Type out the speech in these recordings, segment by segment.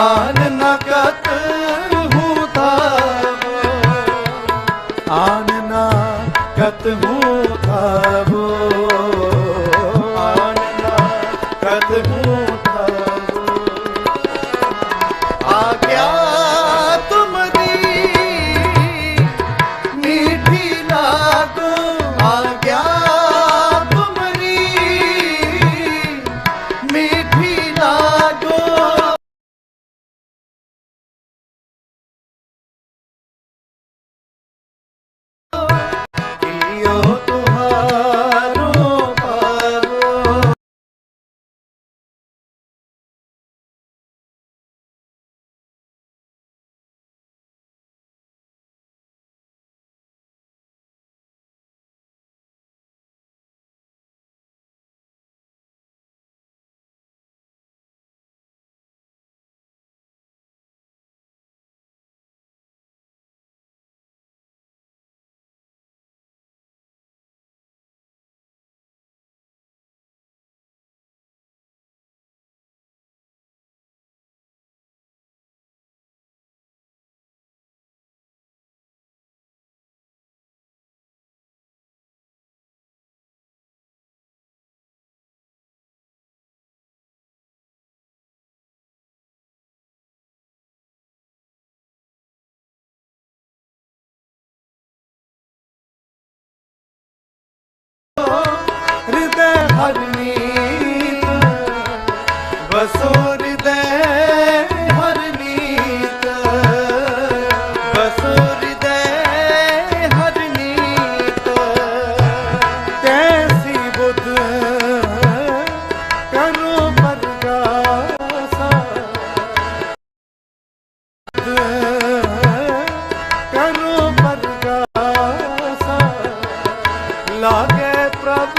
आन न कत हूँ थावो, आन न कत हूँ थावो, आन न कत हूँ थावो। आज्ञा तुमरी मीठी लागो, आज्ञा तुमरी मीठी लागो। कियो तुम्हारो पावो, हृदय हरनीत बसो, हृदय हरनीत बसो, हृदय हरनीत। तैसी बुध करो परगासा, करो परगासा। लागे प्रभ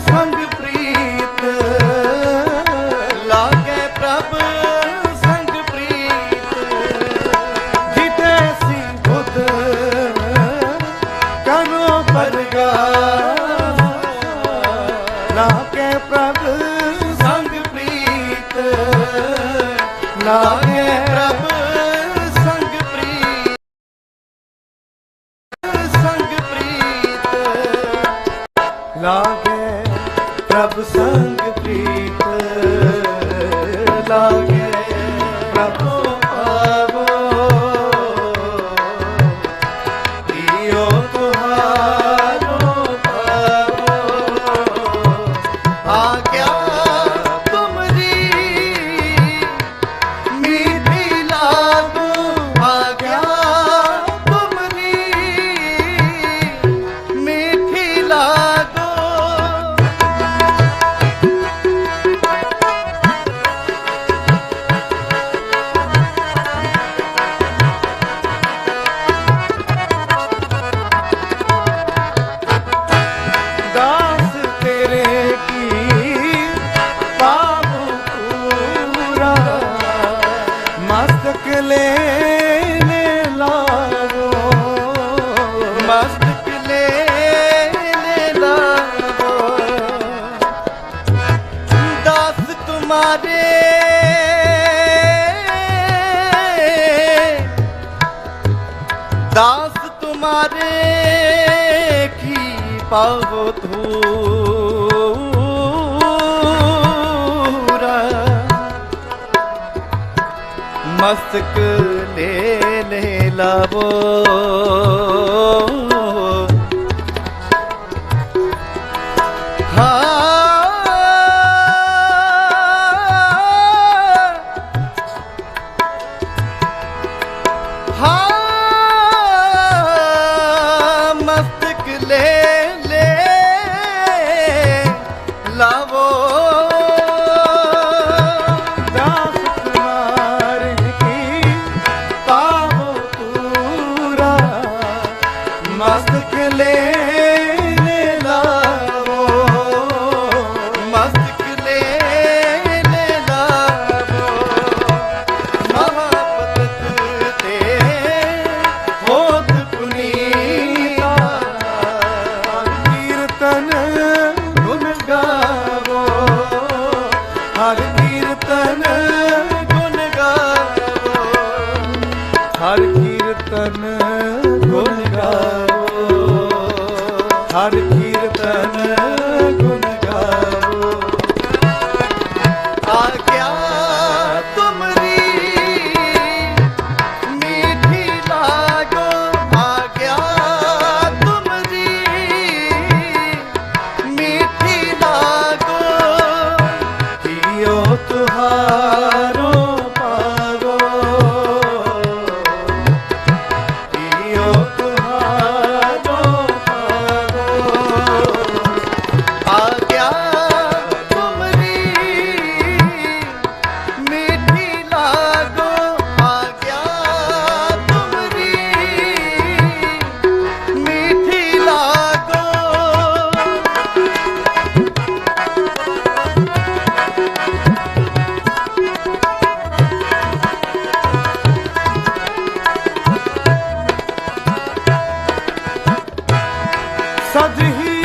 संग प्रीत, लागे प्रभ संग प्रीत। जिते सी बुध करो परगासा, लागे प्रभ संग प्रीत, लागे प्रभ संग प्रीत, संग प्रीत। लागे प्रभ संग प्रीत, लागे प्रभु पावो। कियो तुम्हारो पावो, आज्ञा तुमरी मीठी लागो, आज्ञा तुमरी मीठी लागो। दास तेरे की पावो पूरा, मस्तक लेने लावो, मस्तक लेने लावो। दास तुम्हारे दास तुम्हारे की पावो धूरा, मस्तक ले लावो। मस्तक ले लावो। दास तुम्हारे की पावो पूरा, मस्तक ले लावो, मस्तक ले लावो। महापतत ते होत पुनीता, कीर्तन गुण गावो, हर कीर्तन गुण गावो। हर कीर्तन गुण गावो, हर कीर्तन गुण गावो। आज्ञा तुमरी मीठी लागो, आज्ञा तुमरी मीठी लागो, कियो तुहारो पागो, कियो तुहारो पागो। आज्ञा तुमरी मीठी लागो, आज्ञा तुमरी मीठी लागो। सज ही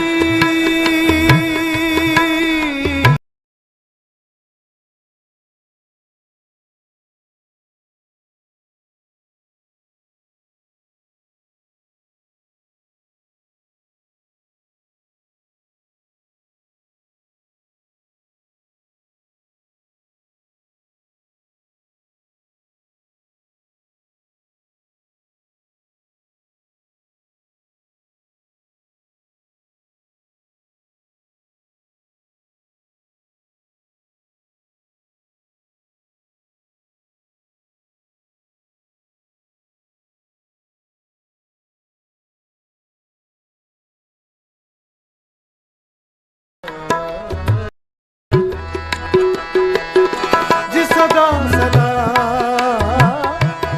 जिस सदा सदा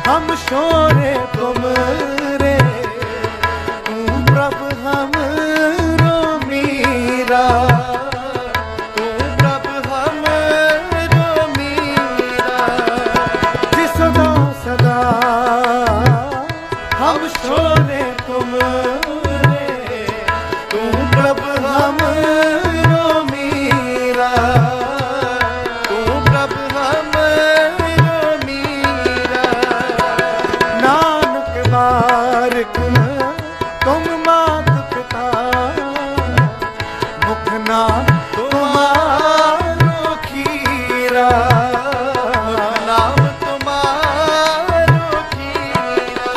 हम शोरे तुमरे, तू प्रभु हमरो मीरा, तू प्रभु हमरो मीरा। जिस सदा सदा हम शोरे तुमरे, तू प्रभु हमरो मीरा, तू प्रभु हमरो मीरा। नानक बारिक तुम मात पिता, मुख ना तुम्हारो खीरा, नाम तुम्हारो खीरा।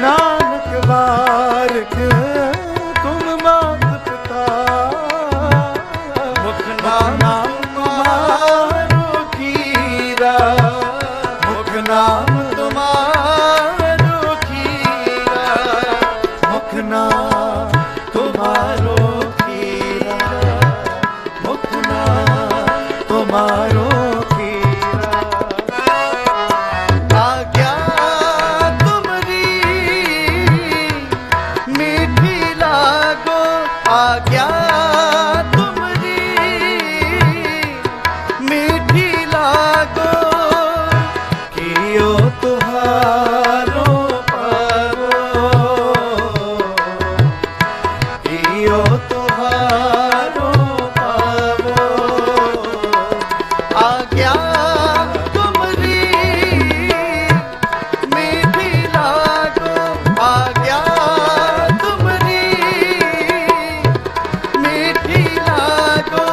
नानक बारिक तुम मात पिता, मुख नाम तुम्हारो खीरा, मुख नाम तुम्हारो खीरा, मुख नाम तुम्हारो खीरा, मुख नाम तुम्हारो खीरा। आज्ञा तुमरी मीठी लागो, आज्ञा तुमरी मीठी लागो, कियो तुहारो पागो, कियो तुहारो पागो। आज्ञा तुमरी मीठी लागो, आज्ञा तुमरी मीठी लागो,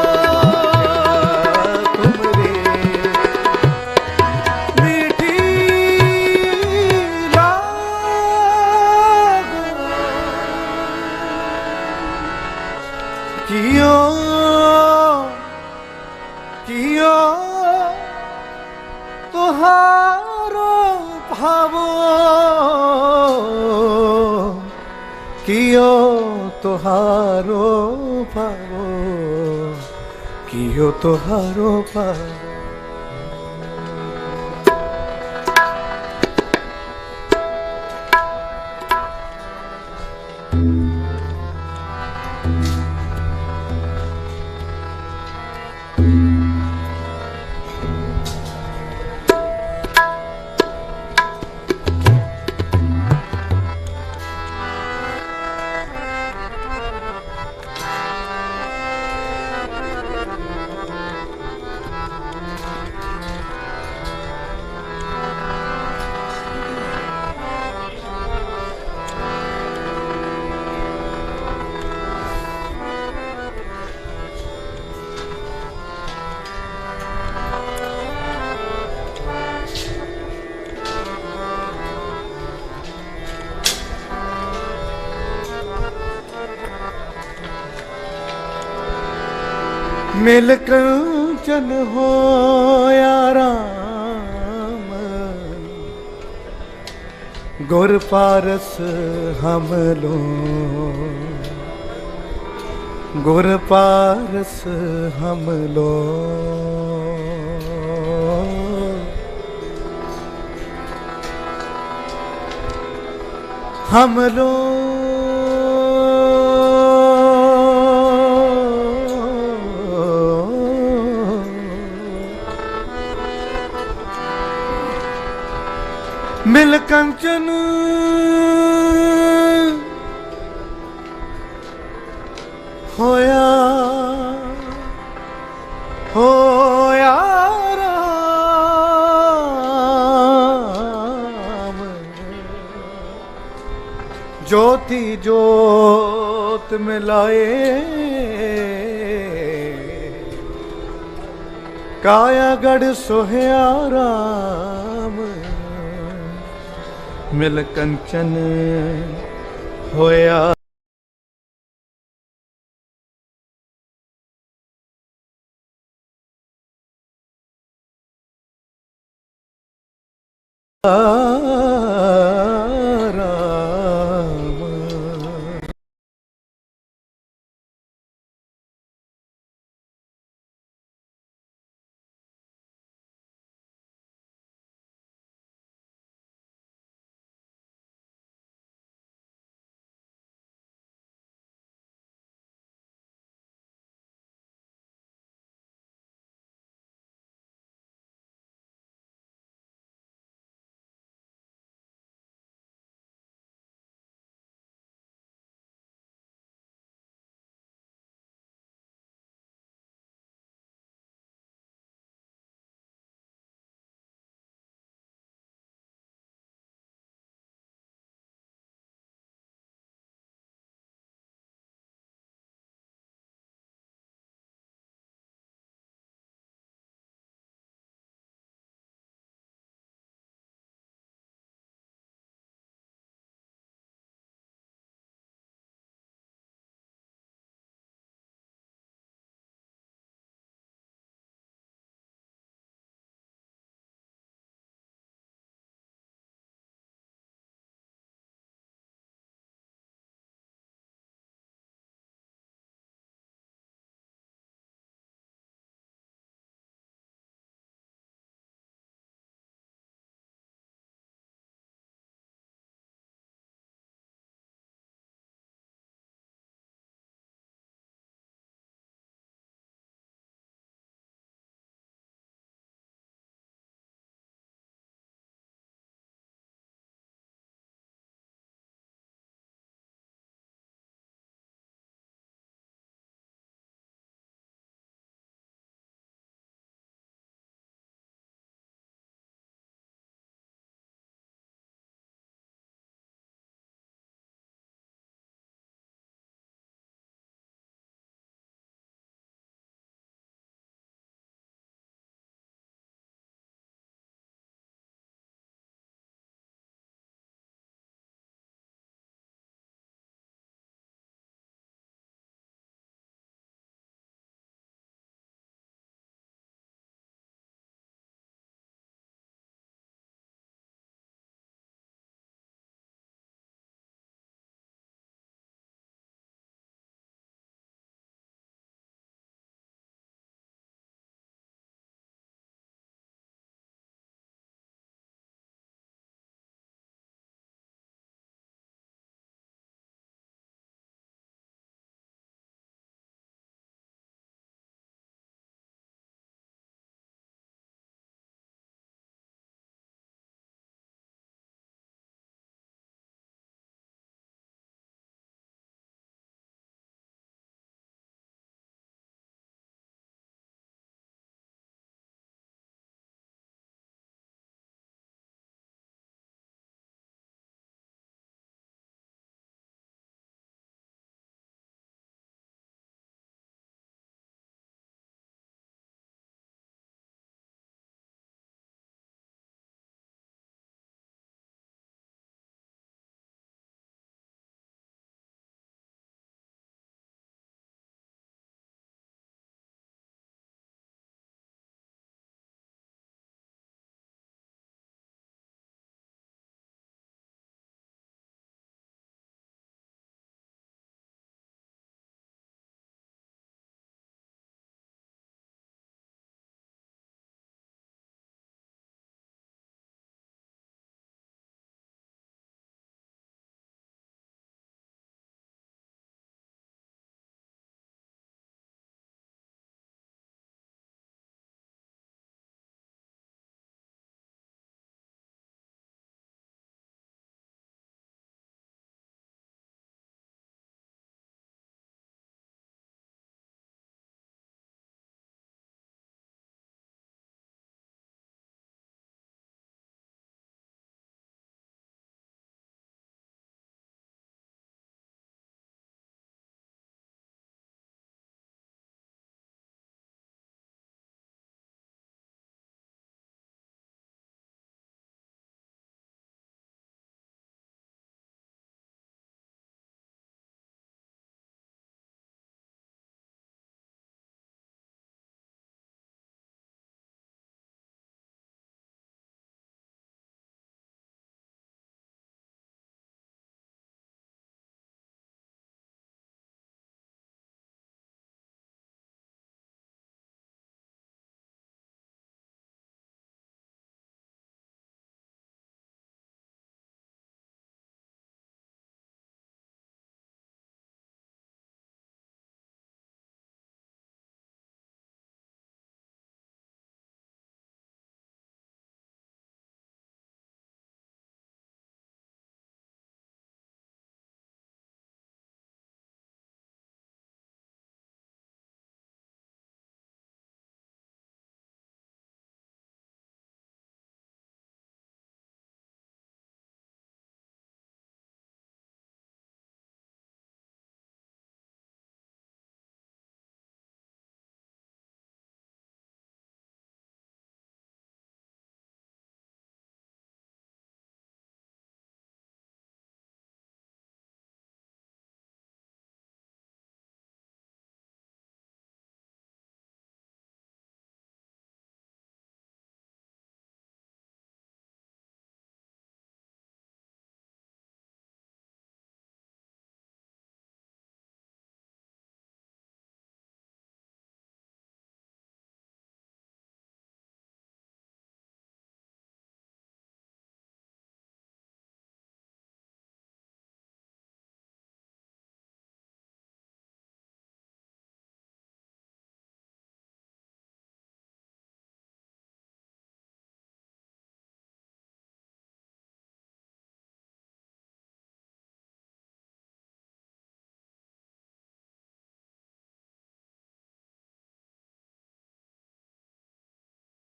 तुमरी मीठी लागो। कियो कियो तुहारो भावो, कियो तुहारो भावो, कियो तुहारो भावो। मिल कंचन होया राम, गुर पारस हम लो, गुर पारस हम लो। हम लो मिल कंचन होया होया राम, ज्योति ज्योत मिलाए, कायागढ़ सोहया राम, मिल कंचन होया।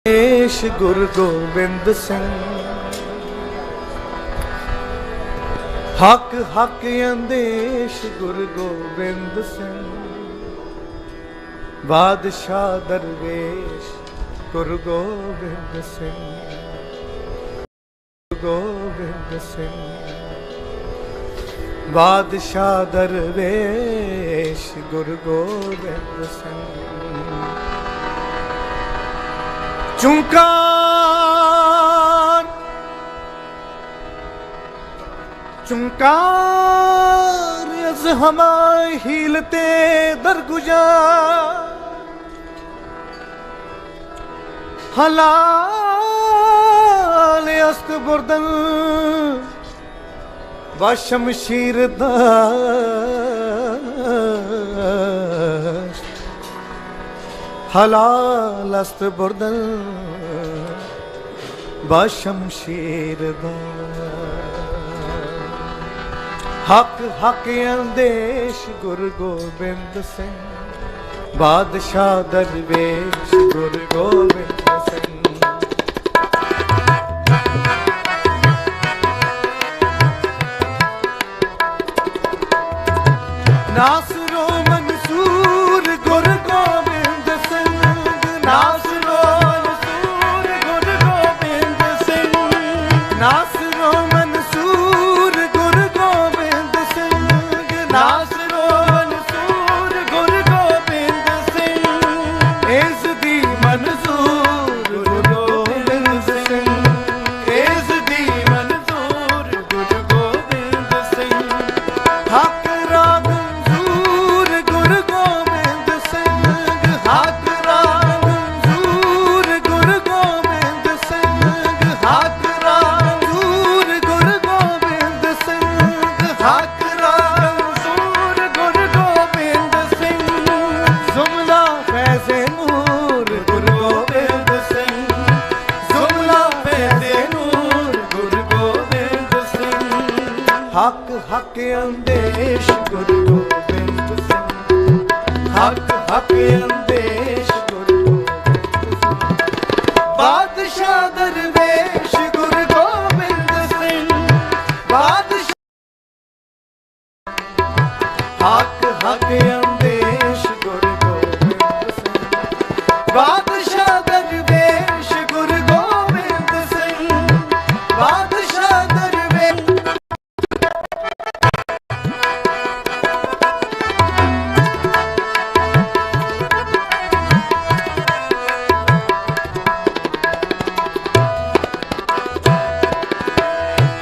ਦੇਸ਼ ਗੁਰੂ ਗੋਬਿੰਦ ਸਿੰਘ ਹੱਕ ਹੱਕ ਅੰਦੇਸ਼ ਗੁਰੂ ਗੋਬਿੰਦ ਸਿੰਘ ਬਾਦਸ਼ਾਹ ਦਰਵੇਸ਼ ਗੁਰੂ ਗੋਬਿੰਦ ਸਿੰਘ ਗੋਬਿੰਦ ਸਿੰਘ ਬਾਦਸ਼ਾਹ ਦਰਵੇਸ਼ ਗੁਰੂ ਗੋਬਿੰਦ ਸਿੰਘ ਚੁੰਕਾਰ चुंकार अज हमाय हीलते दरगुजार हलाल अस्त बुर्दन व शमशीर हलाल अस्त बुर्दन व शमशीर हक हक अंदेश गुरु गोबिंद सिंह बादशाह दरवेश गुरु गोबिंद सिंह नासरो मंसूर गुरु गोबिंद सिंह नासरो मंसूर गुरु गोबिंद सिंह नासरो मंसूर गुरु नासरो मंसूर गुरु गोबिंद सिंह इस दी मंसूर गुरु गोबिंद सिंह इस दी मंसूर गुरु गोबिंद सिंह हक राग मंसूर गुरु गोबिंद सिंह हक राग मंसूर गुरु गोबिंद सिंह हक राग मंसूर गुरु गोबिंद सिंह हक हक हक अंदेश गुरु गोबिंद सिंह हक हक अंदेश गुरु गोबिंद सिंह बादशाह दरवेश गुरु गोबिंद सिंह बादशाह हक हक अंदेश गुरु गोबिंद सिंह बादशाह दरवेश गुरु गोबिंद सिंह बादशाह दरवेश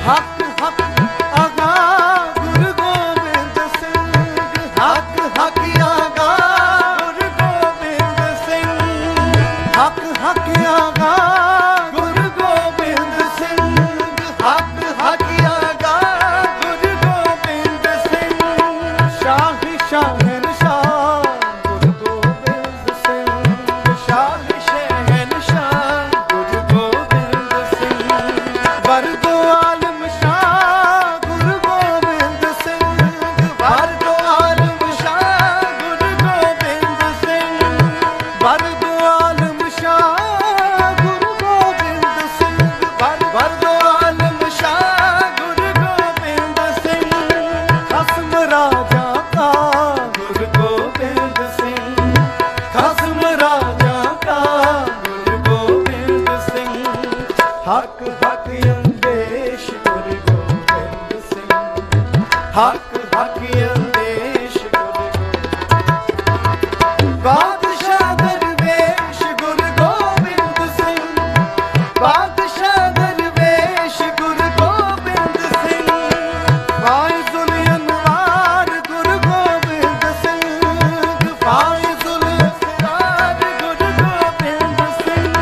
हक हक आगा गुरु गोबिंद सिंह हक हक आगा गुरु गोबिंद सिंह हक हक आगा गुरु गोबिंद सिंह हक हक आगा गुरु गोबिंद सिंह शाह शहनशाह गुरु गोबिंद सिंह शाह शहनशाह गुरु गोबिंद सिंह बरदो आलम शाह गुरु गोबिंद सिंह बरदो आलम शाह गुरु गोबिंद सिंह बरदो आलम शाह गुरु गोबिंद सिंह बरदो आलम शाह गुरु गोबिंद सिंह खसम राजा का गुरु गोबिंद सिंह खसम राजा का गुरु गोबिंद सिंह हक हक अंदेश गुरु गोबिंद सिंह हक हक अंदेश गुरु गोबिंद बादशाह दरवेश गुरु गोबिंद सिंह बादशाह दरवेश गुरु गोबिंद सिंह फाइजुल अनवार गुरु गोबिंद सिंह फाइजुल असरार गुरु गोबिंद सिंह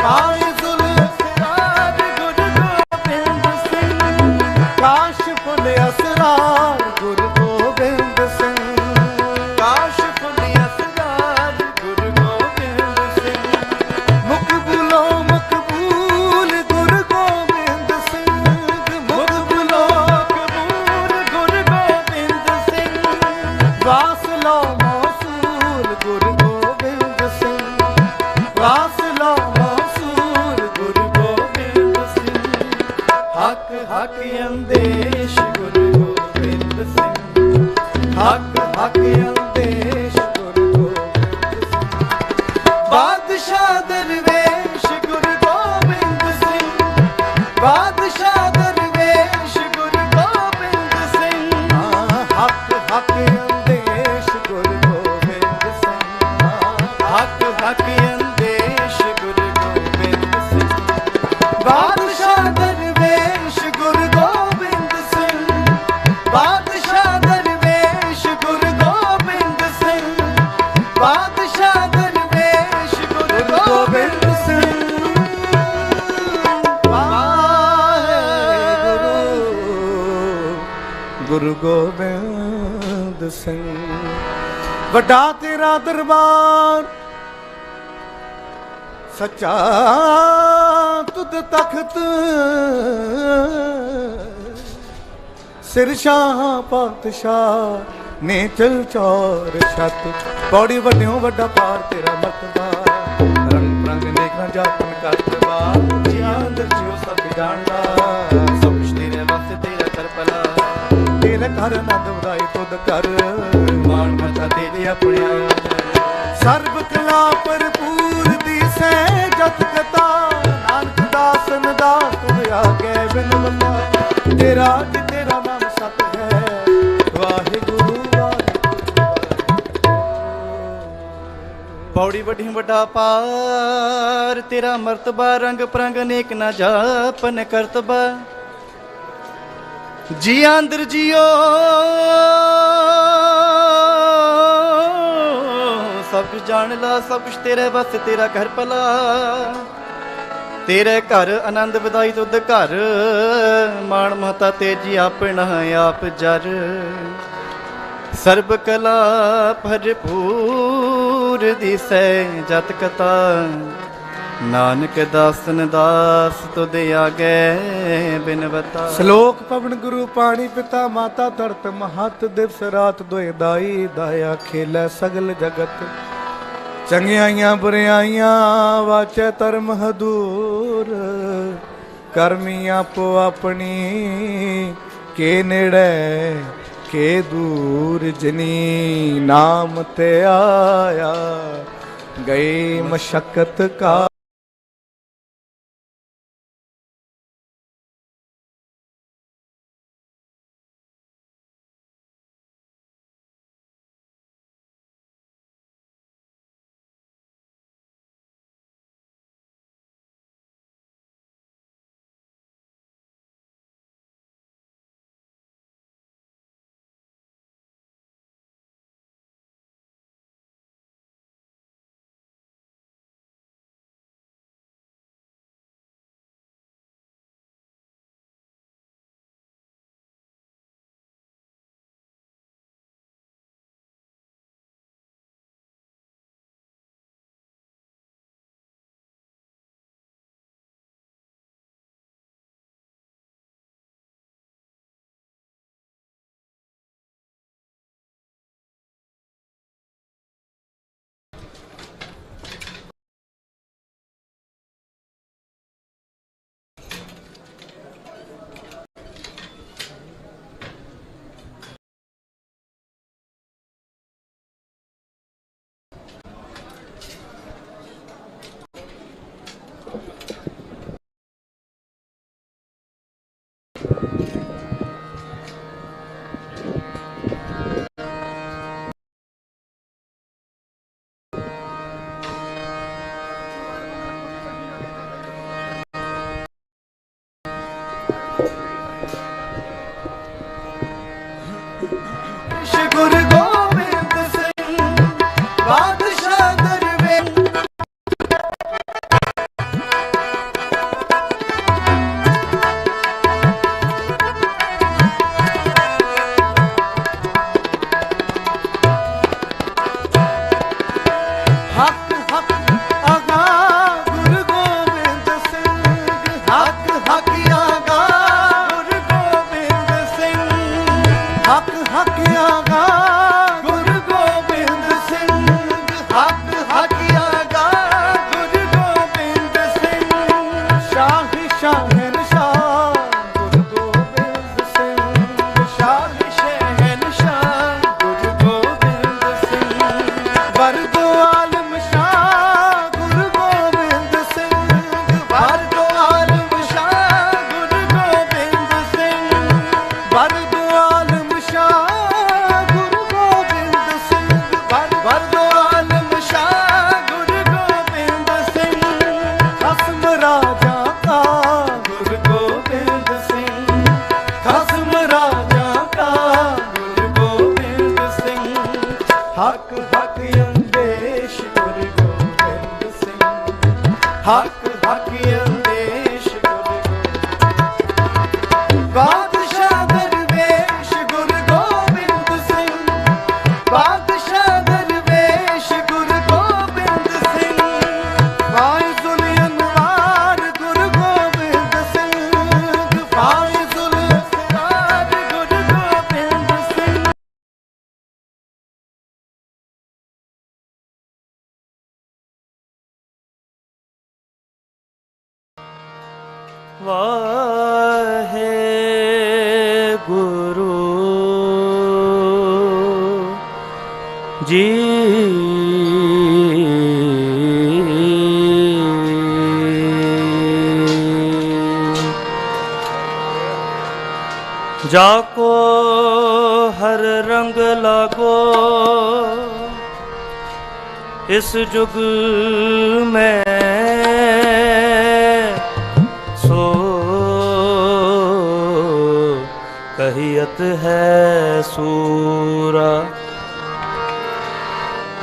फाइजुल असरार गुरु गोबिंद ਕੇ ਅੰਦੇਸ਼ ਗੁਰੂ ਗੋਬਿੰਦ ਸਿੰਘ ਬਾਦਸ਼ਾਹ ਦਰਵੇਸ਼ ਗੁਰੂ ਗੋਬਿੰਦ ਸਿੰਘ ਬਾਦਸ਼ਾਹ ਦਰਵੇਸ਼ ਗੁਰੂ ਗੋਬਿੰਦ ਸਿੰਘ ਬਾਦਸ਼ਾਹ ਦਰਵੇਸ਼ ਗੁਰੂ ਗੋਬਿੰਦ ਸਿੰਘ ਗੁਰੂ ਗੋਬਿੰਦ ਸਿੰਘ ਵੱਡਾ ਤੇਰਾ ਦਰਬਾਰ ਸੱਚਾ ਤੁਧ ਤਖਤ ਸਿਰ ਸ਼ਾਹ ਪਾਤਸ਼ਾਹ ਨੇ ਚਲ ਚੌਰ ਛੱਤ ਪੌੜੀ ਵੱਡਿਓ ਵੱਡਾ ਪਾਰ ਤੇਰਾ ਮਰਤਬਾ ਰੰਗ ਰੰਗ ਦੇਖਣਾ ਜਾਪਨ ਕਰਤਵਾ ਜਿਆਂ ਅੰਦਰ ਜਿਉ ਸਭ ਜਾਣਦਾ ਸਭ ਕੁਛ ਤੇਰੇ ਵਾਸਤੇ ਤੇਰਾ ਕਰਪਲਾ ਤੇਰੇ ਘਰ ਆਨੰਦ ਵਧਾਈ ਤੁਧ ਕਰ ਮਾਣ ਮਤਾ ਤੇਰੇ ਆਪਣਿਆ ਸਰਬ ਕਲਾ ਭਰਪੂਰ ਦੀ ਸੈ ਜਤ ਕਤਾ ਨਾਨਕ ਦਾਸਨ ਦਾ ਤੁਧ ਆਗੇ ਬਿਨ ਮੰਨਾ ਤੇਰਾ ਤੇ ਤੇਰਾ ਨਾਮ ਸਤ ਹੈ ਵਾਹਿਗੁਰੂ ਪੌੜੀ ਵੱਡੀ ਵੱਡਾ ਪਾਰ ਤੇਰਾ ਮਰਤਬਾ ਰੰਗ ਪ੍ਰੰਗ ਅਨੇਕ ਨਾ ਜਾਪਨ ਕਰਤਬਾ ਜੀ ਅੰਦਰ ਜਿਓ ਸਭ ਕੁਛ ਜਾਣ ਲਾ ਸਭ ਕੁਛ ਤੇਰੇ ਵਾਸਤੇ ਤੇਰਾ ਘਰ ਭਲਾ ਤੇਰੇ ਘਰ ਆਨੰਦ ਵਧਾਈ ਤੁਧ ਘਰ ਮਾਣ ਮਹਤਾ ਤੇਜੀ ਆਪਣਾ ਆਪ ਜਰ ਸਰਬ ਕਲਾ ਭਰਪੂਰ ਦਿਸੈ ਜਤ ਕਤਾ ਨਾਨਕ ਦਾਸਨ ਦਾਸ ਤੁਧ ਆਗੇ ਬਿਨਵਤਾ ਸ਼ਲੋਕ ਪਵਨ ਗੁਰੂ ਪਾਣੀ ਪਿਤਾ ਮਾਤਾ ਧਰਤ ਮਹਤ ਦਿਵਸ ਰਾਤ ਦੁਇ ਦਾਈ ਦਾਇਆ ਖੇਲੇ ਸਗਲ ਜਗਤ ਚੰਗਿਆਈਆਂ ਬੁਰਿਆਈਆਂ ਵਾਚੈ ਧਰਮ ਹਦੂਰ ਕਰਮੀ ਆਪੋ ਆਪਣੀ ਕੇ ਨੇੜੇ ਕੇ ਦੂਰ ਜਿਨੀ ਨਾਮ ਤੇ ਆਇਆ ਗਈ ਮਸ਼ਕਤ ਕਾ ਹੱਕ ਹਾਕੀ ਅੰਦੇਸ਼ ਬਾਦਸ਼ਾਹ ਦਰਵੇਸ਼ ਗੁਰੂ ਗੋਬਿੰਦ ਸਿੰਘ ਬਾਦਸ਼ਾਹ ਦਰਵੇਸ਼ ਗੁਰੂ ਗੋਬਿੰਦ ਸਿੰਘ ਫਾਇਜ਼ੁਲ ਅਨਵਾਰ ਗੁਰੂ ਗੋਬਿੰਦ ਸਿੰਘ ਫਾਇਜ਼ੁਲ ਅਸਰਾਰ ਗੁਰੂ ਗੋਬਿੰਦ ਸਿੰਘ। ਵਾਹਿਗੁਰੂ ਜੀ ਜਾਕੋ ਹਰ ਰੰਗ ਲਾਗੋ ਇਸ ਜੁਗ ਮੈਂ ਸੋ ਕਹੀਅਤ ਹੈ ਸੂਰਾ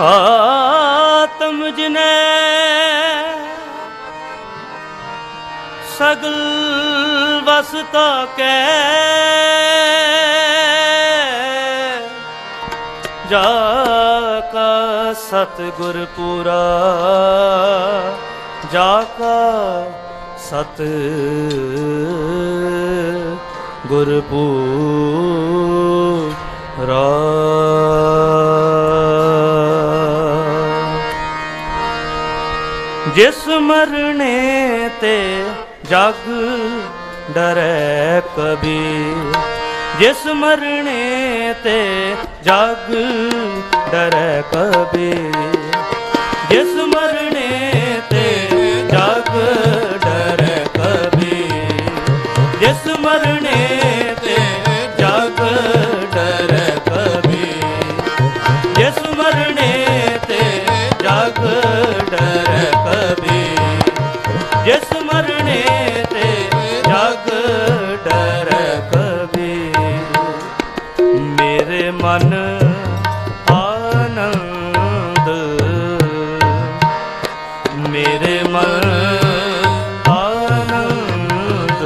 ਆਤਮ ਜਿਨੇ ਸਗਲ ਵਸਤਾ ਕੈ ਜਾ ਕਾ ਸਤਿਗੁਰ ਪੂਰਾ ਜਾ ਕਾ ਸਤ ਗੁਰ ਪੂਰਾ ਜਿਸ ਮਰਨੇ ਤੇ ਜਗ ਡਰੈ ਕਬੀਰ ਜਿਸ ਮਰਨੇ ਤੇ ਜਗ ਡਰੈ ਕਬੀਰ ਜਿਸ ਮਰਨੇ ਤੇ ਜਗ ਡਰੈ ਕਬੀਰ ਜਿਸ ਮਰਨੇ ਤੇ ਜਗ ਡਰੈ ਕਬੀਰ ਜਿਸ ਮਰਨੇ ਤੇ ਜਗ ਡਰੈ ਕਬੀਰ ਜਿਸ ਮਰਨੇ ਤੇ ਜਗ ਡਰੈ ਕਬੀਰ ਮੇਰੇ ਮਨ ਆਨੰਦ ਮੇਰੇ ਮਨ ਆਨੰਦ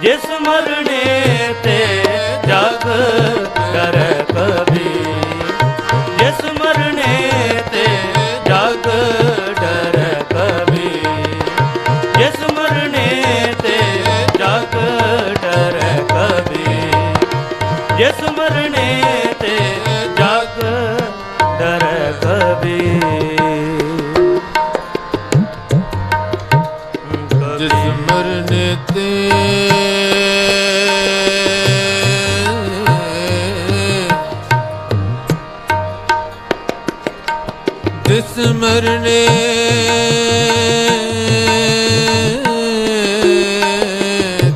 ਜਿਸ ਮਰਨੇ ਤੇ ਜਗ ਡਰੈ ਕਬੀਰ ਜਿਸ ਮਰਨੇ ਤੇ ਜਗ ਡਰੈ ਕਬੀਰ ਜਿਸ ਮਰਨੇ ਤੇ ਜਗ ਡਰੈ ਕਬੀਰ ਜਿਸ ਮਰਨੇ ਤੇ ਜਗ ਡਰੈ ਕਬੀਰ ਜਿਸ ਮਰਨੇ ਤੇ ਜਿਸ ਮਰਨੇ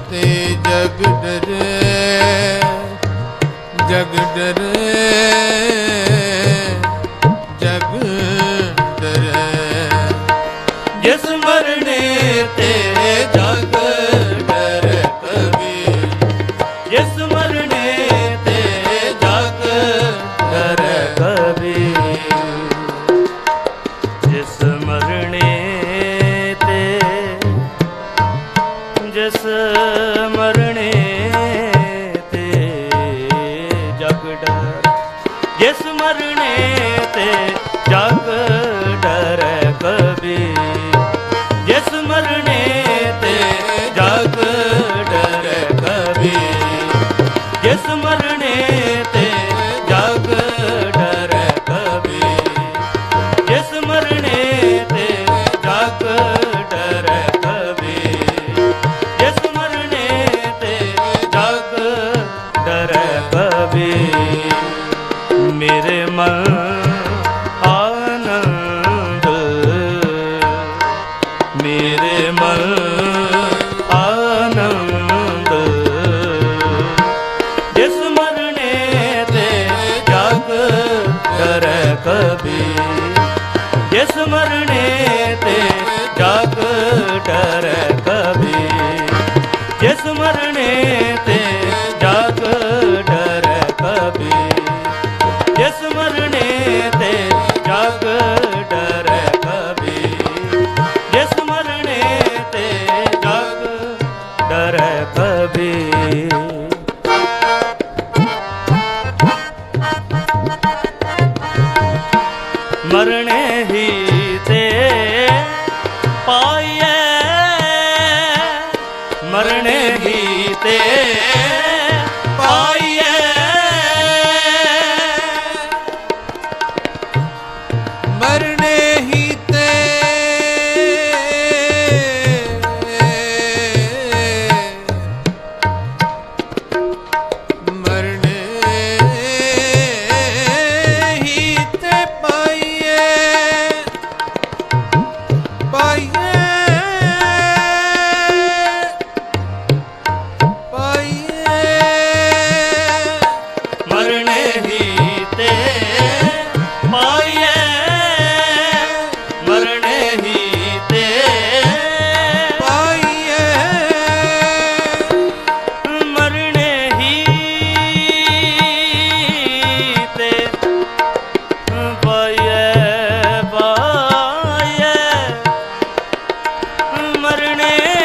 ਤੇ ਜਗ ਡਰੇ ਜਗ ਡਰੇ ਜਗ ਡਰੇ ਜਿਸ ਮਰਨੇ ਤੇ ਜਗ ਡਰੈ ਕਬੀਰ ਜਿਸ ਮਰਨੇ ਤੇ ਜਗ ਡਰੈ ਕਬੀਰ ਜਿਸ ਮਰਨੇ ਤੇ ਜਿਸ ਮਰਨੇ ਤੇ ਜਗ ਡਰ ਜਿਸ ਮਰਨੇ ਤੇ ਜਗ ਡਰੈ ਕਬੀਰ ਜਿਸ ਮਰਨੇ ਤੇ ਜਗ ਡਰੈ ਕਬੀਰ ਜਿਸ ਮਰਨੇ ਤੇ ਜਗ ਡਰੈ ਕਬੀਰ ਜਿਸ ਮਰਨੇ ਤੇ ਜਗ ਡਰੈ ਕਬੀਰ ਜਿਸ ਮਰਨੇ ਤੇ ਜਗ ਡਰੈ ਕਬੀਰ ਮੇਰੇ ਮਨ ਆਨੰਦ ਮੇਰੇ ਮਨ ਆਨੰਦ ਜਿਸ ਮਰਨੇ ਤੇ ਜਗ ਡਰੈ ਕਬੀਰ ਜਿਸ ਮਰਨੇ ਤੇ ਜਗ ਡਰੈ ਕਬੀਰ ਜਿਸ ਮਰਨੇ ਤੇ ਜਗ ਡਰੈ ਕਬੀਰ ਜਿਸ ਮਰਨੇ ਤੇ ਜਗ ਡਰੈ ਕਬੀਰ कभी। मरने ही ते पाइए, मरने ही ते पाइए, मरने ही ते मरने ही ते पाइए पाइए पाइए, मरने ही ते पाइए, मरने ही ते पाइए, मरने ही ते पाइए पाइए, मरने ही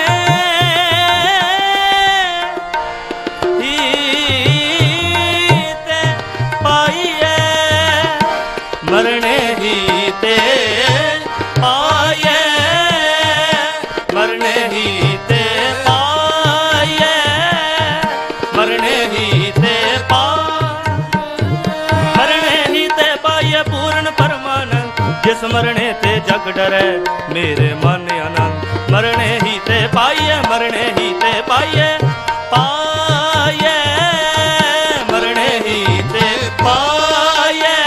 ते पाइए, मरने ही ते पाइए, मरने ही ते पाइए, मरने ही ते मरने ही ते पाइए पूर्ण परमानंद। जिस मरने ते जग डरे मेरे मन आनंद। मरने ही ते पाइए, मरने ही ते पाइए पाइए, मरने ही ते पाइए,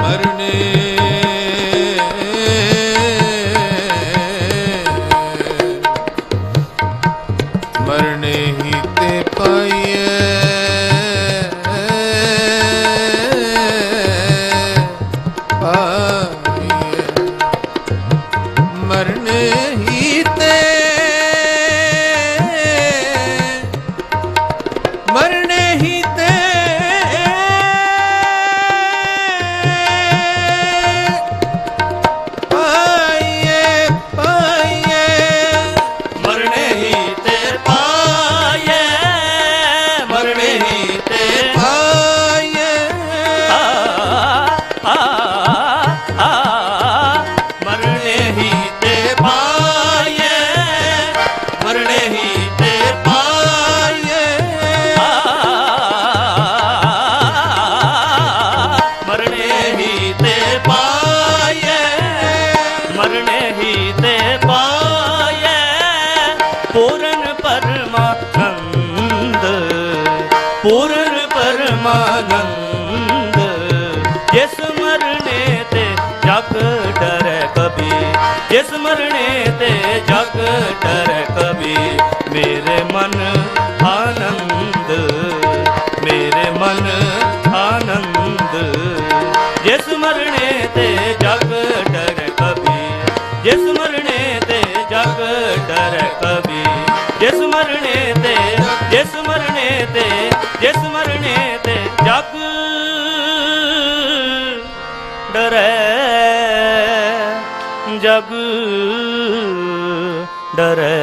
मरने मरने ही ते पाइए पाइए, मरने ही ते मरने ही ते पाइए पाइए, मरने ही ते पाइए, मरने ही ते पाइए मरने ही ते पाइए, मरने ही ते पाइए मरने ही ते पाइए, मरने ही ते पाइए पूर्ण परमानंद, पूर्ण परमानंद। जिस मरने ते जग डरे कभी, जिस मरने ते जग डरे कभी, मेरे मन आनंद, मेरे मन आनंद। जिस मरने ते जग डरे कभी, जिस मरने ते जग डरे कभी, जिस मरने ते, जिस मरने ते, जिस मरने ते जग डरे, जग डरे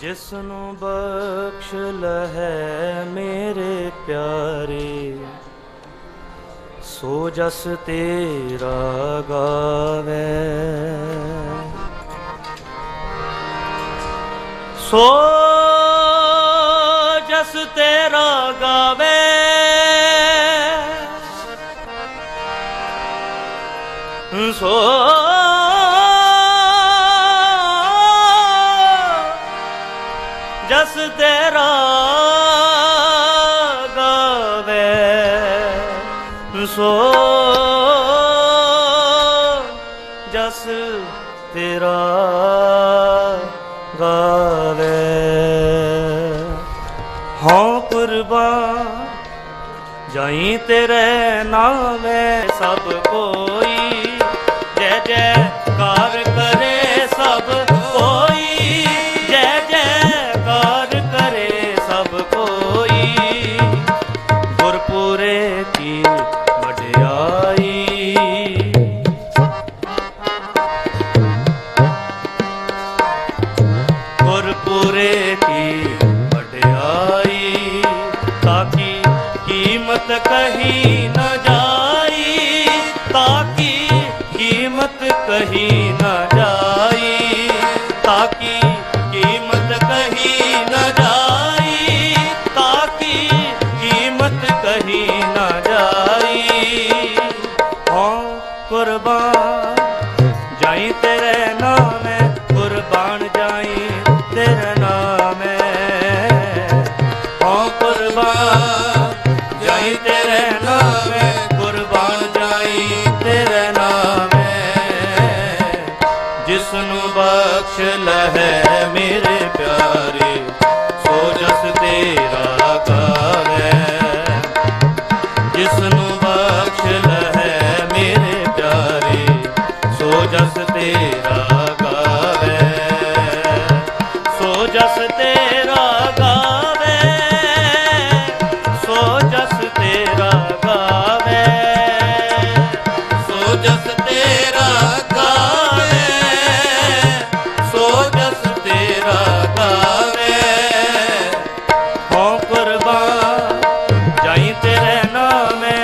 जिसनु बख्श लहै मेरे प्यारे, सो जस तेरा गावे, सो जस तेरा गावे, ਸੋ ਜਸ ਤੇਰਾ ਗਾਵੇ ਸੋ ਜਸ ਤੇਰਾ ਗਾਵੇ ਹਾਂ ਕੁਰਬਾਨ ਜਾਈ ਤੇਰੇ ਨਾਮੇ ਸਭ ਕੋਈ ਜੈ ਜੈਕਾਰ ਕਰੇ ਸਭ ਕੋਈ ਜੈ ਜੈਕਾਰ ਕਰੇ ਸਭ ਕੋਈ ਗੁਰਪੁਰੇ ਕੀ ਵਡਿਆਈ ਗੁਰਪੁਰੇ ਕੀ ਵਡਿਆਈ ਤਾਕੀ ਕੀਮਤ ਕਹੀ ਨ ਜਾਈ ਤਾਕੀ ਕੀਮਤ ਕਹੀ ਨ ਜਾਈ ਤਾਕੀ ਕੀਮਤ ਕਹੀ ਨ ਜਾਈ ਤਾਕੀ ਕੀਮਤ ਕਹੀ ਨ ਜਾਈ ਹਾਂ ਕੁਰਬਾਨ ਜਾਈ ਤੇਰੇ ਨਾਮੇ ਕੁਰਬਾਨ ਜਾਈ ਤੇਰੇ ਨਾਮੇ ਹਾਂ ਕੁਰਬਾਨ ਜਾਈ ਤੇਰੇ ਨਾਮੇ ਕੁਰਬਾਨ ਜਾਈ ਤੇਰੇ ਨਾਮੇ ਜਿਸ ਨੂੰ ਬਖਸ਼ ਲਹੈ ਮੇਰੇ ਪਿਆਰੇ ਸੋ ਜਸ ਤੇਰਾ ਗਾਵੇ ਜਿਸ ਨੂੰ ਬਖਸ਼ ਲਹੈ ਮੇਰੇ ਪਿਆਰੇ ਸੋ ਜਸ ਤੇਰਾ ਗਾਵੇ ਸੋ ਜਸ ਤੇਰਾ ਗਾਵੇ ਸੋ ਜਸ ਤੇਰਾ ਗਾਵੇ ਸੋ ਜਸ ਤੇਰਾ ਗਾਵੇ ਸੋ ਜਸ ਤੇਰਾ ਗਾਵੇ ਹੋ ਕੁਰਬਾਨ ਜਾਈ ਤੇਰੇ ਨਾਮੇ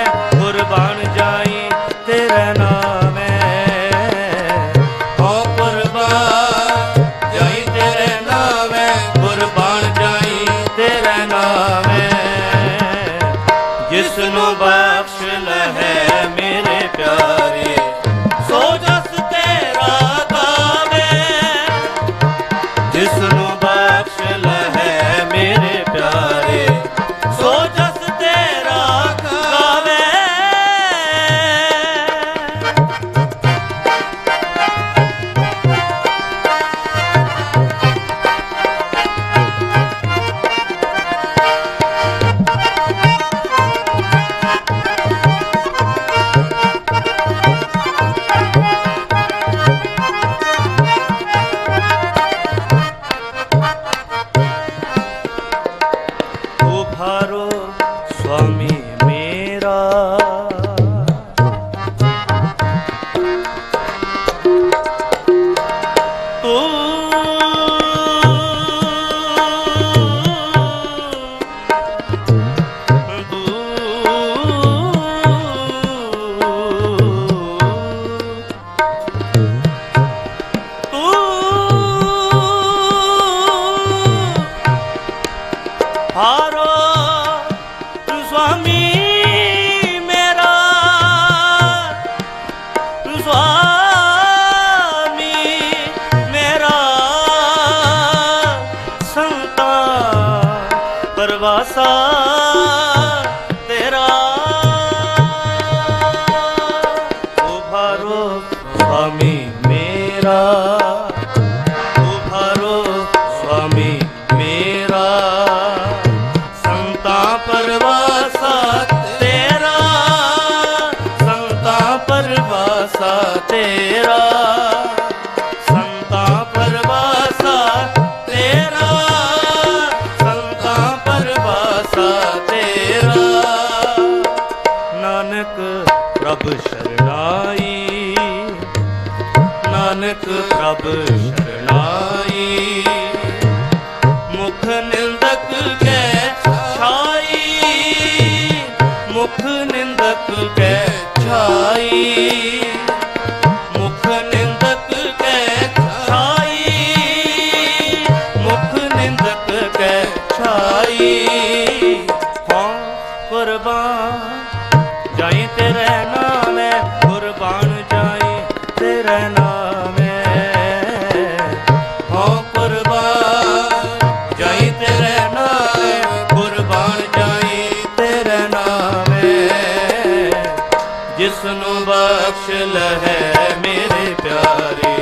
लहै मेरे प्यारे,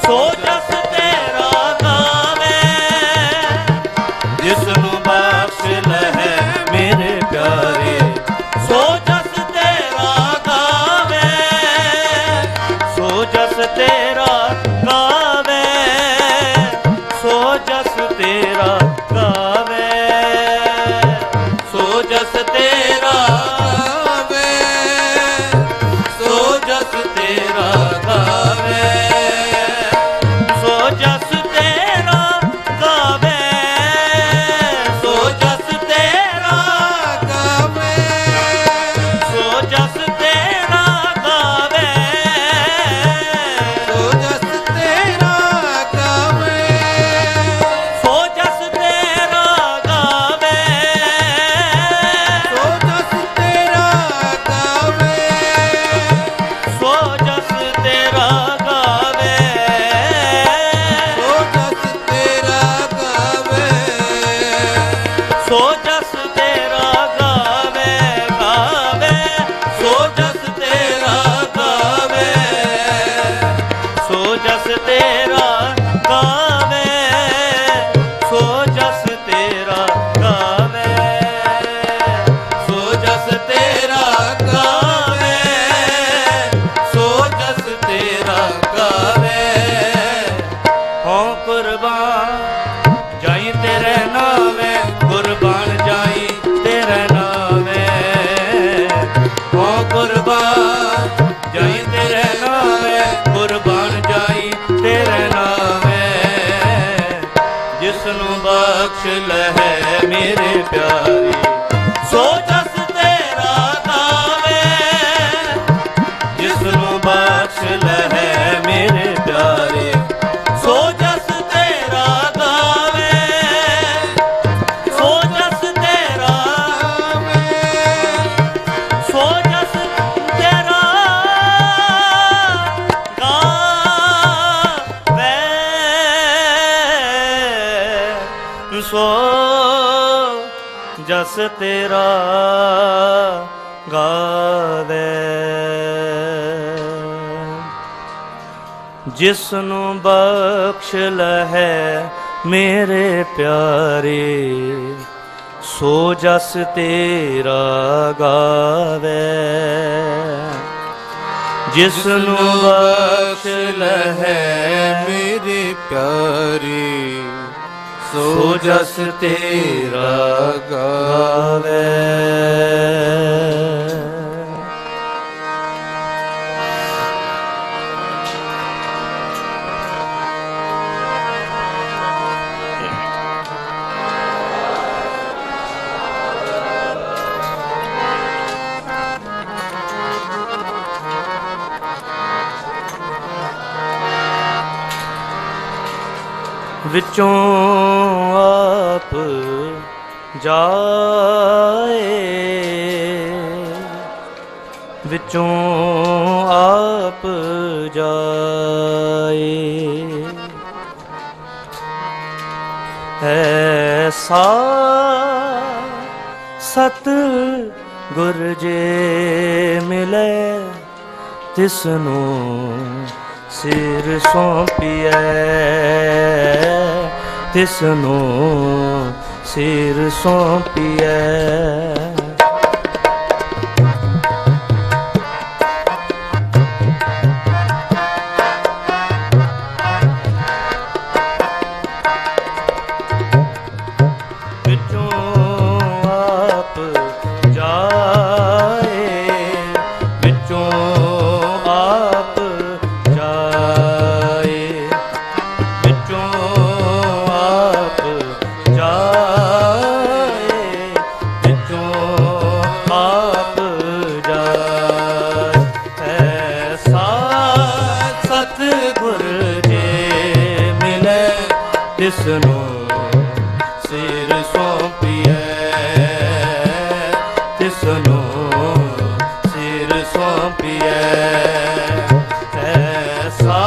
सो जस तेरा गावे, जिसनु बख्श लहै मेरे प्यारे, सो जस तेरा गावे, सो जस तेरा गावे, सो जस तेरा गावे, सो जस तेरा गावे, सो जस तेरा गावे, सो जस तेरा गावे, सो जस तेरा गावे, सो जस तेरा गावे, सो जस तेरा गावे, सो जस तेरा गावे, सो जस तेरा गावे, सो जस तेरा गावे, सो जस तेरा गावे, सो जस तेरा गावे, गावे, सो जस तेरा गावे, सो जस तेरा गावे, सो जस तेरा गावे, सो जस तेरा गावे, सो जस तेरा गावे, हों कुर्बान जाई तेरे नामे, कुर्बान जाई तेरे नामे, हों कुर्बान जाई तेरे नामे, कुर्बान जाई तेरे नामे, जिसनु बख्श लहै मेरे प्यारी, सो जस तेरा गावे, जिसनु बख्श लहै मेरे प्यारे, सो जस तेरा गावे, सो जस तेरा, सो जस तेरा गावे, सो जस तेरा गावे, जिसनु बख्श लहै मेरे प्यारे, सो जस तेरा गावे, जिसनु बख्श लहै मेरे प्यारे, सो जस तेरा गावे। विचों आप जाए, विचों आप जाए, ऐसा सत गुर जे मिले, तिसनु सिर सौंपिए, तिसनु सिर सौंपिए। तिसनु सिर सौंपिए, तिसनु सिर सौंपिए। ऐसा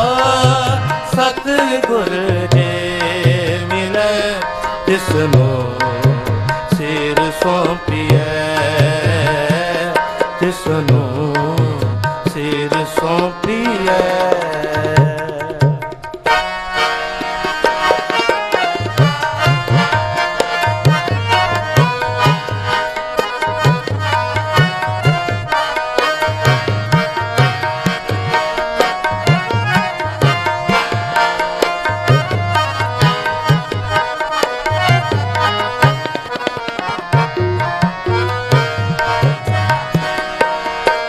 सतगुर जे मिले, तिसनु सिर सौंपिए, तिसनु सिर ਸੌਂਪੀਐ।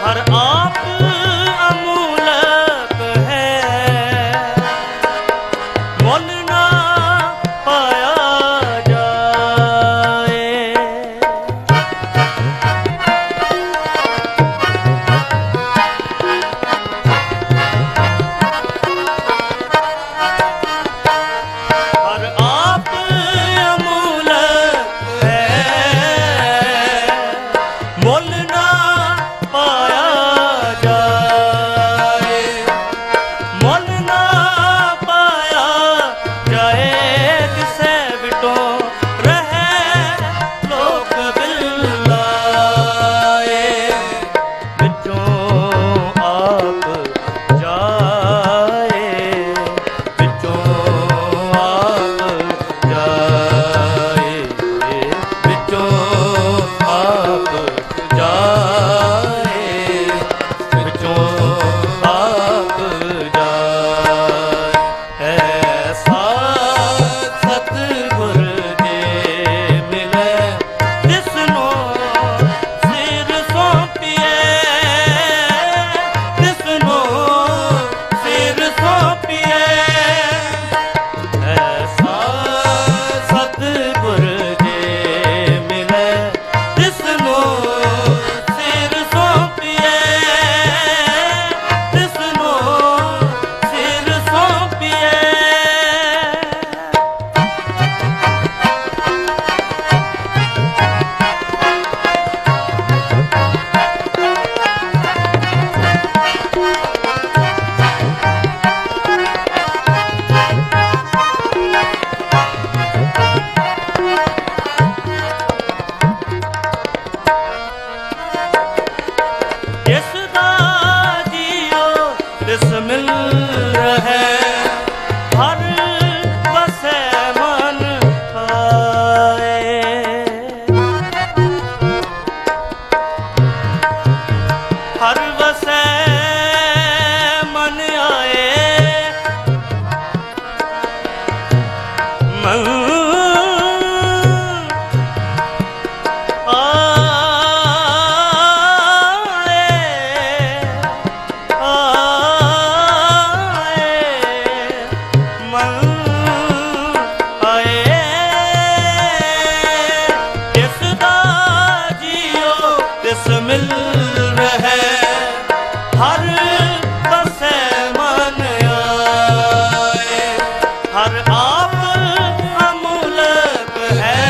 ਹਰ ਆਪ ਅਮੂਲਕ ਹੈ, ਮੁੱਲ ਨਾ ਪਾਇਆ ਜਾਏ। ਹਰ ਆਪ ਅਮੂਲਕ ਹੈ, ਮੁੱਲ ਨਾ ਪਾਇਆ ਜਾਏ। ਮੁੱਲ ਨਾ ਪਾਇਆ ਜਾਏ, ਕਿਸੇ ਵਿਟੋਂ ਰਹਿ ਲੋਕ ਬਿਲਾਏ। ਵਿੱਚੋਂ ਆਪ ਜਾਏ, ਵਿੱਚੋਂ ਆਪ ਜਾਏ, ਵਿੱਚੋਂ ਆਪ ਜਾਏ, ਵਿੱਚੋਂ ਆਪ ਜਾਏ। ਐਸਾ ਸਤਿਗੁਰ ਜੇ ਮਿਲੇ, ਜਿਸਨੂੰ ਸਿਰ ਸੌਂਪੀਏ, ਜਿਸਨੂੰ ਸਿਰ ਸੌਂਪੀਏ। ਐਸਾ ਸਤਿਗੁਰ ਜੇ ਮਿਲੇ, ਜਿਸਨੂੰ ਸਿਰ ਸੌਂਪੀਏ, ਜਿਸਨੂੰ ਸਿਰ ਸੌਂਪੀਏ। ਜਿਸ ਦਾ ਜੀਉ ਤਿਸ ਮਿਲ ਰਹੈ, ਹਰ ਵਸੈ ਮਨ ਆਏ। ਹਰ ਵਸੈ ਮਨ ਆਏ, ਮਨ ਮਿਲ ਰਹੈ, ਹਰ ਵਸੈ ਮਨ ਆਏ। ਹਰ ਆਪ ਅਮੂਲਕ ਹੈ,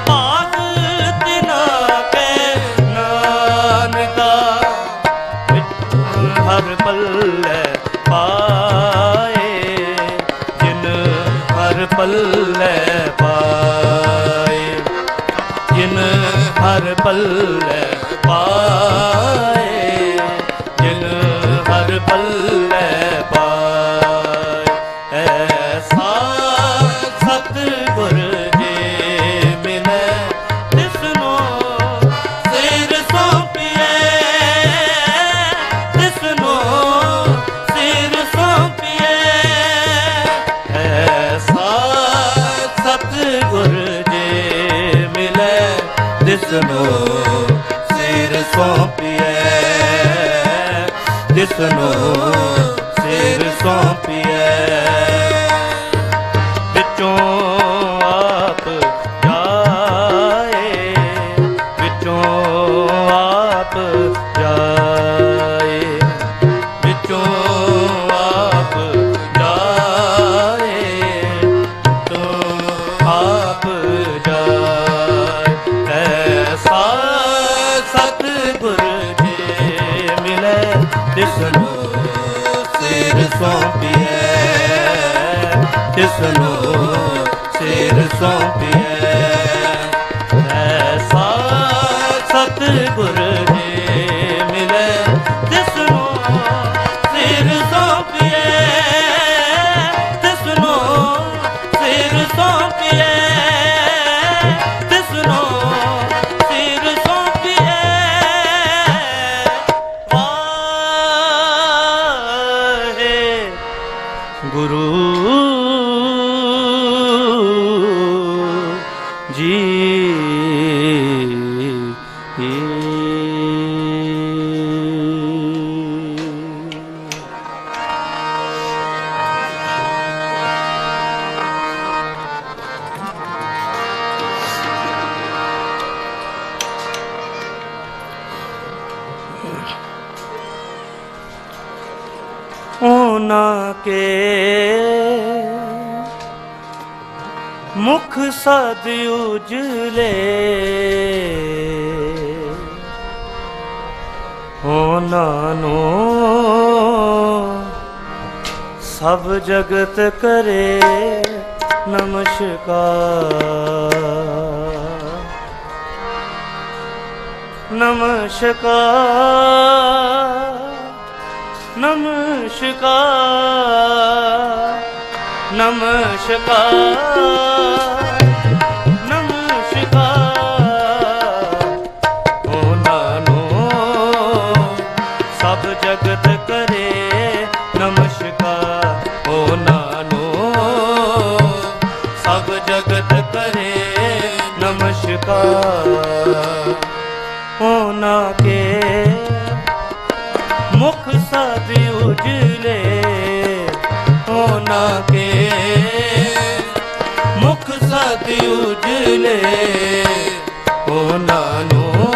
ਭਾਗ ਤਿਨਾ ਕੈ ਨਾਨਕਾ। ਹਰ ਪੱਲੇ ਪਾਏ, ਜਿਨ ਹਰ ਪੱਲੇ ਪਾਏ, ਜਿਨ ਹਰ ਪੱਲੇ ਪਾਏ, ਜਿਨ ਹਰ ਪੱਲੇ ਪਾਏ। ਐਸਾ ਸਤਿਗੁਰ ਜੇ ਮਿਲੇ, ਤਿਸਨੂੰ ਸਿਰ ਸੌਂਪੀਏ, ਤਿਸਨੂੰ ਸਿਰ ਸੌਂਪੀਏ। ਐਸਾ ਸਤਿਗੁਰ ਜੇ ਮਿਲੇ, ਤਿਸਨੂੰ ਸਿਰ ਸੌਂਪੀਏ, ਤਿਸਨੂੰ ਸਿਰ ਸੌਂਪੀਏ। ਵਿੱਚੋਂ ਆਪ ਜਾਏ, ਵਿੱਚੋਂ ਆਪ ਜਾਏ, ਵਿੱਚੋਂ ਆਪ ਜਾਏ, ਵਿੱਚੋਂ ਆਪ ਜਾਏ। ਐਸਾ ਸਤਿਗੁਰ ਜੇ ਮਿਲੇ, ਤਿਸਨੂੰ ਸਿਰ ਸੌਂਪੀਏ, ਤਿਸਨੂੰ ਸਿਰ ਸੌਂਪੀਏ। ਐਸਾ ਸਤਿਗੁਰ ਜੇ ਮਿਲੇ, ਜੀ ਉਹਨਾਂ ਕੇ ਮੁਖ ਸਦ ਉਜਲੇ ਉਹਨਾਂ ਨੂੰ ਸਭ ਜਗਤ ਕਰੇ ਨਮਸਕਾਰ ਨਮਸਕਾਰ ਨਮਸਕਾਰ ਨਮਸਕਾਰ ਨਮਸਕਾਰ ਉਹਨਾਂ ਨੂੰ ਸਭ ਜਗਤ ਕਰੇ ਨਮਸਕਾਰ ਉਹਨਾਂ ਨੂੰ ਸਭ ਜਗਤ ਕਰੇ ਨਮਸਕਾਰ ਉਹਨਾਂ ਕੇ ਮੁਖ ਸਦ ਉਜਲੇ ਉਹਨਾਂ ਕੇ ਮੁਖ ਸਦ ਉਜਲੇ ਉਹਨਾਂ ਨੂੰ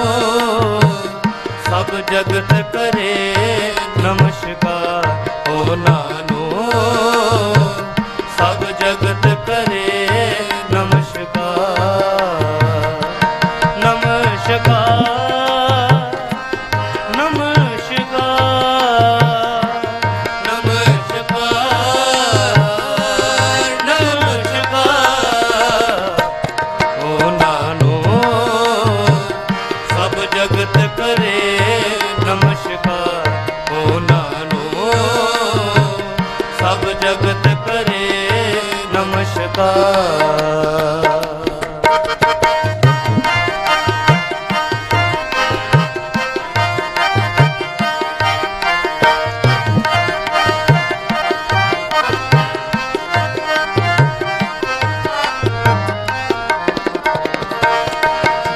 ਸਭ ਜਗਤ ਕਰੇ ਨਮਸਕਾਰ ਉਹਨਾਂ ਨੂੰ ਸਭ ਜਗਤ ਕਰੇ ਨਮਸਕਾਰ ਨਮਸਕਾਰ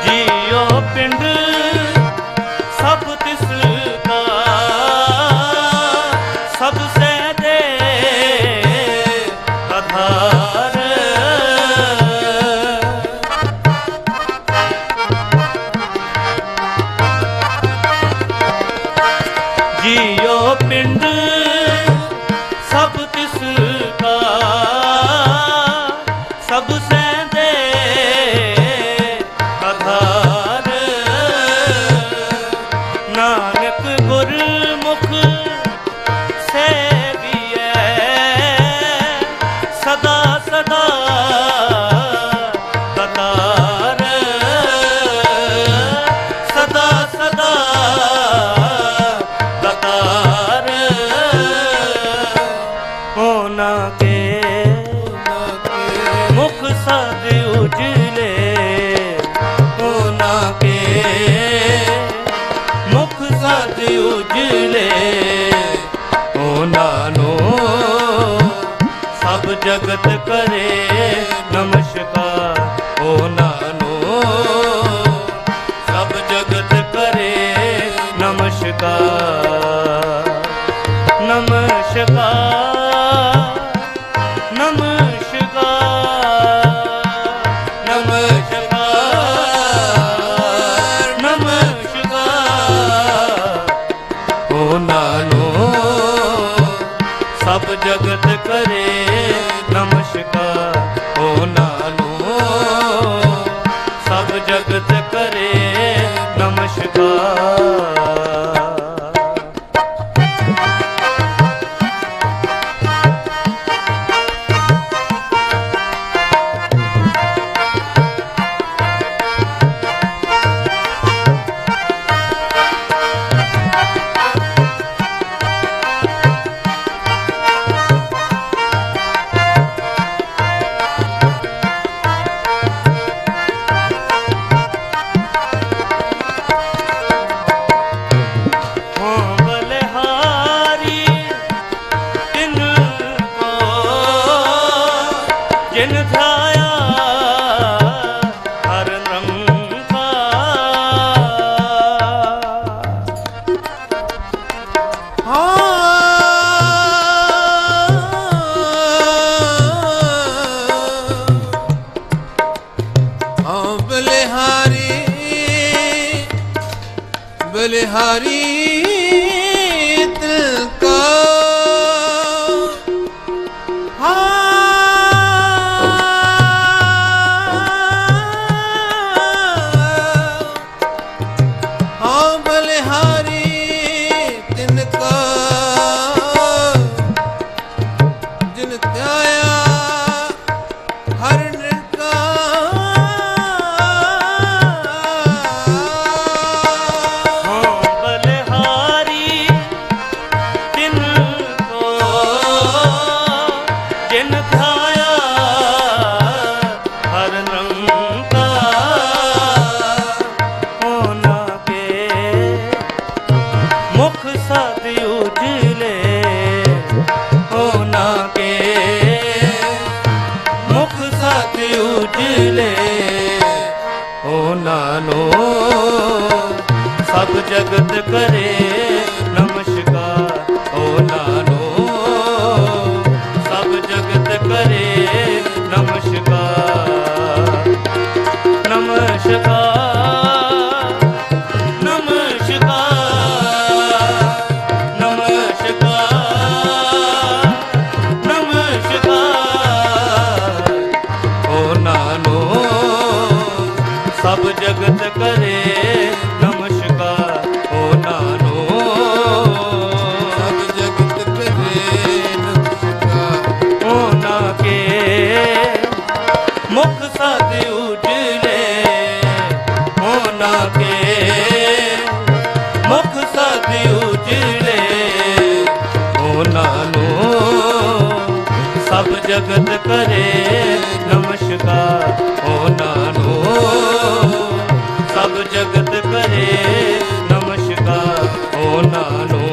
ਜੀਓ ਪਿੰਡ ਸਭ ਤਿਸ ਕਾ ਸਭ ਸਹਿਜੇ ਆਧਾਰ ਜੀਓ ਪਿੰਡ ਸਭ ਤਿਸ ਕਾ ਸਭ ਸਹਿਜੇ ਆਧਾਰ ਨਾਨਕ ਗੁਰਮੁਖ ਸੇਵੀਐ ਸਦਾ ਸਦਾ ਦਾਤਾਰ ਸਦਾ ਸਦਾ ਦਾਤਾਰ ਉਹਨਾਂ ਕੇ ਮੁਖ ਸਦ ਉਜਲੇ ਉਹਨਾਂ ਕੇ ਮੁਖ ਸਦ ਉਜਲੇ ਉਹਨਾਂ ਨੂੰ ਸਭ ਜਗਤ ਕਰੇ ਨਮਸਕਾਰ ਉਹਨਾਂ ਨੂੰ ਸਭ ਜਗਤ ਕਰੇ ਨਮਸਕਾਰ ਨਮਸਕਾਰ ਨਮਸਕਾਰ ਨਮਸਕਾਰ ਨਮਸਕਾਰ ਉਹਨਾਂ ਨੂੰ ਸਭ ਜਗਤ ਕਰੇ ਨਮਸਕਾਰ ਉਹਨਾਂ ਨੂੰ ਸਭ ਜਗਤ ਕਰੇ ਨਮਸਕਾਰ जिन ध्याया हर रंगा। बलिहारी बलिहारी तिलका बलिहारी तिनका जिन त्याया हर निरका। बलिहारी तिनको जिन ध्याया हर रंगा। होना के मुख सद उजले, होना के मुख सद उजले। होना नो सब जगत करे नमस्कार। होना नो सब जगत करे नमस्कार। नमस्कार नमस्कार नमस्कार नमस्कार। होना नो सब जगत करे नमस्कार। होना नो सब जगत करे नमस्कार। होना के मुख सद उजले। होना के मुख सद उजले। होना नो सब जगत करे नमस्कार। होना नो सब जगत करे नमस्कार। होना नो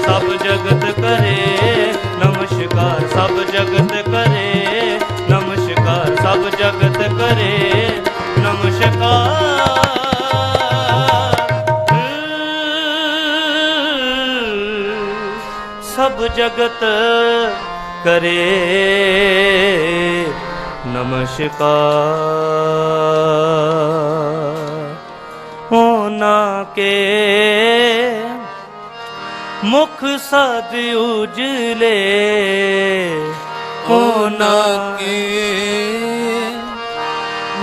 सब जगत करे नमस्कार। सब जगत करे नमस्कार। सब जगत करे नमस्कार। सब जगत करे नमस्कार। होना के मुख सद उजले। होना के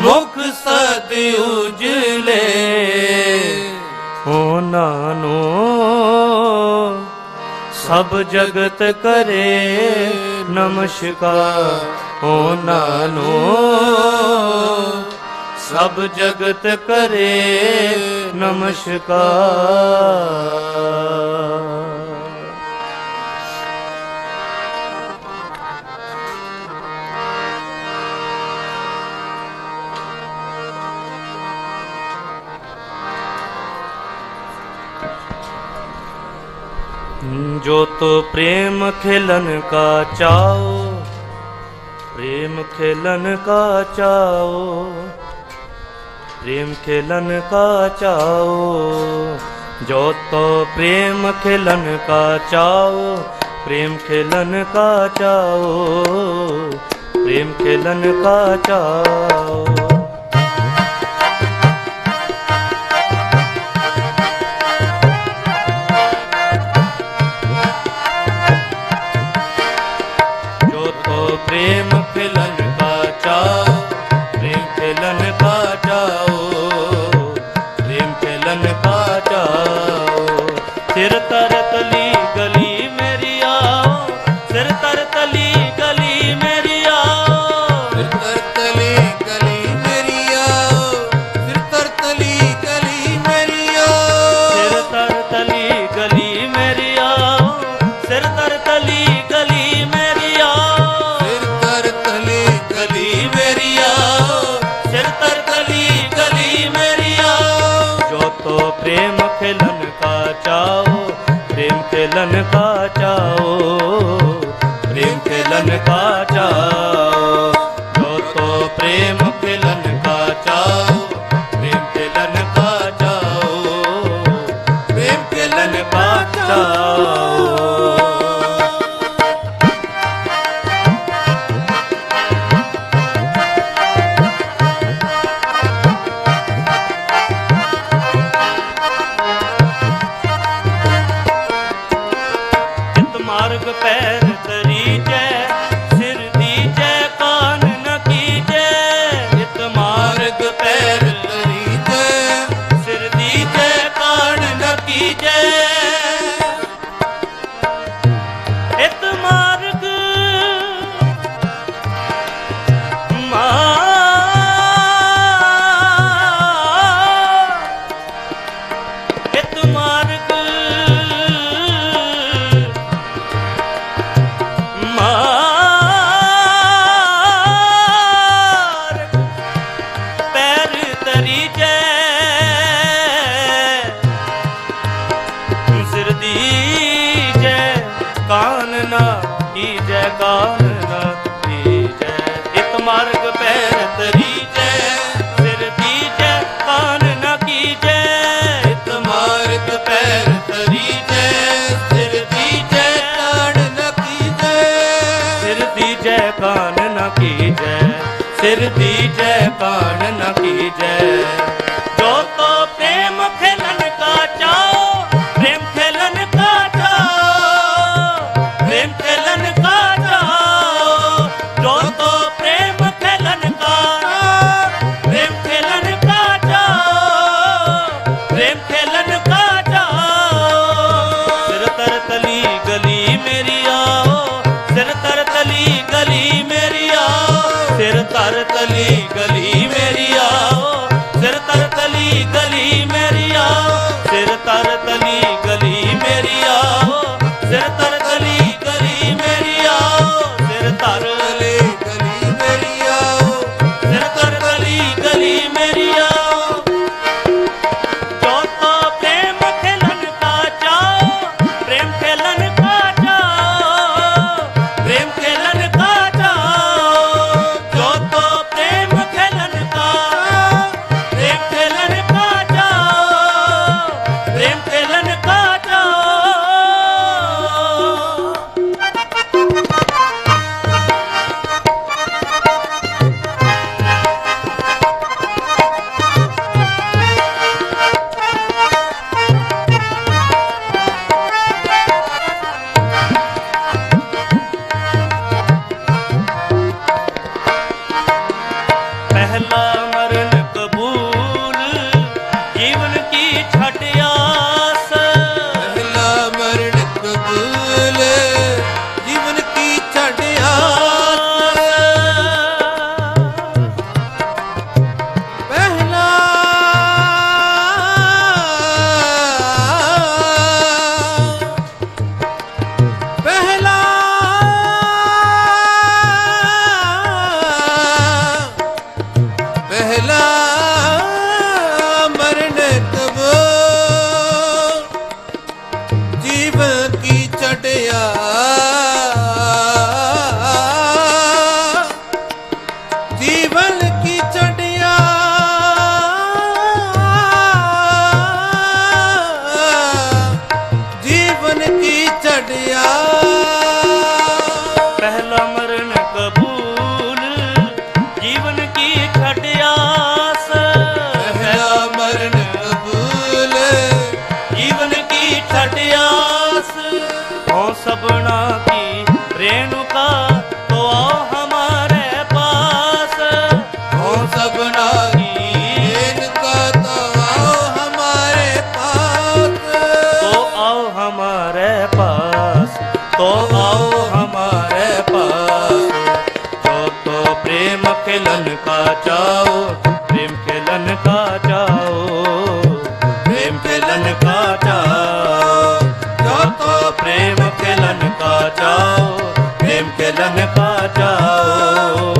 मुख सद उजले। होना नो सब जगत करे नमस्कार। होना नो सब जगत करे नमस्कार। जो तो प्रेम खेलन का चाओ, प्रेम खेलन का चाओ, प्रेम खेलन का चाओ। जो तो प्रेम खेलन का चाओ, प्रेम खेलन का चाओ, प्रेम खेलन का चाओ। प्रेम खेलन का चाओ, प्रेम खेलन का चाओ, प्रेम खेलन का चाओ। सिर तर तली गली मेरी आओ, सिर तर तली गली मेरी आओ, सिर तर तली गली मेरी आओ, सिर तर तली गली मेरी आओ, सिर तर तली गली मेरी आओ, सिर तर तली गली मेरी आओ, सिर तर तली गली मेरी आओ, सिर तर तली गली मेरी आओ। जो तो प्रेम खेलन का चाओ, प्रेम खेलन का चाओ, प्रेम खेलन का चाओ, जो तो प्रेम खेलन का चाओ, प्रेम खेलन का चाओ, प्रेम खेलन का चाओ। मार्ग पैर तरीजै, सिर दीजै कान न कीजै। इत मार्ग पैर तरीजै, सिर दीजै कान न कीजै। इत मार्ग इत मार्ग कान न कीजै, कान न कीजै। इत मार्ग पैर तरीजै, सिर दीजै कान न कीजै। इत मार्ग पैर तरीजै, सिर दीजै कान न कीजै, सिर दीजै कान न कीजै, सिर दीजै कान न कीजै। जो तो प्रेम खेलन का चाओ, प्रेम खेलन का चाओ, प्रेम खेलन का चाओ। जो तो प्रेम खेलन का, प्रेम खेलन का चाओ, प्रेम खेलन का चाओ। सिर तर तली गली मेरी आओ, सिर तर तली गली मेरी आओ, सिर तर तली गली मेरी आओ, सिर तर तली गली मेरी आओ, सिर तर तली गली मेरी आओ, सिर तर तली गली मेरी आओ, सिर तर गली गली मेरी आओ, सिर तर तली गली मेरी आओ। जो तो प्रेम खेलन का चाओ, प्रेम खेलन का चाओ, प्रेम खेलन का चाओ। जो तो प्रेम खेलन का, प्रेम खेलन का चाओ, प्रेम खेलन का चाओ। पहला मरण कबूल, जीवन की छठ आस। पहला मरण कबूल, जीवन की छठ आस। पहला पहला पहला मरण कबूल, जीवन की चढ़िया। जीवन की चढ़िया, जीवन की चढ़िया। पहला मरण कबूल, जीवन की छठ आस। पहला मरण कबूल, जीवन की छठ आस। हो सबना की रेणुका तो आओ हमारे पास। हो सबना की इनका तो आओ हमारे पास। तो आओ हमारे पास, तो आओ हमारे पास। जो तो प्रेम खेलन का चाओ, प्रेम खेलन का चाओ, प्रेम खेलन का चाओ। जो तो प्रेम खेलन का चाओ, प्रेम खेलन का चाओ,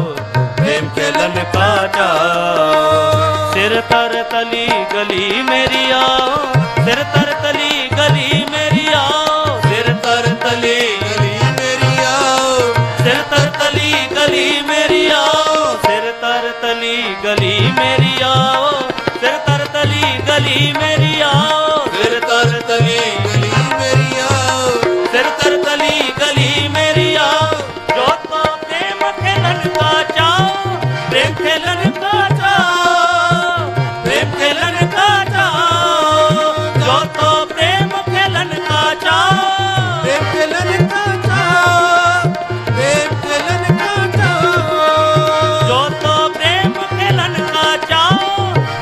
प्रेम खेलन का चाओ। सिर तर तली गली मेरी आओ, सिर तर तली गली मेरी आओ, सिर तर तली गली मेरी आओ, गली मेरी आओ, सिर तर तली गली मेरी आओ, सिर तर तली गली मेरी आओ, सिर तर तली गली मेरी आओ। जो तो प्रेम खेलन का चाओ, प्रेम खेलन का चाओ, प्रेम खेलन का चाओ। जो तो प्रेम खेलन का चाओ, प्रेम खेलन का चाओ, प्रेम खेलन का चाओ। जो तो प्रेम खेलन का चाओ,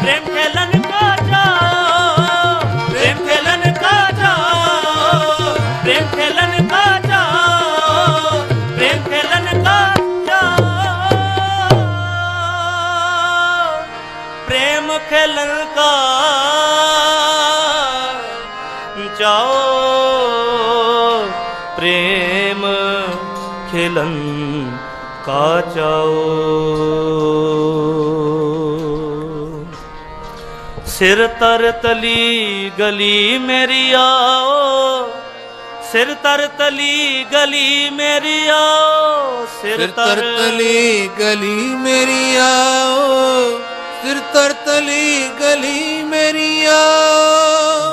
प्रेम खेलन का चाओ, प्रेम खेलन का चाओ, प्रेम खेलन का चाओ, प्रेम खेलन का चाओ, प्रेम खेलन का चाओ, प्रेम खेलन का चाओ। सिर तर तली गली मेरी आओ, सिर तर तली गली मेरी आओ, सिर तर तली गली मेरी आओ, सिर तर तली गली मेरी आओ।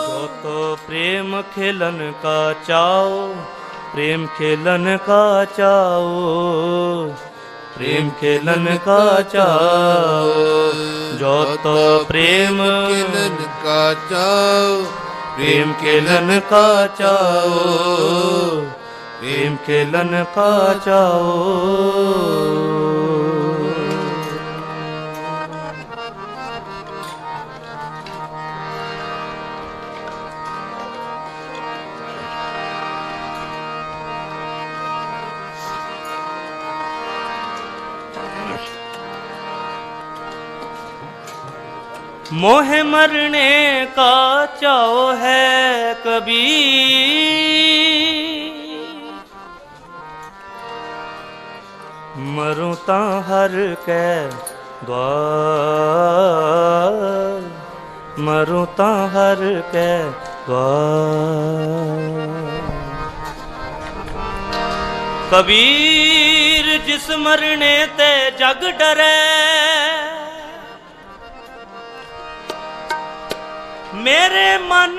जो तो प्रेम खेलन का चाओ, प्रेम खेलन का चाओ, प्रेम खेलन का चाओ। जो तो प्रेम खेलन का चाओ, प्रेम खेलन का चाओ, प्रेम खेलन का चाओ। मोह मरने का चाओ है कभी, मरूं ता हर के द्वार, मरूं ता हर के द्वार। कबीर जिस मरने ते जग डरे, मेरे मन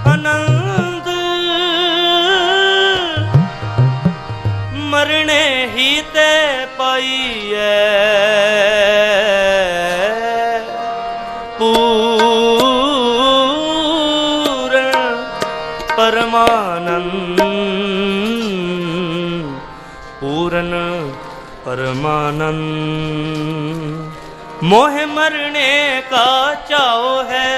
आनंद मरने ही ते पाइए, पूर्ण परमानंद, पूर्ण परमानंद। मोह मरने का चाओ है,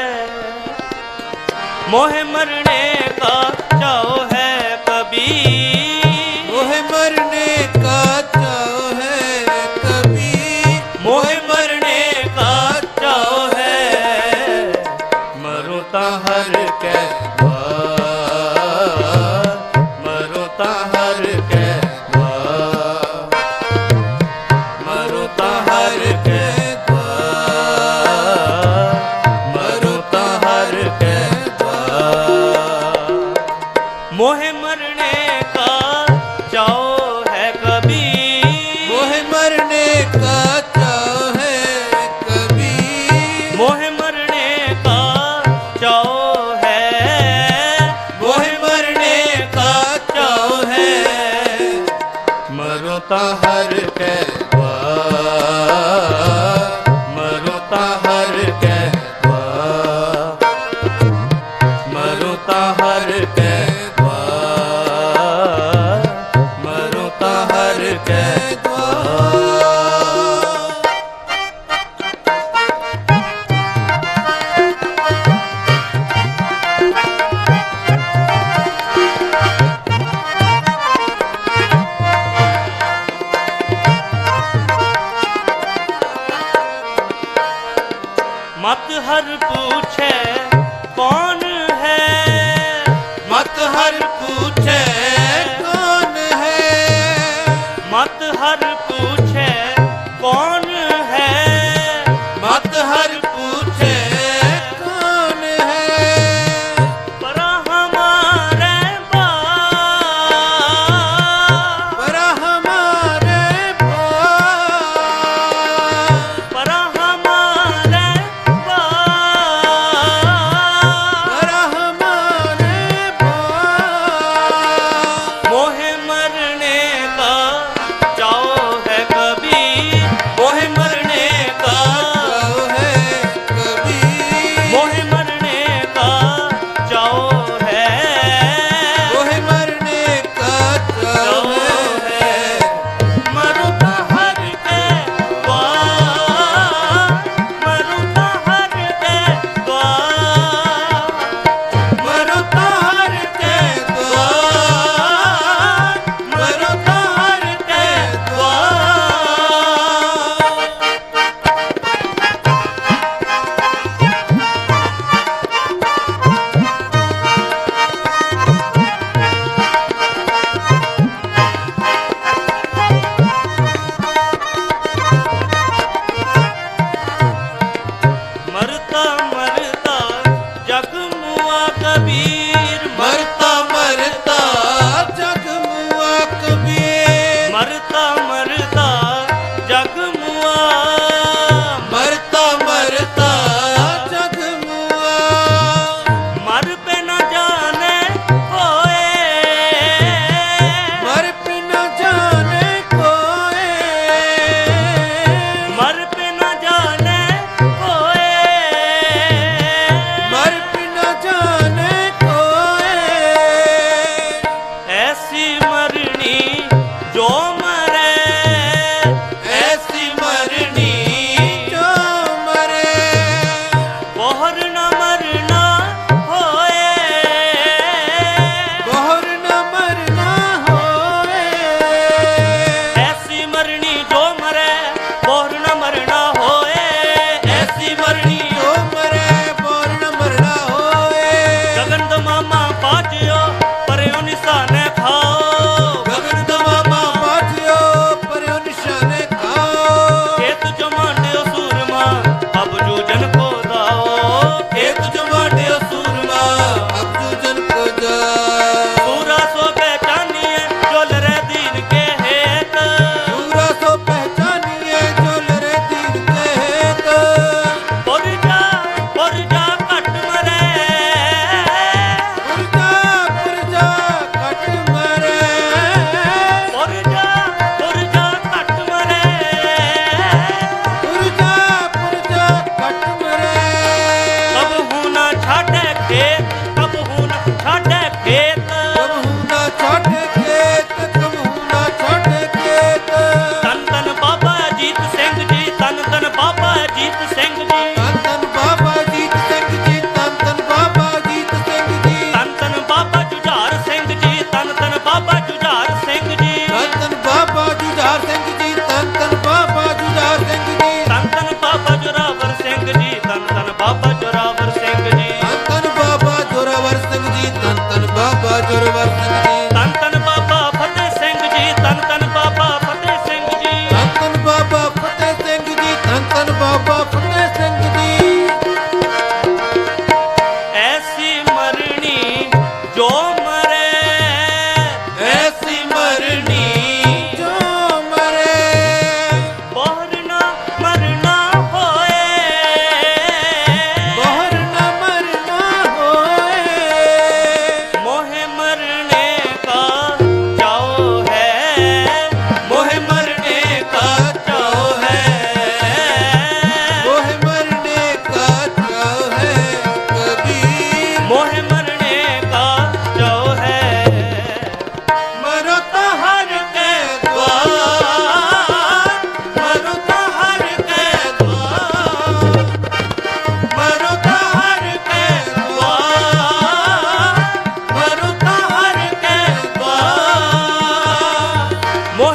मोह मरने का चाओ है कभी, मोह मरने का चाओ है कभी, मोह मरने का चाओ है। मरूं ता हर के द्वार, मरूं ता हर के द्वार, मरूं ता हर के मोह मरने का चाओ है कभी, मोह मरने का चाओ है कभी, मोह मरने का चाओ है, मोह मरने का चाओ है। मरूं ता हर के द्वार, मरूं ता हर के द्वार, मरूं ता हर के मत हर पूछे कौन है, मत हर पूछे कौन है, मत हर पूछे कौन है, मत हर पूछे कौन है। पर हमारे पर हमारे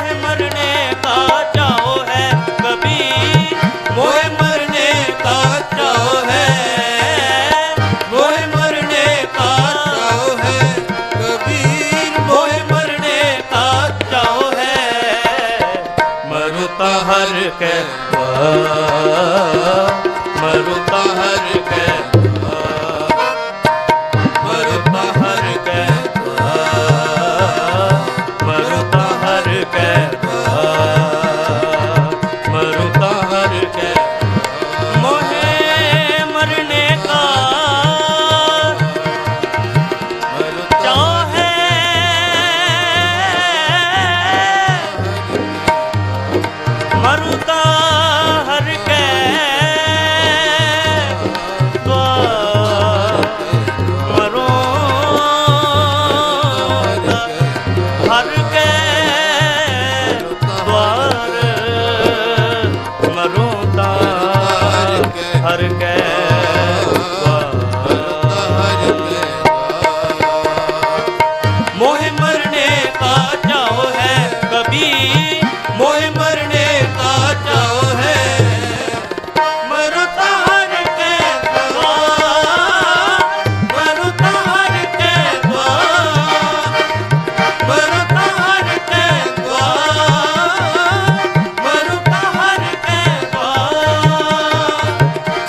मोह मरने का चाहो है कबीर, मोह मरने का चाहो है, मोह मरने का चाहो है कबीर, मोह मरने का चाहो है। मरुता हर के मरुता हर के मरुता हर के मरुता हर के मरुता हर के मोहे मरने का चाहे मरुता हर के मरो हर के द्वार मरुता हर के मोह मरने का चाहो है कबीर, मोह मरने का चाहो है, मरुता हर के द्वार, मरुता हर के द्वार, मरुता हर के द्वार, मरुता हर के द्वार,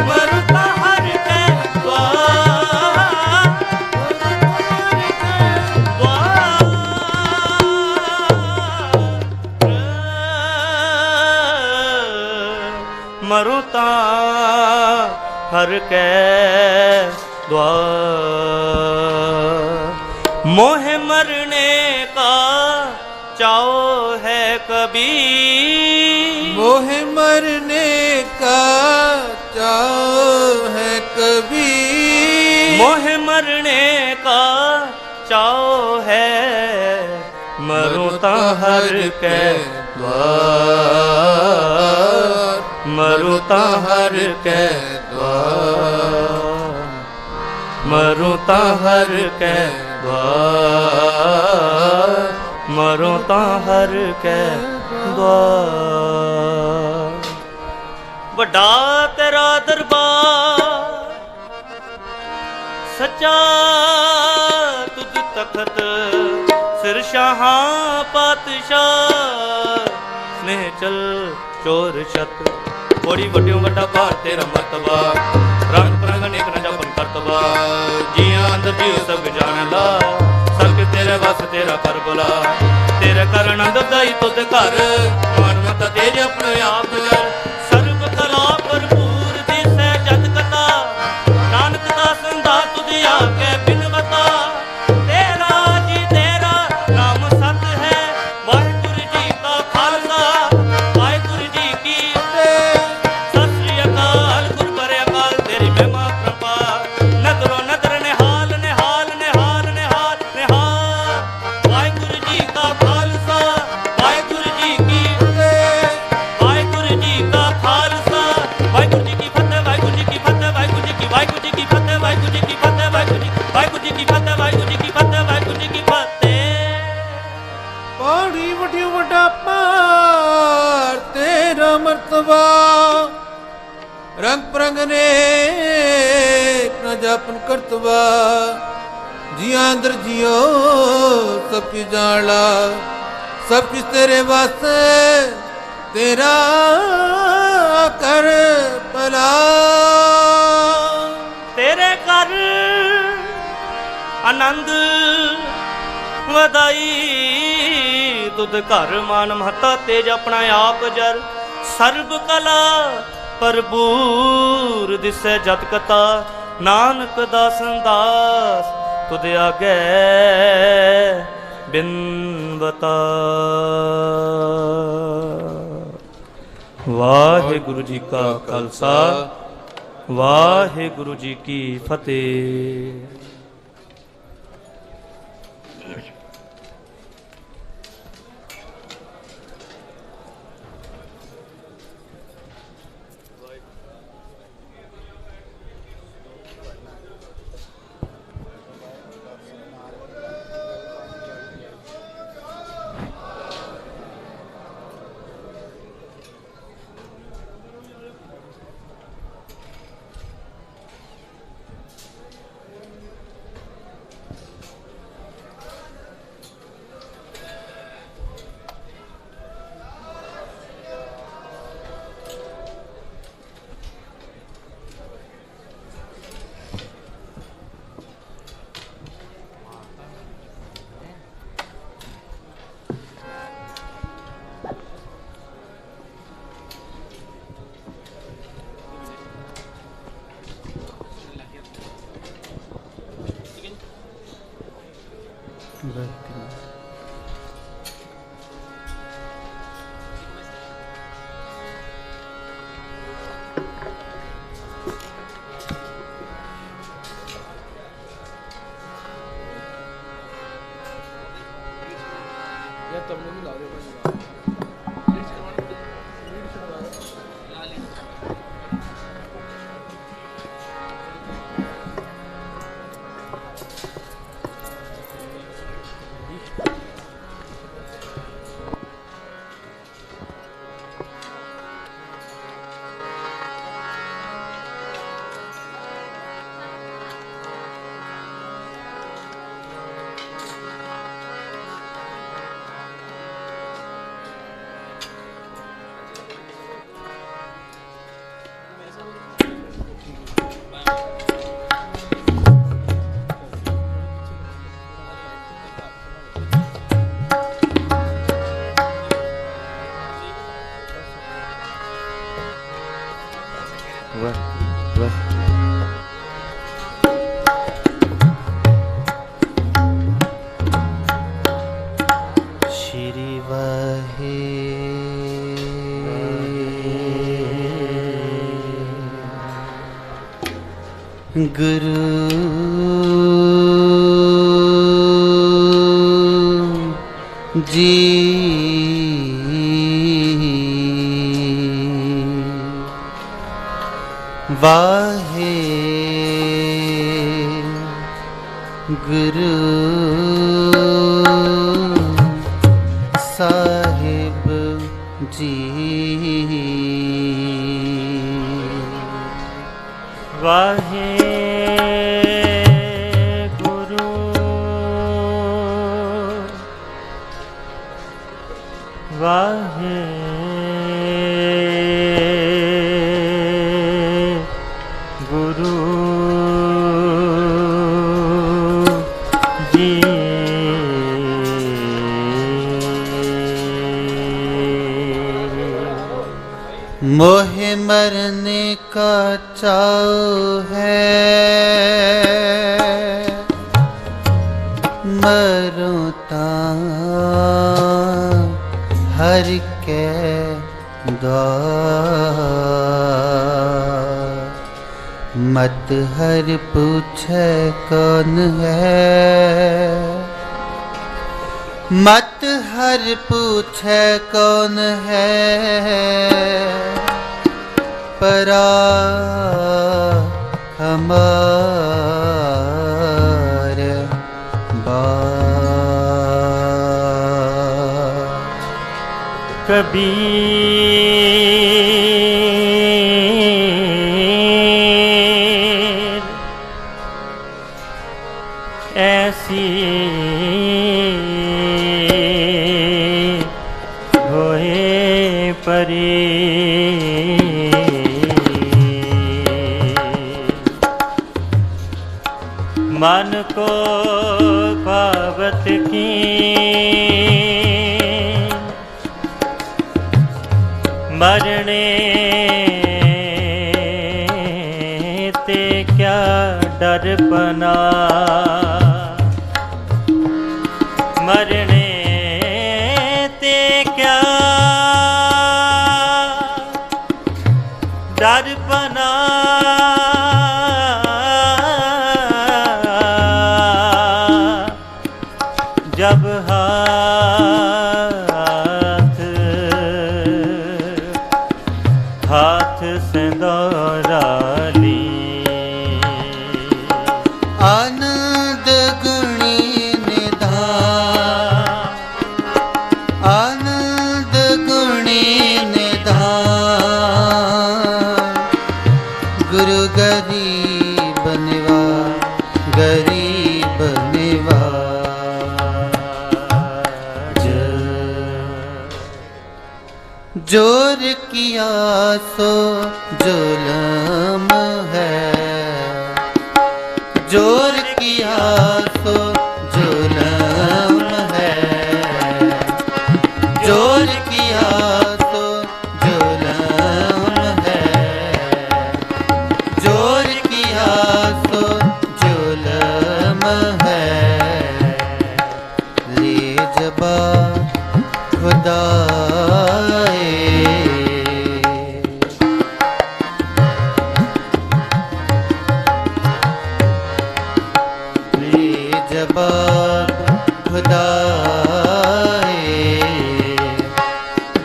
मरुता हर के द्वार, मरुता हर के द्वार। मोह मरने का चाहो है कबीर, मोह मरने का चाहो है कबीर, मोह मरने का चाहो है मरुता हर के द्वार, मरुता हर के द्वार, मरुता हर के द्वार, मरुता हर के द्वार। ਵੱਡਾ ਤੇਰਾ ਦਰਬਾਰ ਸੱਚਾ ਤੁਝ ਤਖਤ ਸਿਰ ਸ਼ਾਹਾਂ ਪਾਤਸ਼ਾਹ ਸਨੇਹ ਚਲ ਚੋਰ ਛਤ ਬੜੀ ਵੱਡਿਓ ਵੱਡਾ ਭਾਰ ਤੇਰਾ ਮਰਤਬਾ ਰੰਗ ਪ੍ਰੰਗ ਅਨੇਕ ਨ ਜਪਨ ਕਰਤਬਾ ਜੀਆਂ ਅੰਦਰ ਜੀਉ ਸਭ ਜਾਣ ਲਾ ਸਭ ਤੇਰੇ ਵਸ ਤੇਰਾ ਕਰ ਬੁਲਾ ਤੇਰੇ ਕਰਨ ਅੰਦਰ ਦਾਈ ਤੁਧ ਘਰ ਮਨ ਮਤ ਤੇਜ ਆਪਣੇ ਆਪ ਕਰ ਸਰਬ ਕਲਾ ਭਰਪੂਰ ਦਿਸੈ ਜਤ ਕਥਾ ਨਾਨਕ ਦਾ ਸੰਦਾ ਤੁਧ ਆਕੇ ਬਿਨਵਤਾ ਤੇਰਾ ਜੀ ਤੇਰਾ ਨਾਮ ਸਤ ਹੈ ਵਾਹਿਗੁਰੂ ਜੀ ਕਾ ਖਾਲਸਾ ਵਾਹਿਗੁਰੂ ਜੀ ਕੀ ਫਤਿਹ ਸਤਿ ਸ੍ਰੀ ਅਕਾਲ ਗੁਰ ਬਰੇ ਅਕਾਲ ਤੇਰੀ ਮਹਿਮਾ ਪ੍ਰਭਾ ਨਦਰੋ ਨਦਰ ਨਿਹਾਲ ਨਿਹਾਲ ਨਿਹਾਲ ਨਿਹਾਲ ਨਿਹਾਲ ਵਾਹਿਗੁਰੂ ਜੀ ਕਾ ਖਾਲਸਾ ਵਾਹਿਗੁਰੂ ਜੀ ਕੀ ਫਤਿਹ ਵਾਹਿਗੁਰੂ ਜੀ ਕਾ ਖਾਲਸਾ ਵਾਹਿਗੁਰੂ ਜੀ ਕੀ ਫਤਿਹ ਵਾਹਿਗੁਰੂ ਜੀ ਕੀ ਫਤਿਹ ਵਾਹਿਗੁਰੂ ਜੀ ਕੀ ਵਾਹਿਗੁਰੂ ਜੀ ਕੀ ਫਤਿਹ ਵਾਹਿਗੁਰੂ ਜੀ ਕੀ ਫਤਿਹ ਵਾਹਿਗੁਰੂ ਜੀ ਵਾਹਿਗੁਰੂ ਜੀ ਕੀ ਫਤਿਹ ਵਾਹਿਗੁਰੂ ਜੀ ਕੀ ਫਤਿਹ ਵਾਹਿਗੁਰੂ ਜੀ ਕੀ ਫਤਿਹ ਬੜੀ ਵੱਡੀ ਵੱਡਾ ਭਾਰ ਤੇਰਾ ਮਰਤਬਾ ਰੰਗ ਪ੍ਰੰਗ ਅਨੇਕ ਨ ਜਪਨ ਕਰਤਬਾ ਜੀਆਂ ਅੰਦਰ ਜਿਉ ਸਭ ਕੀ ਜਾਣਾ ਸਭ ਕੁਛ ਤੇਰੇ ਵਾਸਤੇ ਤੇਰਾ ਕਰ ਭਲਾ ਤੇਰੇ ਘਰ ਆਨੰਦ ਵਧਾਈ ਤੁਧ ਘਰ ਮਾਨ ਮਹਤਾ ਤੇਜ ਆਪਣਾ ਆਪ ਜਰ ਸਰਬ ਕਲਾ ਭਰਪੂਰ ਦਿਸੈ ਜਤ ਕਥਾ ਨਾਨਕ ਦਾਸਨ ਦਾਸ ਤੁਧ ਆਗੇ ਬਿਨਵਤਾ ਵਾਹਿਗੁਰੂ ਜੀ ਕਾ ਖਾਲਸਾ ਵਾਹਿਗੁਰੂ ਜੀ ਕੀ ਫਤਿਹ। गुरु जी वाहे गुरु साहिब जी वाहे गुरु वाहे गुरु जी मोहे मरने का चाव है मरूं तां हर के द्वार मत हर पूछे कौन है मत हर पूछे कौन है परा हमार बार कबीर ऐसी होए परी मन को भावत की मरने ते क्या डर बना मरने ते क्या डर बना जब हाथ सिंदूरा ली आनंद गुणी निधान आनंद गुणी निधान गुरु गरीब निवाज गरीब निवाज जोर किया सो जुल्म है जोर किया सो जुल्म है जोर किया सो जुल्म है जोर किया सो जुल्म है ले जबा खुदा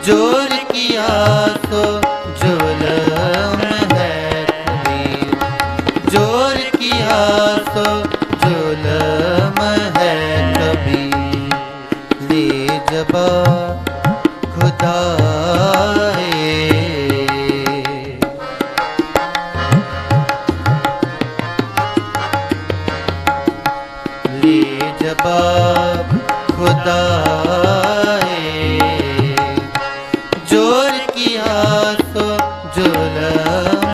जोर किया तो जुल्म है कबीर, जोर किया तो जुल्म है कबीर। ले जबा खुदाए, ले जबाब खुदाए, जोर किया तो जुल्म।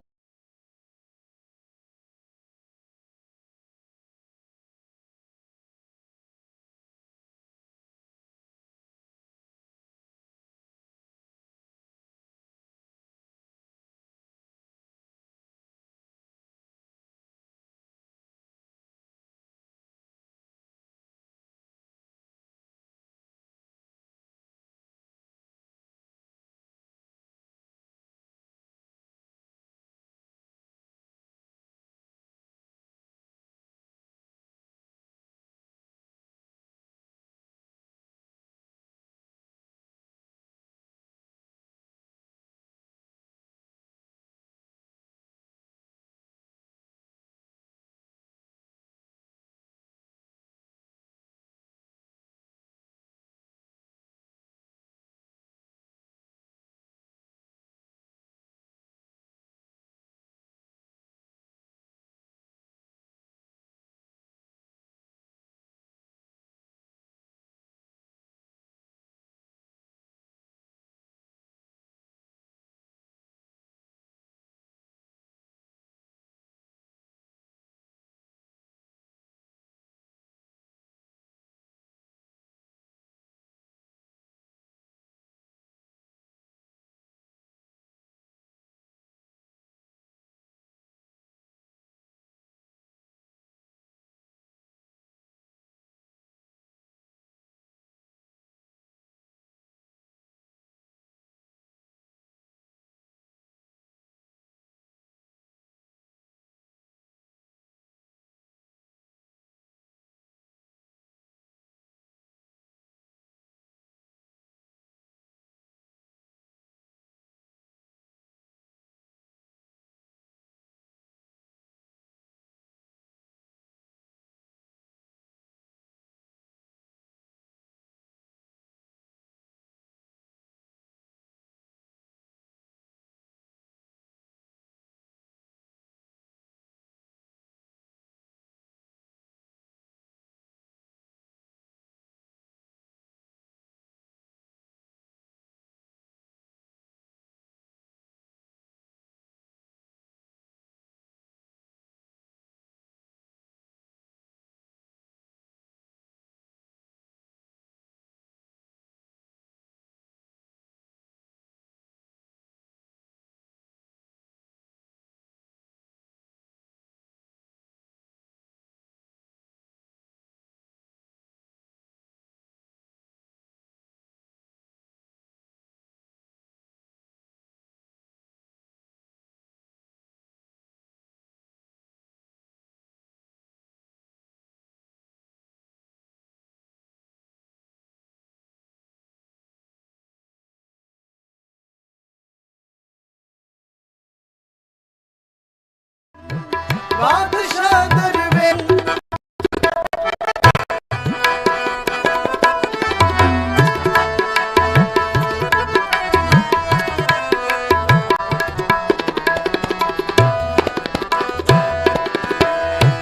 बादशाह दरवेश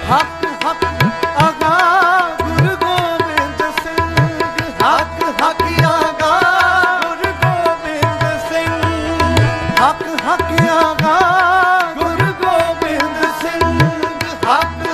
हक हक आगा गुरु गोबिंद सिंह, हक हक आगा गुरु गोबिंद सिंह, हक हक आगा गुरु गोबिंद सिंह, हक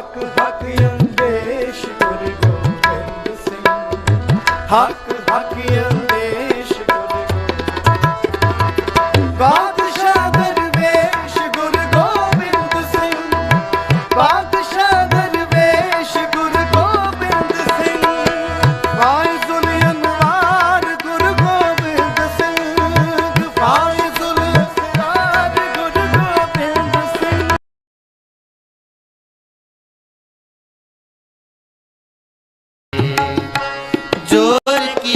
ਹੱਕ ਹੱਕ ਅੰਦੇਸ਼ ਗੁਰੂ ਗੋਬਿੰਦ ਸਿੰਘ ਹੱਕ ਹੱਕ ਅੰਦੇਸ਼ ਗੁਰੂ ਬਾਦਸ਼ਾਹ ਦਰਵੇਸ਼ ਗੁਰੂ ਗੋਬਿੰਦ ਸਿੰਘ ਬਾਦਸ਼ਾਹ ਦਰਵੇਸ਼ ਗੁਰੂ ਗੋਬਿੰਦ ਸਿੰਘ ਫਾਇਜ਼ੁਲ ਅਨਵਾਰ ਗੁਰੂ ਗੋਬਿੰਦ ਸਿੰਘ ਫਾਇਜ਼ੁਲ ਅਸਰਾਰ ਗੁਰੂ ਗੋਬਿੰਦ ਸਿੰਘ जोर की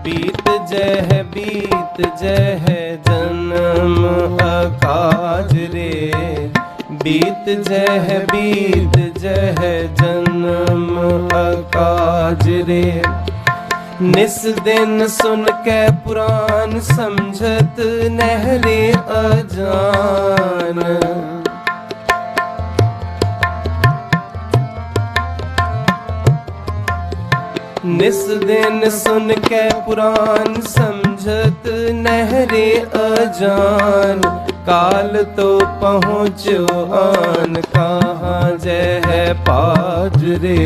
बीत जह जन्म अकाज रे, बीत जह जन्म अकाज रे। निस दिन सुन के पुराण समझत नहरे अजान, निस दिन सुन के पुराण समझत नहरे अजान। काल तो पहुँचो आन कहाँ जह पाज रे,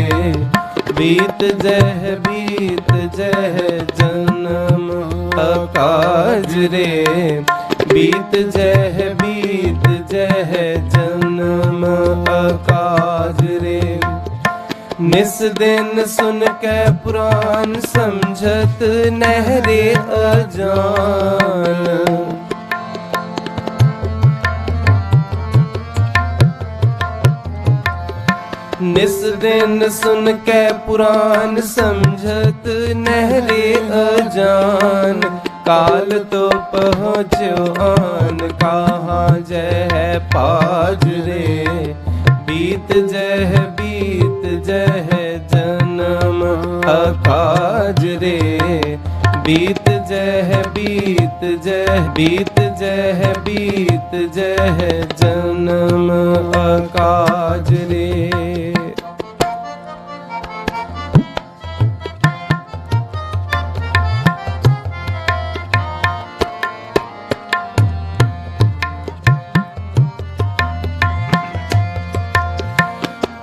बीत जह जन्म अकाज रे, बीत जह जन्म अकाज रे। निस दिन सुन के पुराण समझत नहरे अजान, निस दिन सुन के पुराण समझत नहरे अजान। काल तो पहुँचो आन कहाँ जह पाज रे, बीत जह जन्म अकाज रे, बीत जह जन्म अकाज रे।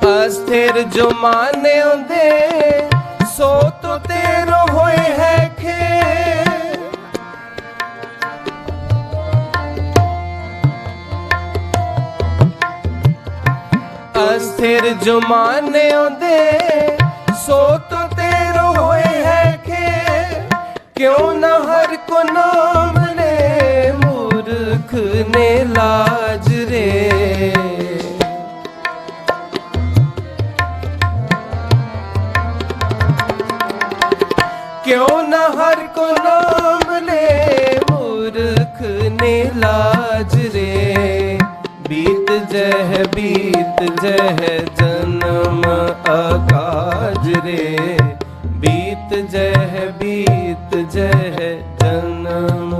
अस्थिर जो माने दे सो तो तेरो होए है खे, अस्थिर जो माने दे सो तो तेरो होए है खे। क्यों न हर को नाम ले मूर्ख ने लाज रे, क्यों न हर को नाम ले मूर्ख ने लाज रे। बीत जह जन्म अकाज रे, बीत जह जन्म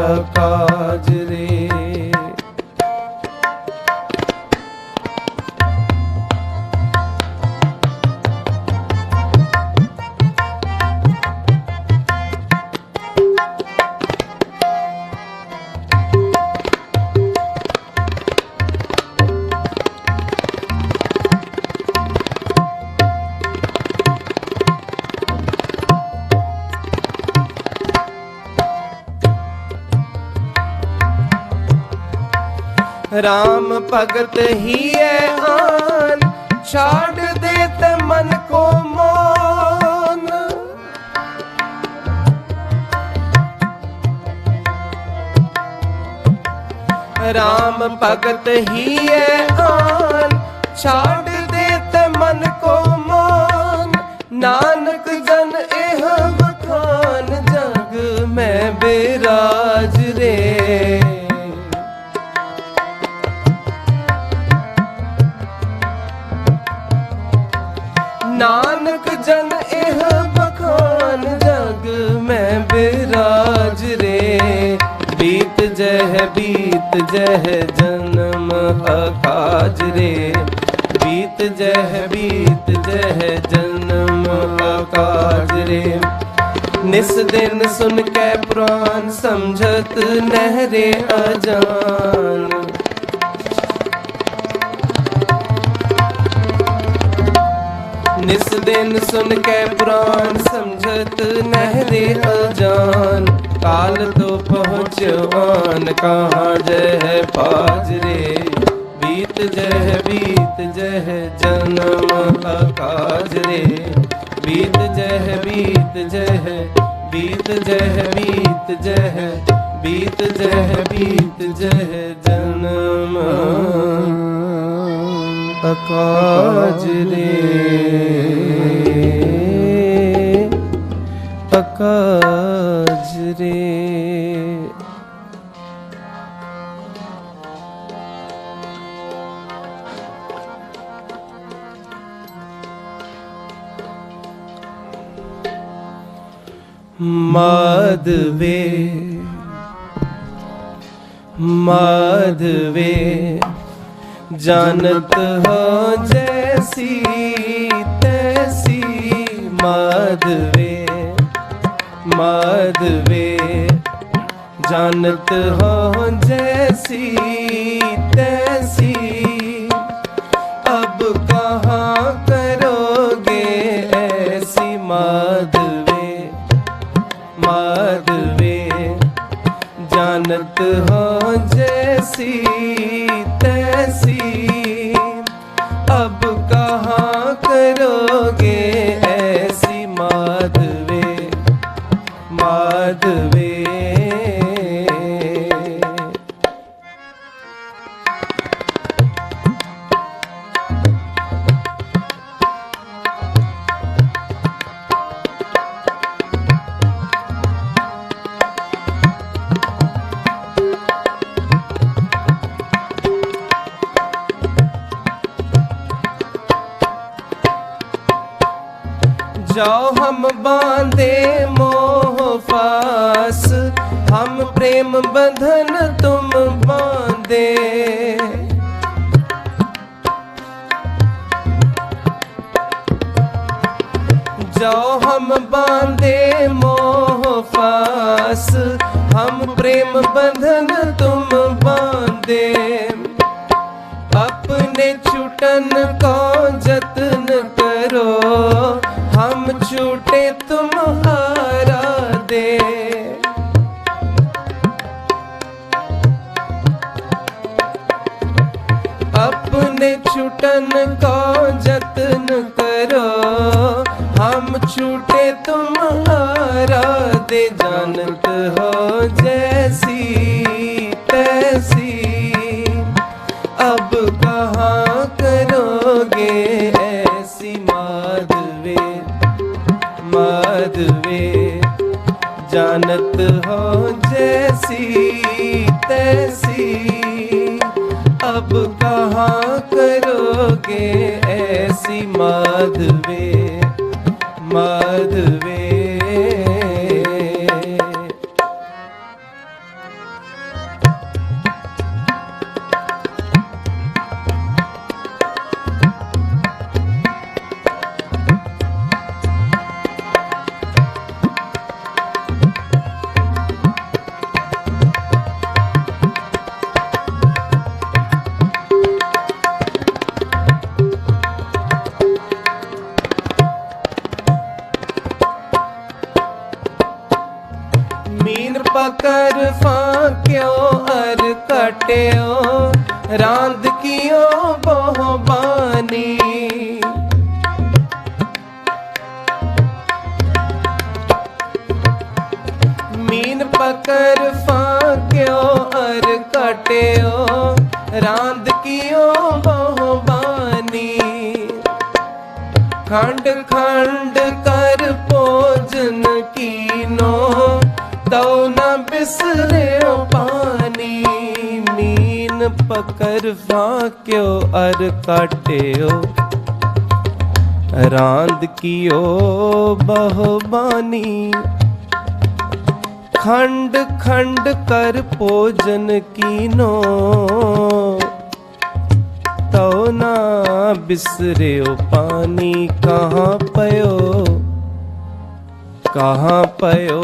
अकाज रे। राम भगत ही आन छाड़ देते मन को मान। राम भगत ही आन छाड़ देते मन को मान। नानक जन एह बखान जग में बेराज रे। नानक जन एह बखान जग में बिराज रे। बीत जह जन्म अकाज रे। बीत जह जन्म अकाज रे। निस दिन सुन के पुराण समझत नहरे अजान। निस दिन सुन के पुराण समझत नहरे अजान। काल तो पहुँचवान कहाँ जह पाज रे। बीत जह जन्म अकाज रे। बीत जह जन्म अकाज रे। काज रे। माधवे माधवे जानत हो जैसी तैसी, माधवे माधवे जानत हो जैसी तैसी, अब कहाँ करोगे ऐसी माधवे माधवे जानत हो जैसी तैसी, अब कहाँ करोगे ऐसी माधवे माधवे। जाओ हम बांधे मोह फास, हम प्रेम बंधन तुम बांधे। जाओ हम बांधे मोह फास, हम प्रेम बंधन तुम बांधे। अपने छूटन को जतन करो, हम छूटे तुम्हारा दे। अपने छूटन को जतन करो, हम छूटे तुम्हारा दे। जानत हो जैसी तैसी, अब कहाँ करोगे ऐसी माधवे माधवे जानत हो जैसी तैसी, अब कहाँ करोगे ऐसी माधवे माधवे। मीन पकर फाक्यो अर कट्यो, रांद कियो बहुबानी। मीन पकर फाक्यो अर कट्यो, रांद कियो बहुबानी। खंड खंड कर भोजन कीनो, तो न बिसरे पानी। मीन पकर फाक्यो अर काट्यो, रांद कियो बहुबानी। खंड खंड कर भोजन कीनो, तो ना बिसरे पानी। कहाँ पयो कहाँ पयो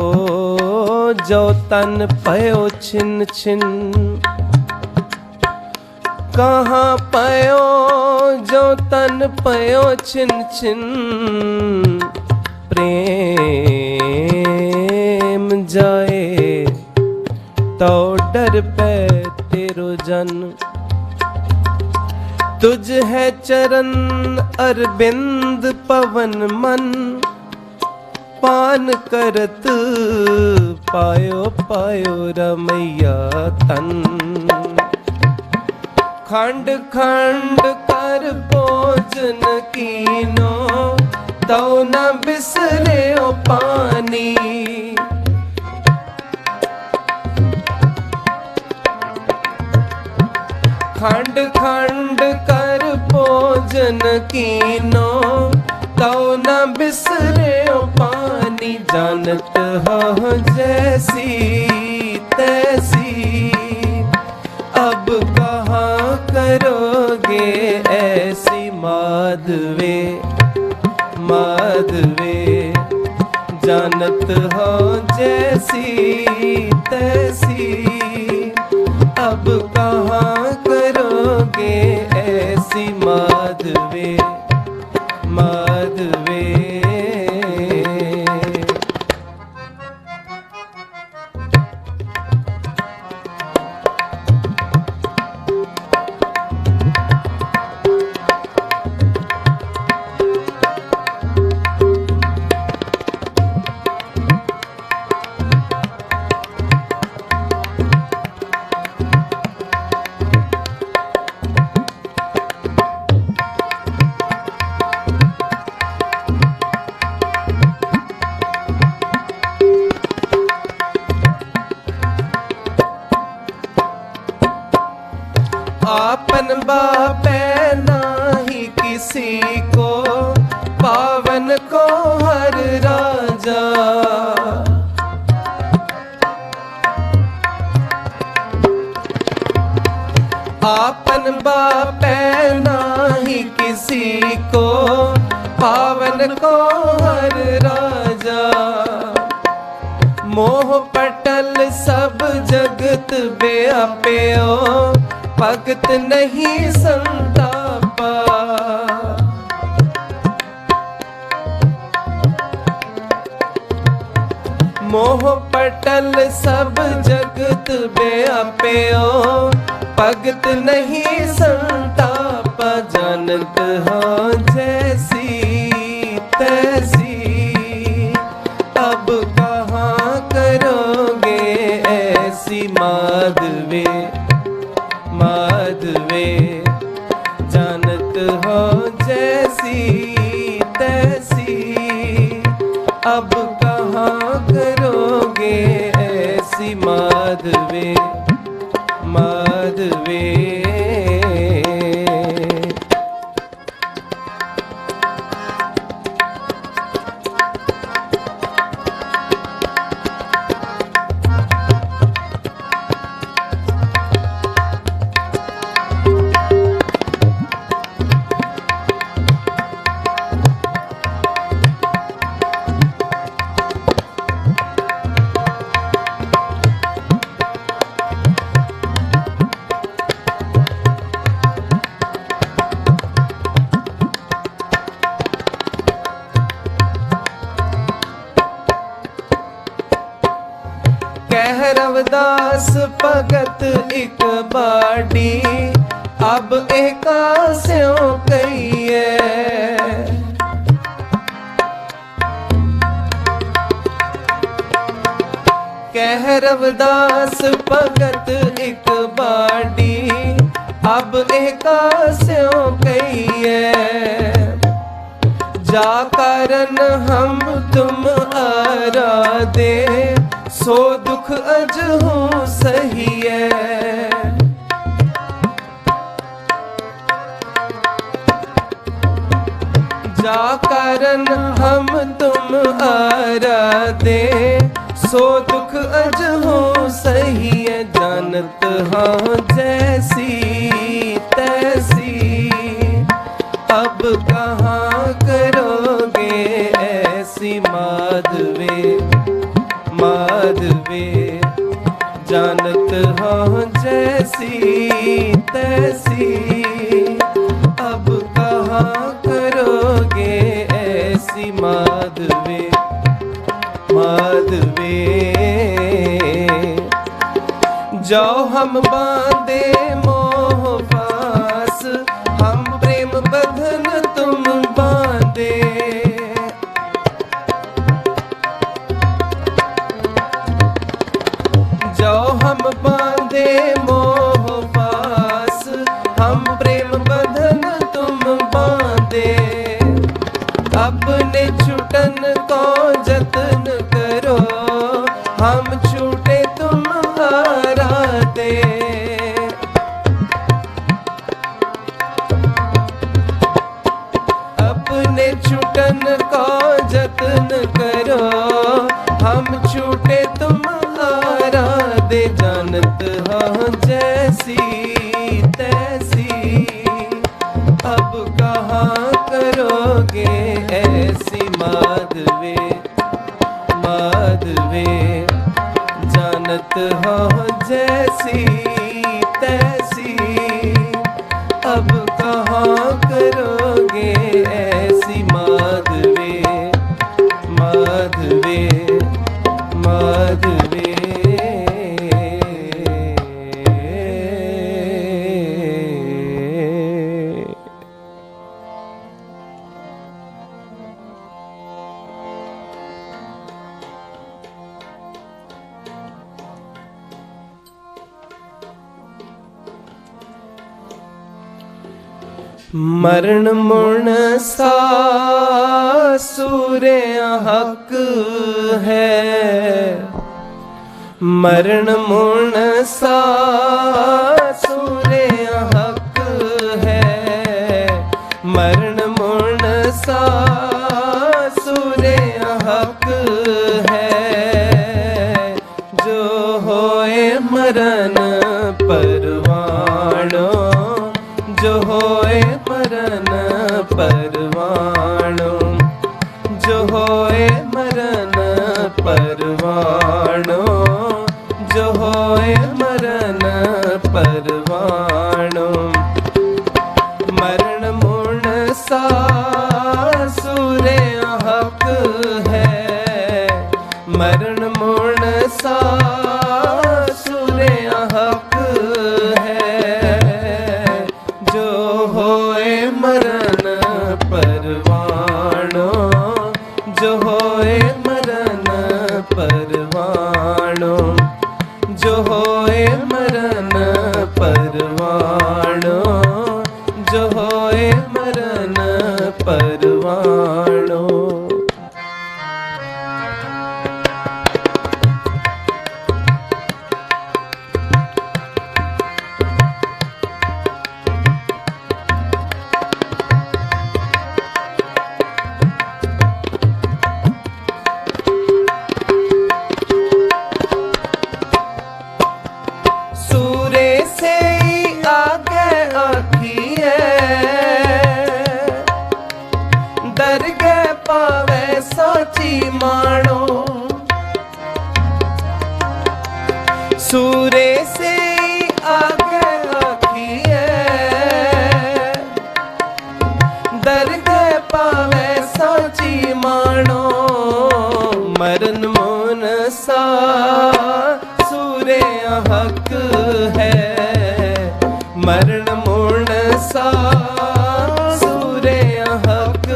जो तन पयो छिन छिन, कहाँ पयो जो तन पयो छिन छिन। प्रेम जाए तो डर पे तेरो जन, तुझ है चरण अरविंद पवन मन। पान करत पायो पायो रमैया तन। खंड खंड कर भोजन कीनो, तौ न बिसरे ओ पानी। खंड खंड कर भोजन कीनो, तौ न बिसरे ओ पानी। जानत हो जैसी तैसी, अब कहाँ करोगे ऐसी माधवे माधवे। जानत हो जैसी तैसी, अब कहाँ करोगे ऐसी माधवे माधवे। आपन बापै नाही किसी को, पावन को हर राजा। आपन बापै नाही किसी को, पावन को हर राजा। मोह पटल सब जगत व्याप्यो, भगत नहीं संतापा। मोह पटल सब जगत व्याप्यो, भगत नहीं संतापा। जानत हो जैसी तैसी, अब कहाँ करोगे ऐसी माधवे माधवे। जानत हो जैसी तैसी, अब कहाँ करोगे ऐसी माधवे माधवे। कह रविदास भगत एक बाड़ी, अब एका स्यों कहिए। कह रविदास भगत एक बाड़ी, अब एका स्यों कहिए। जा कारण हम तुम आराधे, सो दुख अजहू सही है। जा कारण हम तुम आराधे, सो दुख अजहू सही है। जानत हाँ जैसी तैसी, अब कहाँ करोगे ऐसी माधवे माधवे। जानत हाँ जैसी तैसी, अब कहाँ करोगे ऐसी माधवे माधवे। जो हम बांधे मोह पास, हम प्रेम बंधन तुम बांधे। जो हम बांधे मोह पास, हम प्रेम बंधन तुम बांधे। अपने छुटन को जतन करो, हम छूटे तुम्हारा दे। अपने छुटन को जतन करो, हम छूटे तुम्हारा दे। जानत हाँ जैसी तैसी, अब कहाँ करोगे ऐसी माधवे माधवे। जानत हाँ जैसी तैसी, अब कहाँ करोगे ऐसी माधवे माधवे माधवे। मरण मुण सासुरे हक है, मरण मुण सासुरे हक है। मरण मुण सासुरे हक है, जो होए मरण परवाणो, जो होए मरण परवाणो, जो होए मरण परवाणो, जो होए मरण परवाणो। मरण मुण सासुरे हक है, मरण मुण सासुरे हक है, जो होए मरण परवाणो, जो होए मरण परवाणो, जो होए मरण परवाणो, जो होए मरण परवाणो। सूरे से आगे आखिए, दरगे पावे साची मानो। सूरे से आगे आखिए, दरगे पावे साची मानो। मरण मुन सा सूरे हक है, मरण मुण सा सूरे हक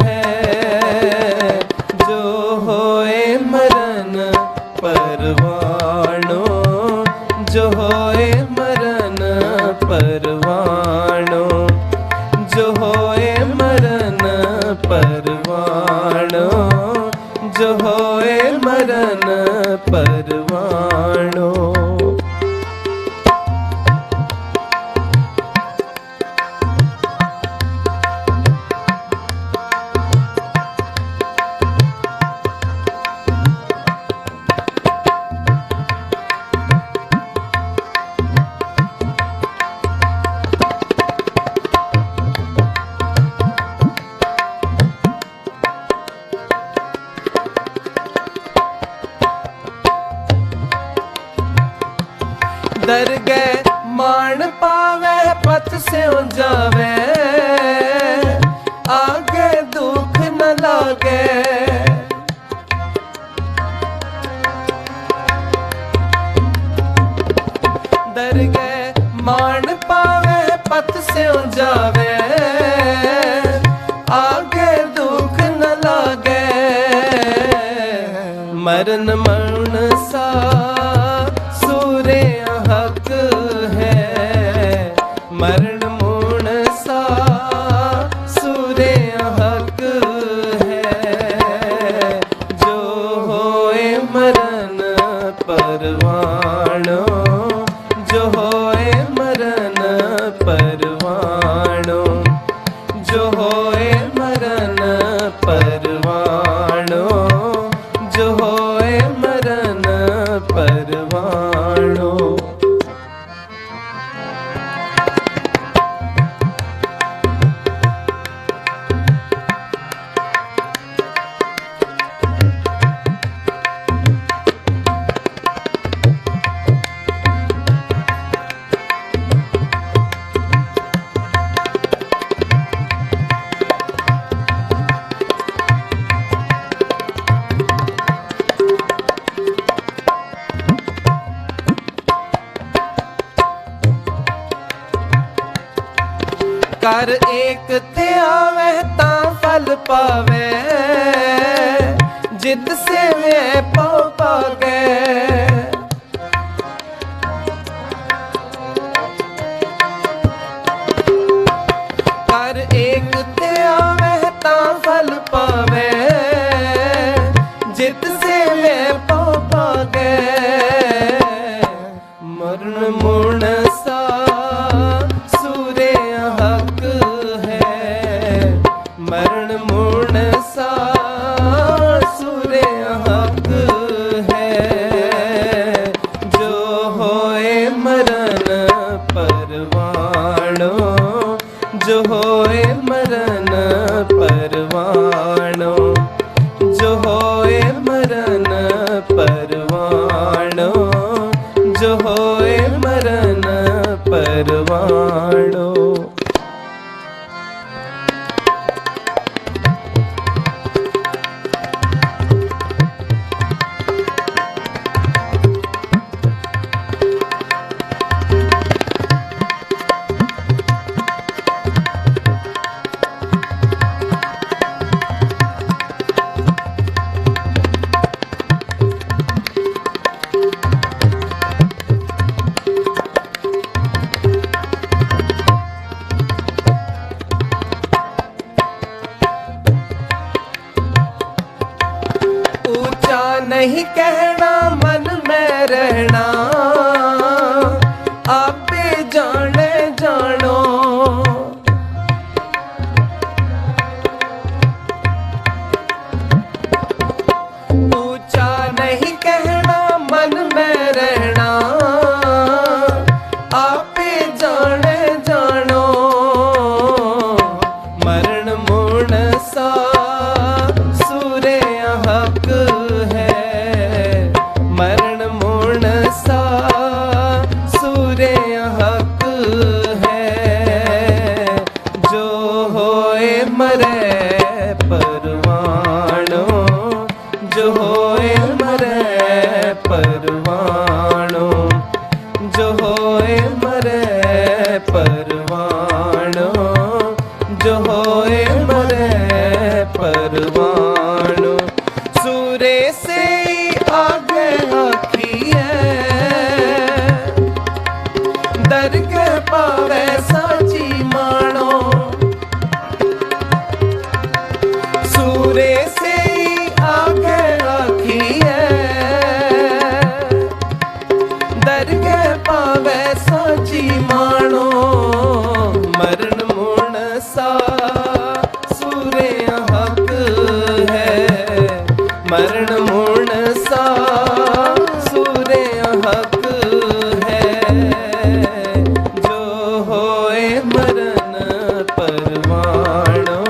है, जो होए मरण परवाणो, जो होए मरण परवाणो, जो होए मरण परवाणो, जो होए मरण परवाणो। दरगे मान पावे पथ से जावे, आगे दुख न लागे। दरगे मान पावे पथ से जावे, आगे दुख न लागे। मरण मरण सा सूरे हक है, मरण मुण सा सूरे हक ਕਰ ਏਕ ਤੇ ਆਵੇ ਤਾਂ ਫਲ ਪਾਵੇ, ਜਿਤ ਸੇਵੇ ਪਉ ਪਾਗੇ। ਕਰ ਏਕ ਤੇ ਆਵੇ ਤਾਂ ਫਲ ਪਾਵੇ, ਜਿਤ ਸੇਵੇ ਪਉ ਪਾਗੇ। ਮਰਨ ਮੁਣ ਸਾ ਸੂਰੇ ਹੱਕ ਹੈ, ਮਰਨ ਮੁਣ ਸਾ ਸੂਰੇ ਹੱਕ ਹੈ। ਜੋ ਹੋਏ ਮਰਨ ਪਰਵਾਣੋ, ਜੋ ਹੋਏ ਮਰਨ ਪਰਵਾਣੋ, ਜੋ ਹੋਏ ਮਰਨ ਪਰਵਾਣੋ, ਜੋ ਹੋਏ ਮਰਨ ਪਰਵਾਣੋ। नहीं कहना मन में रहना, आपे जाने जानो। ऊंचा नहीं कहना मन में रहना, आपे जाने जानो। मरण मुण सा सूरे हक है, मरण मुण सा सूरे हक है। जो होए मरे परवाणो, जो होए मरे परवाणो, जो होए मरे परवाणो, जो होए मरे परवाणो। सूरे से आगे आखिए, दरगह पावे साची मानो। सूरे से आगे आखिए, दरगह पावे साची मानो। मरण मुण सा सूरे हक है, मरण मुण सा सूरे हक है। जो होए मरण परवाणो,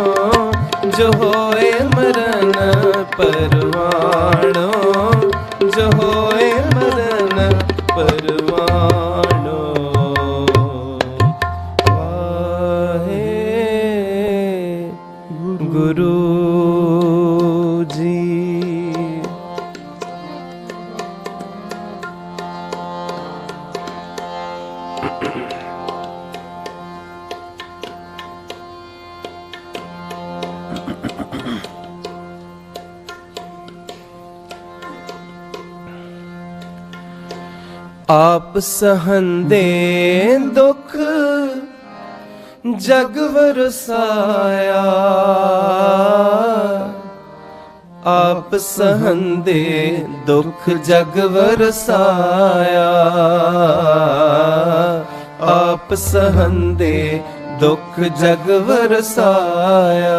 जो होए मरण परवाणो, जो होए मरण परवाणो। वाहे गुरु जी। आप सहंदे दुख जग वरसाया, आप सहंदे दुख जग वरसाया, आप सहंदे दुख जग वरसाया।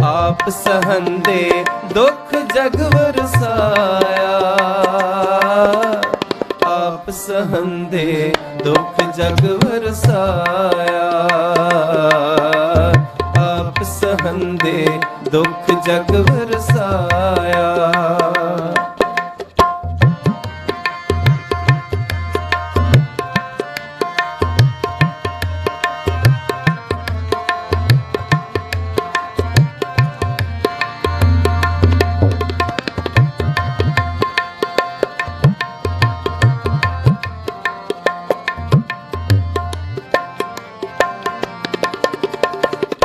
आप सहंदे दुख जग वरसाया, आप सहंदे दुख जग वरसाया, आप सहंदे दुख जग वरसाया।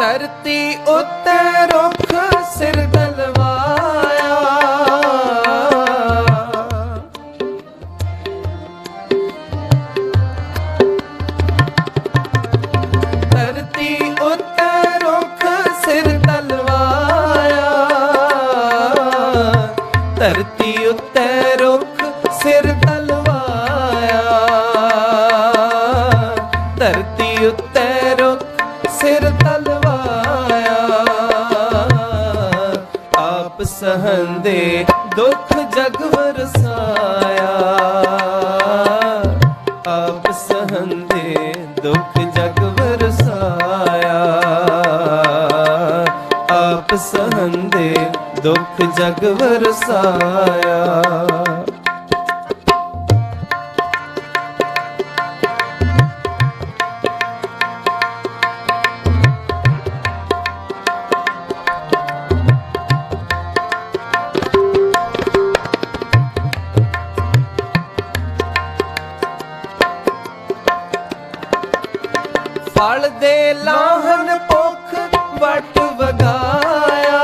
ਧਰਤੀ ਉੱਤੇ ਰੁੱਖ ਸਿਰ ਤਲਵਾਇਆ, ਧਰਤੀ ਉੱਤੇ ਰੁੱਖ ਸਿਰ ਤਲਵਾਇਆ, ਧਰਤੀ ਉੱਤੇ ਰੁੱਖ ਸਿਰ ਤਲਵਾਇਆ, ਧਰਤੀ ਉੱਤੇ ਰੁੱਖ ਸਿਰ ਤਲਵਾਇਆ, ਆਪ ਸਹੰਦੇ ਦੁੱਖ ਜਗ ਵਰਸਾਇਆ, ਆਪ ਸਹੰਦੇ ਦੁੱਖ ਜਗ ਵਰਸਾਇਆ, ਆਪ ਸਹੰਦੇ ਦੁੱਖ ਜਗ ਵਰਸਾਇਆ। ਫਲ ਦੇ ਲਾਹਨ ਭੁੱਖ ਵਟ ਵਗਾਇਆ,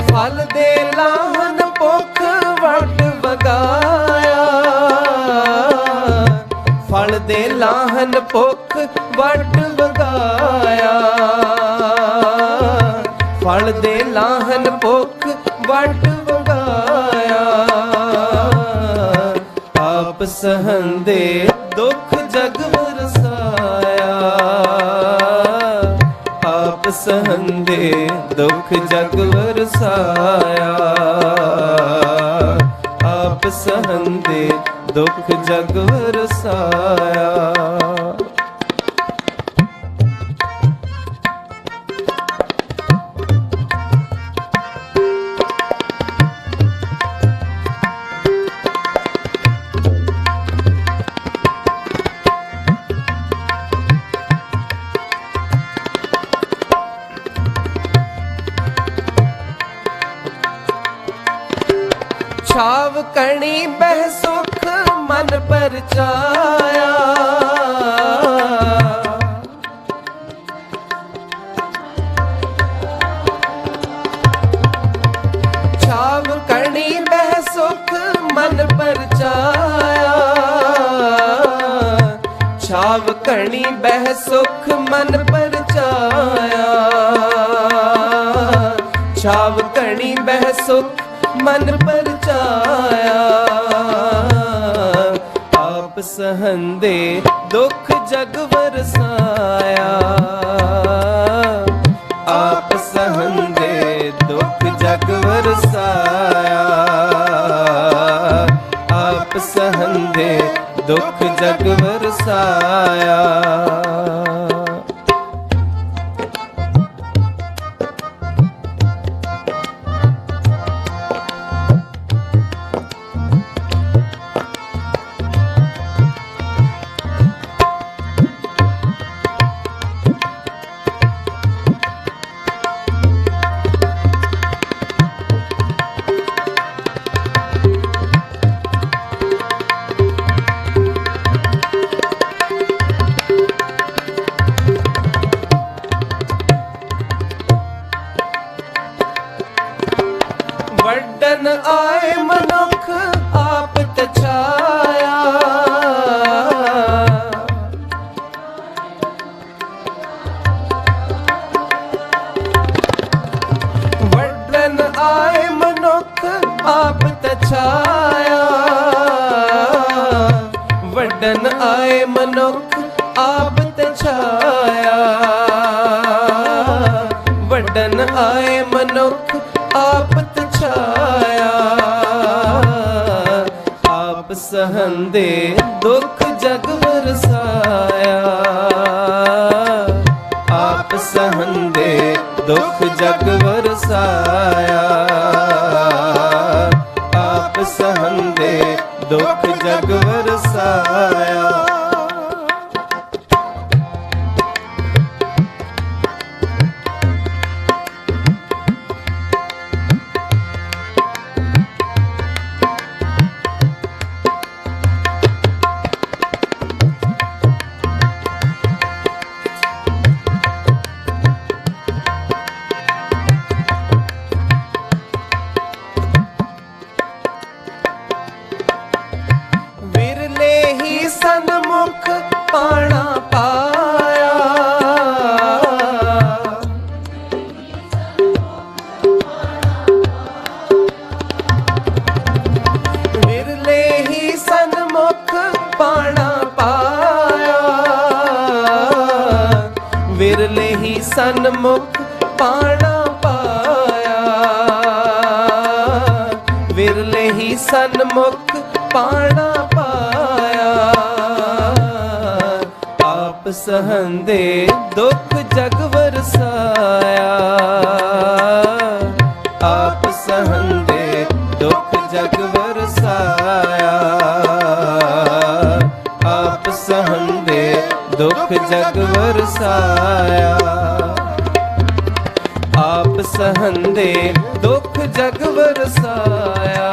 ਫਲ ਦੇ ਲਾਹਨ ਭੁੱਖ ਵਟ ਵਗਾਇਆ, ਫਲ ਦੇ ਲਾਹਨ ਭੁੱਖ ਵਟ ਵਗਾਇਆ, ਫਲ ਦੇ ਲਾਹਨ ਭੁੱਖ ਵਟ ਵਗਾਇਆ, ਆਪ ਸਹੰਦੇ ਦੁੱਖ ਜਗ ਵਰਸਾਇਆ, ਆਪ ਸਹੰਦੇ ਦੁੱਖ ਜਗ ਵਰਸਾਇਆ, ਆਪ ਸਹੰਦੇ ਦੁੱਖ ਜਗ ਵਰਸਾਇਆ। ਛਾਵ ਕਣੀ ਬਹਿ ਸੁਖ ਮਨ ਪਰਚਾਇਆ, ਛਾਵ ਕਣੀ ਬਹਿ ਸੁਖ ਮਨ ਪਰਚਾਇਆ, ਛਾਵ ਕਣੀ ਬਹਿ ਸੁਖ ਮਨ ਪਰਚਾਇਆ, ਛਾਵ ਕਣੀ ਬਹਿ ਸੁਖ ਮਨ ਪਰਚਾਇਆ, ਆਪ ਸਹੰਦੇ ਦੁੱਖ ਜਗ ਵਰਸਾਇਆ, ਆਪ ਸਹੰਦੇ ਦੁੱਖ ਜਗ ਵਰਸਾਇਆ, ਆਪ ਸਹੰਦੇ ਦੁੱਖ ਜਗ ਵਰਸਾਇਆ। ਵੱਡਨ ਆਏ ਮਨੁੱਖ ਆਪ ਤਛਾਇਆ, ਵੱਡਨ ਆਏ ਮਨੁੱਖ ਆਪ ਤਛਾਇਆ, ਵੱਡਨ ਆਏ ਮਨੁੱਖ ਆਪ ਤਛਾਇਆ, ਵੱਡਨ ਆਏ ਮਨੁੱਖ ਆਪ ਤਛਾਇਆ, ਆਪ ਸਹੰਦੇ ਦੁੱਖ ਜਗ ਵਰਸਾਇਆ, ਆਪ ਸਹੰਦੇ ਦੁੱਖ ਜਗ ਵਰਸਾਇਆ, ਆਪ ਸਹੰਦੇ ਦੁੱਖ ਜਗ ਵਰਸਾਇਆ। ਸਨਮੁਖ ਪਾਣਾ ਪਾਇਆ। ਵਿਰਲੇ ਹੀ ਸਨਮੁਖ ਪਾਣਾ ਪਾਇਆ। ਵਿਰਲੇ ਹੀ ਸਨਮੁਖ ਪਾਣਾ ਪਾਇਆ। ਵਿਰਲੇ ਹੀ ਸਨਮੁਖ ਪਾਣਾ ਪਾਇਆ। ਆਪ ਸਹੰਦੇ ਦੁੱਖ ਜਗ ਵਰਸਾਇਆ। ਆਪ ਸਹੰਦੇ ਦੁੱਖ ਜਗ ਵਰਸਾਇਆ। ਆਪ ਸਹੰਦੇ ਦੁੱਖ ਜਗ ਵਰਸਾਇਆ। ਆਪ ਸਹੰਦੇ ਦੁੱਖ ਜਗ ਵਰਸਾਇਆ।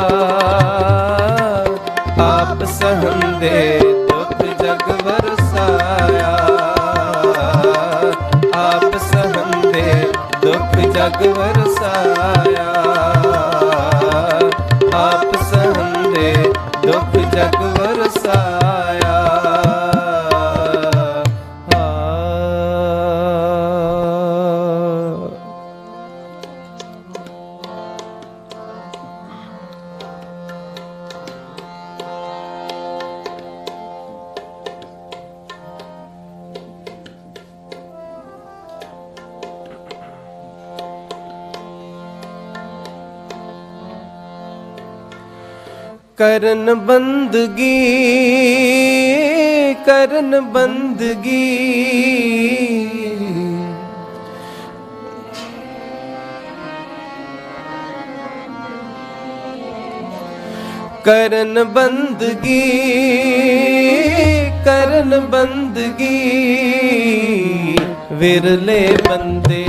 ਆਪ ਸਹੰਦੇ ਦੁੱਖ ਜਗ ਵਰਸਾਇਆ। ਆਪ ਸਹੰਦੇ ਦੁੱਖ ਜਗ ਵਰਸਾਇਆ। ਆਪ ਸਹੰਦੇ ਦੁੱਖ ਜਗ ਵਰਸਾਇਆ। ਕਰਨ ਬੰਦਗੀ ਕਰਨ ਬੰਦਗੀ ਕਰਨ ਬੰਦਗੀ ਕਰਨ ਬੰਦਗੀ ਵਿਰਲੇ ਬੰਦੇ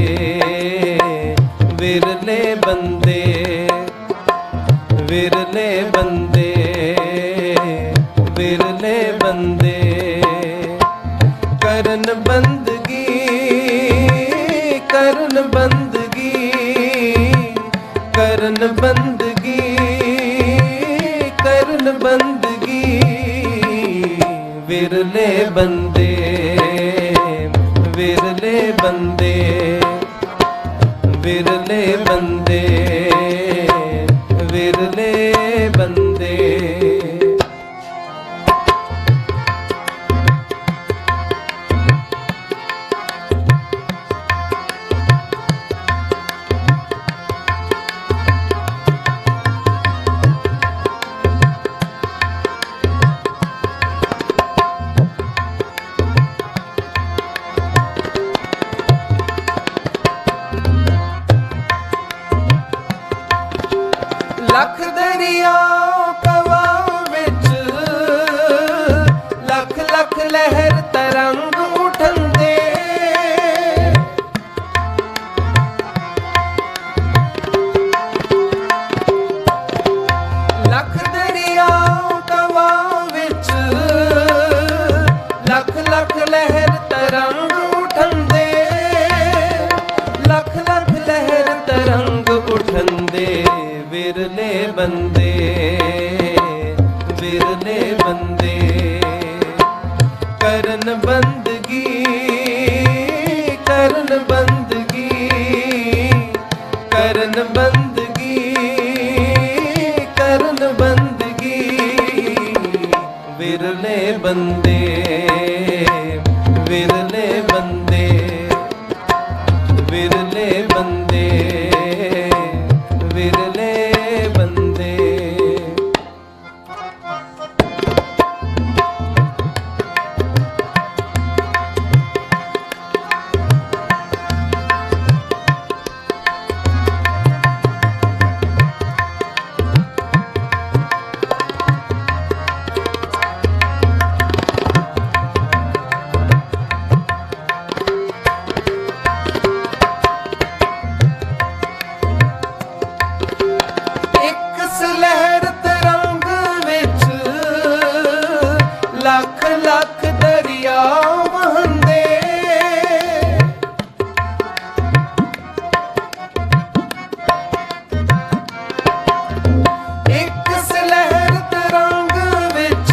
ਵਿਰਲੇ ਬੰਦੇ ਵਿਰਲੇ ਬੰਦੇ ਵਿਰਲੇ ਬੰਦੇ ਕਰਨ ਬੰਦਗੀ ਕਰਨ ਬੰਦਗੀ ਕਰਨ ਬੰਦਗੀ ਕਰਨ ਬੰਦਗੀ ਵਿਰਲੇ ਬੰਦੇ ਵਿਰਲੇ ਬੰਦੇ ਵਿਰਲੇ ਬੰਦੇ ਵਿਰਲੇ ਬੰਦੇ ਲੱਖ ਦਰਿਆਓ ਕਵਾਂ ਵਿੱਚ ਲੱਖ ਲੱਖ ਲਹਿਰ ਤਰੰਗ ਉਠੰਦੇ ਲੱਖ ਦਰਿਆਓ ਕਵਾਂ ਵਿੱਚ ਲੱਖ ਲੱਖ ਲਹਿਰ ਤਰੰਗ ਉਠੰਦੇ ਲੱਖ ਲੱਖ ਲਹਿਰ ਤਰੰਗ ਉਠੰਦੇ ਵਿਰਲੇ ਬੰਦੇ ਵਿਰਲੇ ਬੰਦੇ ਕਰਨ ਬੰਦਗੀ ਕਰਨ ਬੰਦਗੀ ਕਰਨ ਬੰਦਗੀ ਕਰਨ ਬੰਦਗੀ ਵਿਰਲੇ ਬੰਦੇ ਵਿਰਲੇ ਬੰਦੇ ਵਿਰਲੇ ਬੰਦੇ ਵਿਰਲੇ ਬੰਦੇ ਲੱਖ ਲੱਖ ਦਰਿਆ ਵਹੰਦੇ ਇੱਕ ਸਲਹਿਰ ਤਰੰਗ ਵਿੱਚ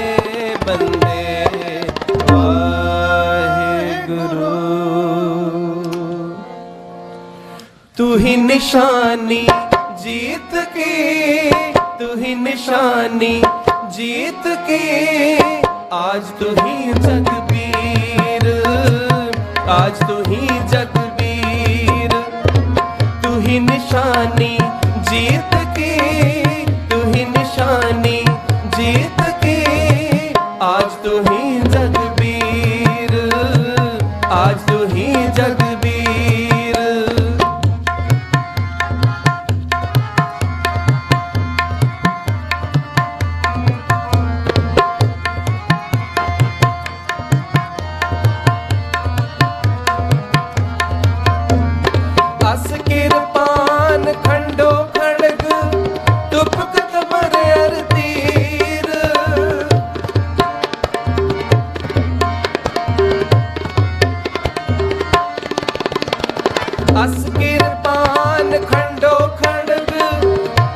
बंदे वाहिगुरु। तू ही निशानी जीत की, तू ही निशानी जीत की, आज तू ही जगबीर, आज तू ही जगबीर। तू ही निशानी जीत की, तू ही निशानी जीत की, आज तू ही जगबीर, आज तू ही जगबीर। अस किरपान खंडो खड़ग तुपक तमर अर तीर। अस किरपान खंडो खड़ग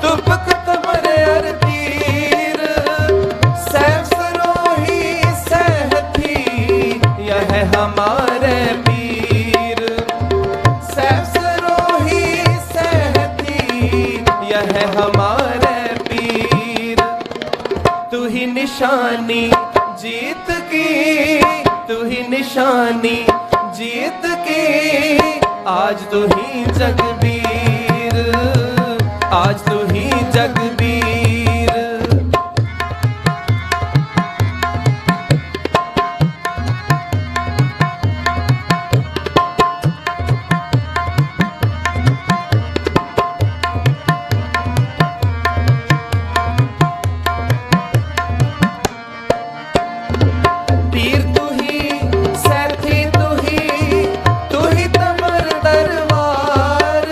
तुपक तमर अर तीर। सैफ सरोही सहथी यह हमारे पीर। सैफ सरोही सहथी यह हमारे पीर। तू ही निशानी जीत की, तू ही निशानी जीत की, आज तू ही जगबीर, आज तू ही जगबीर। तीर तू ही, सैथी तू ही तमर दरबार।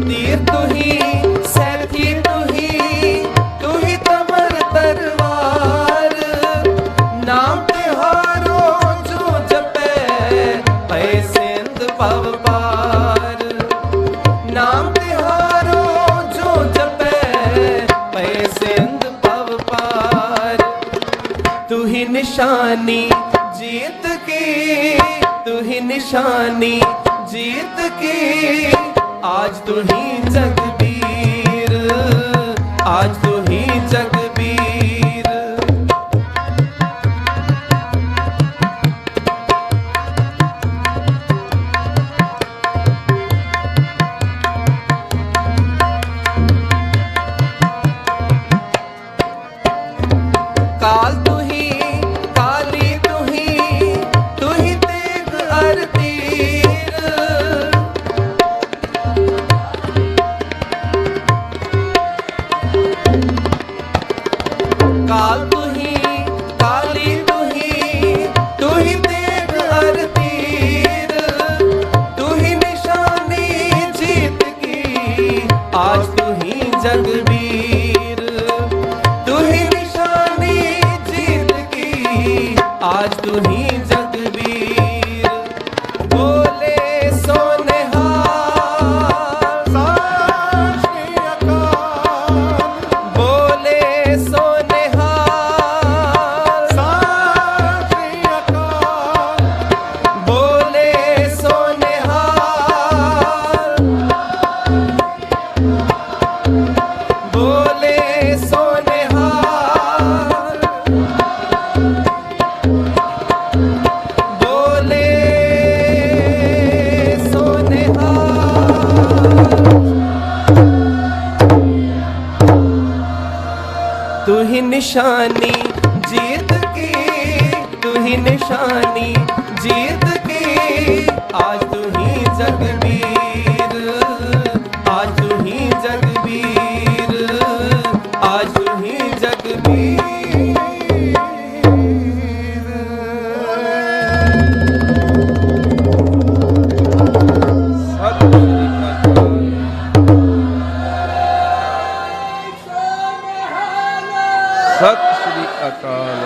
तीर तू ही, सैथी तू ही तमर दरबार। नाम तिहारो जो जपे पै सिंध पव पार। नाम तिहारो जो जपे पै सिंध पव पार। तू ही निशानी जीत की, तू ही निशानी जीत की, आज तू ही जगबीर, आज तू ही जगबीर। काल तू ही, काली तू ही तेग अर तीर। काल तू ही, काली तू ही तेग अर तीर। तू ही निशानी जीत की, आज तू ही जगबीर। तू ही निशानी जीत की, आज तू ही जगबीर। बोले सोनेहार सत श्री अकाल, बोले सोनेहार सत श्री अकाल, बोले सोनेहार बोले सोनेहार बोले सोनेहार। तू ही निशानी जीत की, तू ही निशानी जीत की, आज तू ही जगबीर, आज तू ही जगबीर, आज तू ही जगबीर। सत श्री अकाल।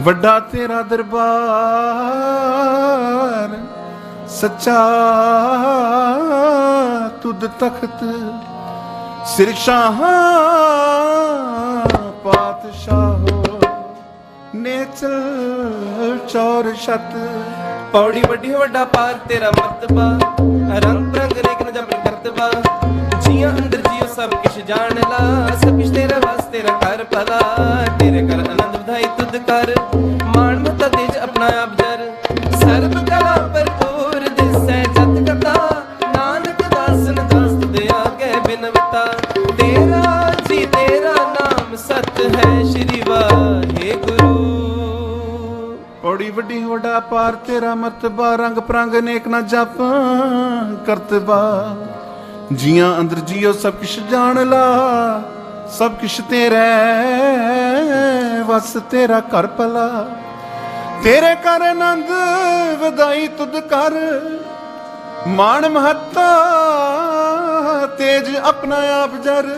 ਵੱਡਾ ਤੇਰਾ ਦਰਬਾਰ ਸੱਚਾ ਤੁਧ ਤਖਤ ਸਿਰ ਸ਼ਾਹਾਂ ਪਾਤਸ਼ਾਹੋ ਨੇਚਲ ਚੌਰ ਛਤ। ਪੌੜੀ ਵੱਡੀ ਵੱਡਾ ਪਾਰ ਤੇਰਾ ਮਰਤਬਾ, ਰੰਗ ਰੰਗ ਰੇਖ ਨ ਜਬਰ ਕਰਤਬਾ। ਜੀਆਂ ਅੰਦਰ ਜੀਓ ਸਭ ਕਿਛ ਜਾਣ ਲਾ, ਸਭ ਕਿਛ ਤੇਰਾ ਵਸ ਤੇਰਾ ਕਰ ਭਲਾ। ਤੇਰੇ ਕਰ ਆਨੰਦ ਵਧਾਈ ਤੁਧ ਕਰ, ਮਾਣ ਮਤਾ ਤੇਜ ਆਪਣਾ ਆਪ ਜਰ। ਸਰਬ ਕਲਾ ਭਰਪੂਰ ਦਿਸੈ ਜਤ ਕਥਾ, ਨਾਨਕ ਦਾਸਨ ਦਾਸ ਤੁਧ ਆਗੇ ਬਿਨਵਤਾ। ਤੇਰਾ ਜੀ ਤੇਰਾ ਨਾਮ ਸਤ ਹੈ, ਸ਼੍ਰੀ ਵਾਹਿਗੁਰੂ। ਪੌੜੀ ਵੱਡੀ ਵੱਡਾ ਪਾਰ ਤੇਰਾ ਮਰਤਬਾ, ਰੰਗ ਪ੍ਰੰਗ ਨੇਕ ਨਾ ਜਪ ਕਰਤਬਾ। ਜੀਆਂ ਅੰਦਰ ਜੀਓ ਸਭ ਕਿਛ ਜਾਣ ਲਾ, ਸਭ ਕਿਛ ਤੇਰਾ ਵਸ ਤੇਰਾ ਘਰ ਭਲਾ। ਤੇਰੇ ਕਰ ਆਨੰਦ ਵਧਾਈ ਤੁਧ ਕਰ, ਮਾਣ ਮਹੱਤਾ ਤੇਜ ਆਪਣਾ ਆਪ ਜਰ।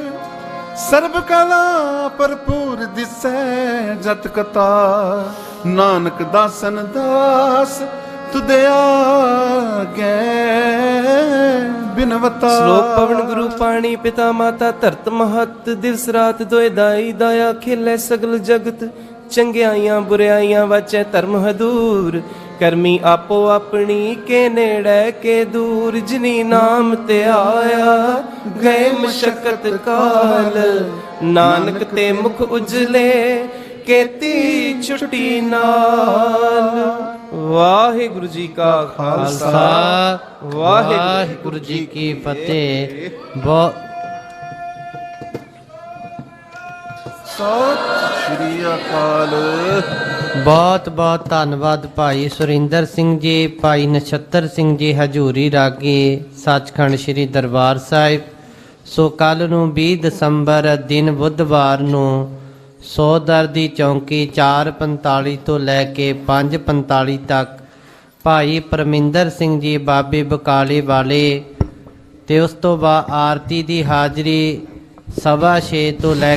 ਸਰਬ ਕਲਾ ਭਰਪੂਰ ਦਿਸੈ ਜਤ ਕਥਾ, ਨਾਨਕ ਦਾਸਨ ਦਾਸ ਤੁਧ ਆਗੇ ਬਿਨਵਤਾ। ਸ਼ਲੋਕ ਪਵਨ ਗੁਰੂ ਪਾਣੀ ਪਿਤਾ ਮਾਤਾ ਧਰਤ ਮਹਤ, ਦਿਵਸ ਰਾਤ ਦੋਇ ਦਾਈ ਦਇਆ ਖੇਲੇ ਸਗਲ ਜਗਤ। ਚੰਗਿਆਈਆਂ ਬੁਰਾਈਆਂ ਵਾਚੈ ਧਰਮ ਹਦੂਰ, ਕਰਮੀ ਆਪੋ ਆਪਣੀ ਕੇ ਨੇੜੇ ਕੇ ਦੂਰ। ਜਿਨੀ ਨਾਮ ਤੇ ਆਇਆ ਗਏ ਮਸ਼ਕਤ ਕਾਲ, ਨਾਨਕ ਤੇ ਮੁਖ ਉਜਲੇ ਕੀਤੀ ਛੁੱਟੀ ਨਾਲ। ਵਾਹਿਗੁਰੂ ਜੀ ਕਾ ਖਾਲਸਾ, ਵਾਹਿਗੁਰੂ ਜੀ ਕੀ ਫਤਿਹ। ਸਤਿ ਸ਼੍ਰੀ ਅਕਾਲ। ਬਹੁਤ ਬਹੁਤ ਧੰਨਵਾਦ ਭਾਈ ਸੁਰਿੰਦਰ ਸਿੰਘ ਜੀ, ਭਾਈ ਨਛੱਤਰ ਸਿੰਘ ਜੀ ਹਜੂਰੀ ਰਾਗੀ ਸੱਚਖੰਡ ਸ੍ਰੀ ਦਰਬਾਰ ਸਾਹਿਬ। ਸੋ ਕੱਲ ਨੂੰ 20 ਦਸੰਬਰ ਦਿਨ ਬੁੱਧਵਾਰ ਨੂੰ ਸੋਦਰ ਦੀ ਚੌਂਕੀ 4:45 ਤੋਂ ਲੈ ਕੇ 5:45 ਤੱਕ ਭਾਈ ਪਰਮਿੰਦਰ ਸਿੰਘ ਜੀ ਬਾਬੇ ਬਕਾਲੇ ਵਾਲੇ, ਤੇ ਉਸ ਤੋਂ ਬਾਅਦ ਆਰਤੀ ਦੀ ਹਾਜ਼ਰੀ 6:15 ਤੋਂ ਲੈ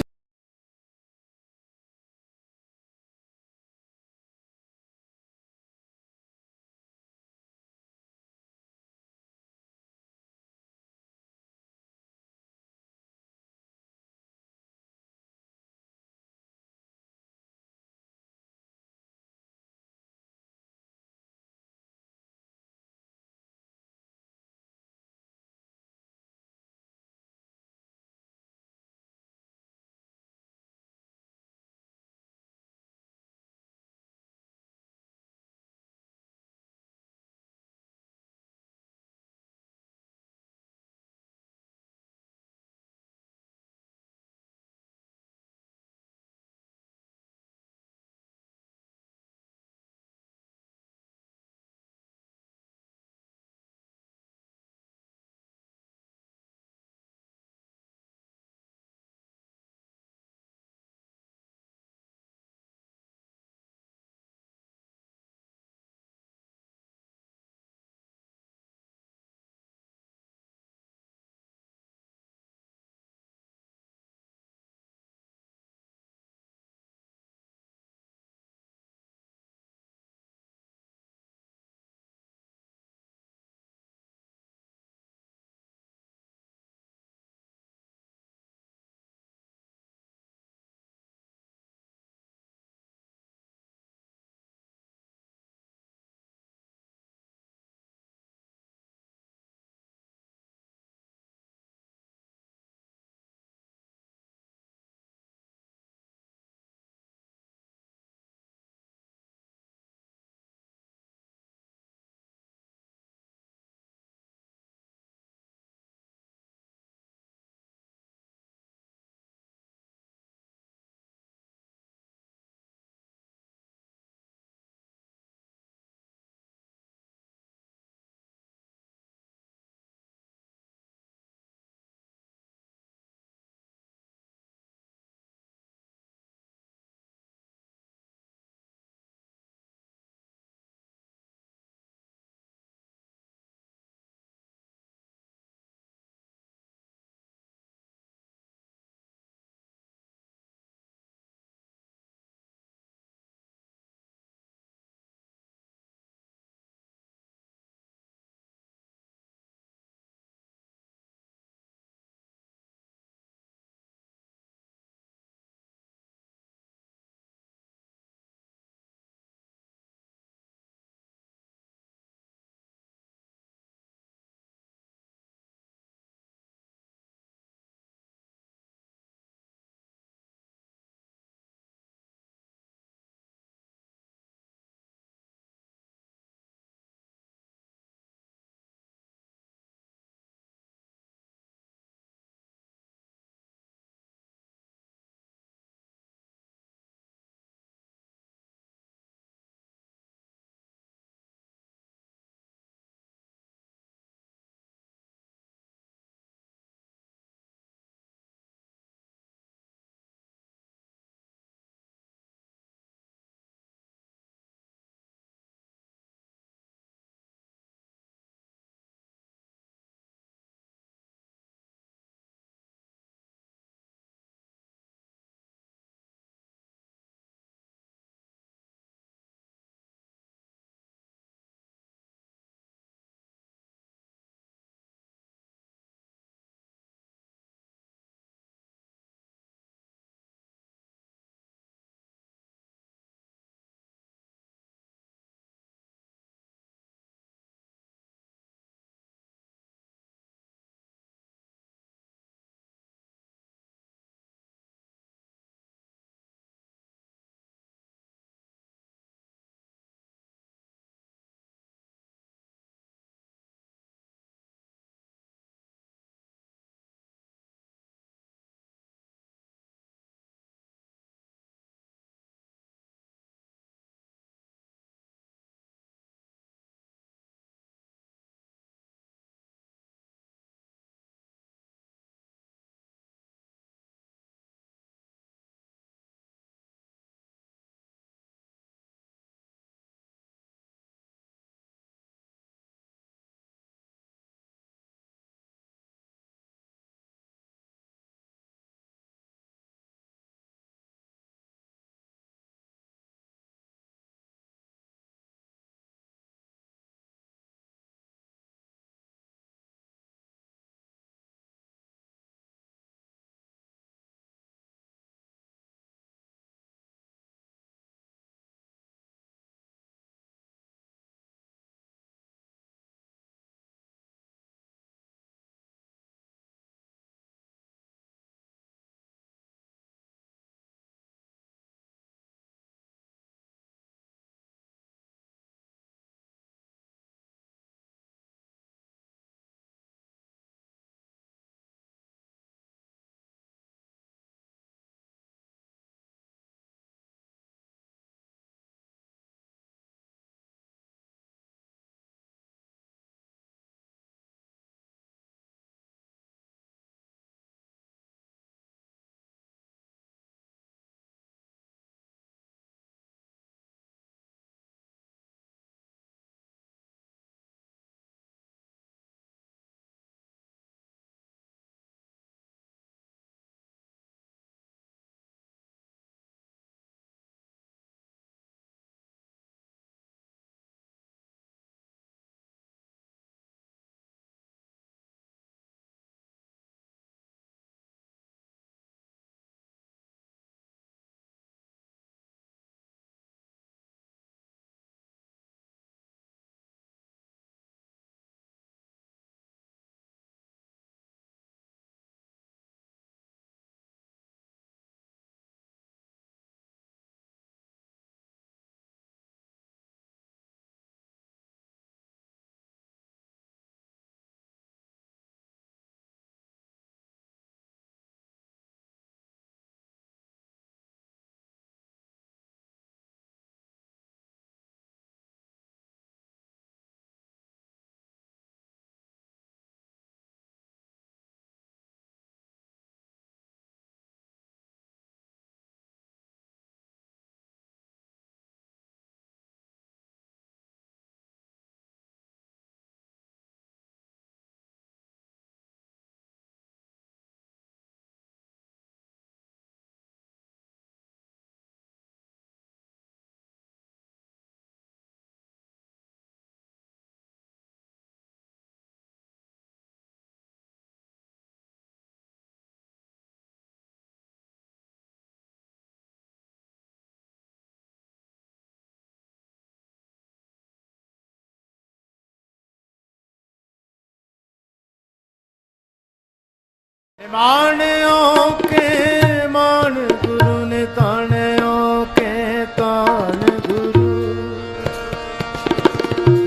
माणियों के मान गुरु ने ताणियों के तान गुरु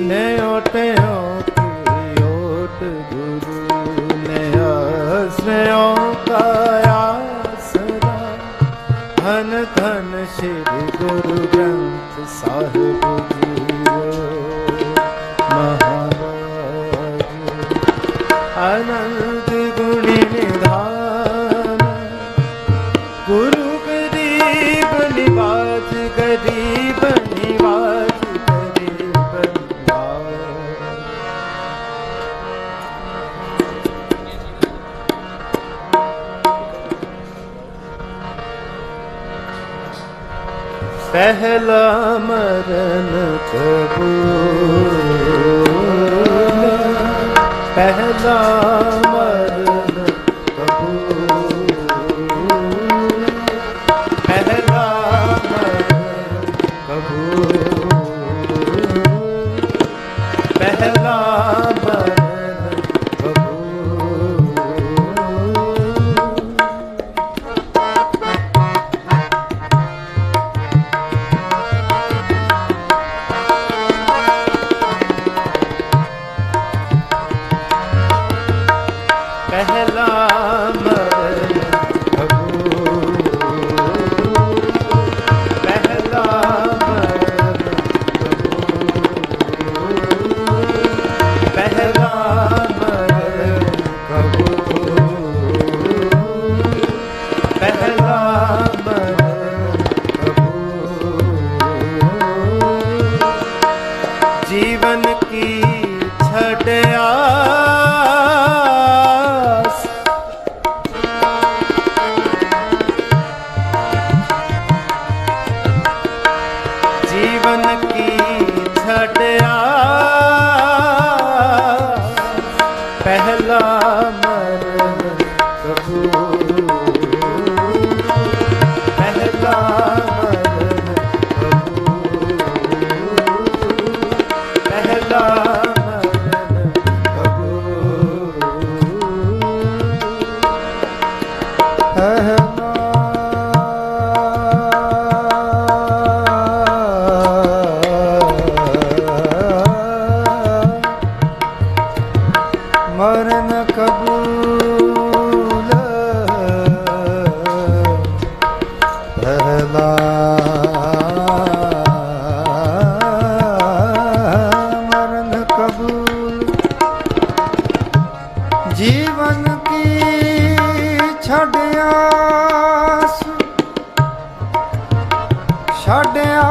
ने ओटियों की ओट गुरु ने आश्रयों का आसरा धन धन श्री गुरु ग्रंथ साहिब जीओ महाराज आनंद गुणी निधान गुरु गरीब निवाज गरीब निवाज गरीब निवाज। पहला मरण कबूल पहला मरण कबूल पहला मरण कबूल पहला मरण कबूल। पहला मरण कबूल पहला मरण कबूल पहला मरण कबूल पहला मरण कबूल। जीवन की छड़या जीवन की छड़या पहला मरण कबूल पहला मरण कबूल पहला मरण कबूल। मरण कबूल पहला मरण कबूल। जीवन की छड़यास छड़या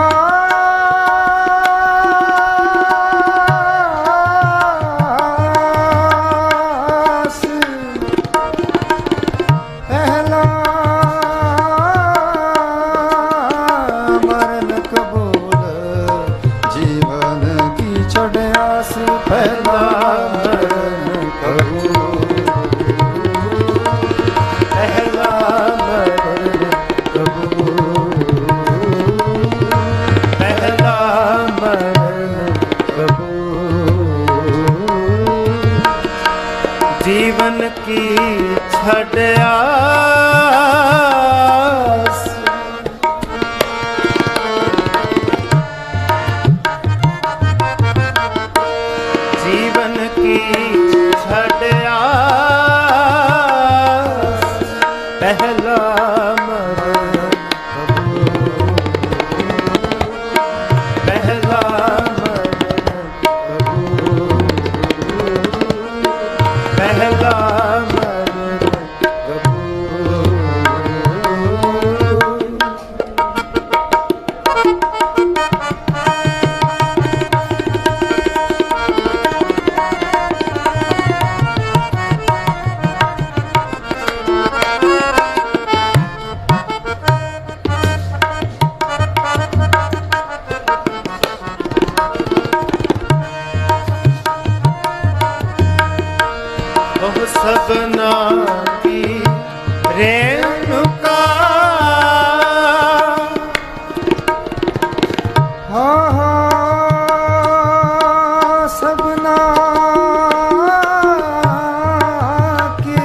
पहला मरण कबूल पहला मरण कबूल पहला मरण कबूल। जीवन की छड़यास जीवन की छड़यास पहला मरण कबूल पहला मरण कबूल पहला मरण कबूल। सबना की रेणुका सबना की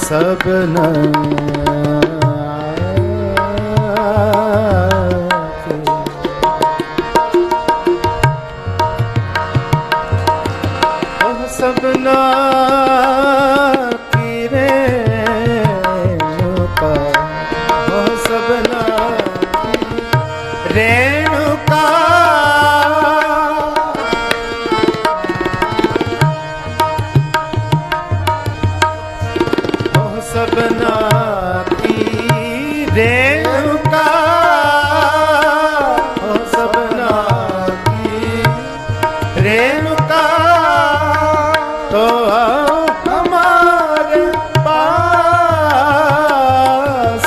ਸਭਨਾ ਸਭਨਾ ਕੀ ਰੇਣੁਕਾ ਉਹ ਸਭਨਾ ਕੀ ਰੇਣੁਕਾ ਉਹ ਸਭਨਾ ਕੀ ਰੇਣੁਕਾ ਉਹ ਸਭਨਾ ਕੀ ਰੇਣੁਕਾ तो हमारे पास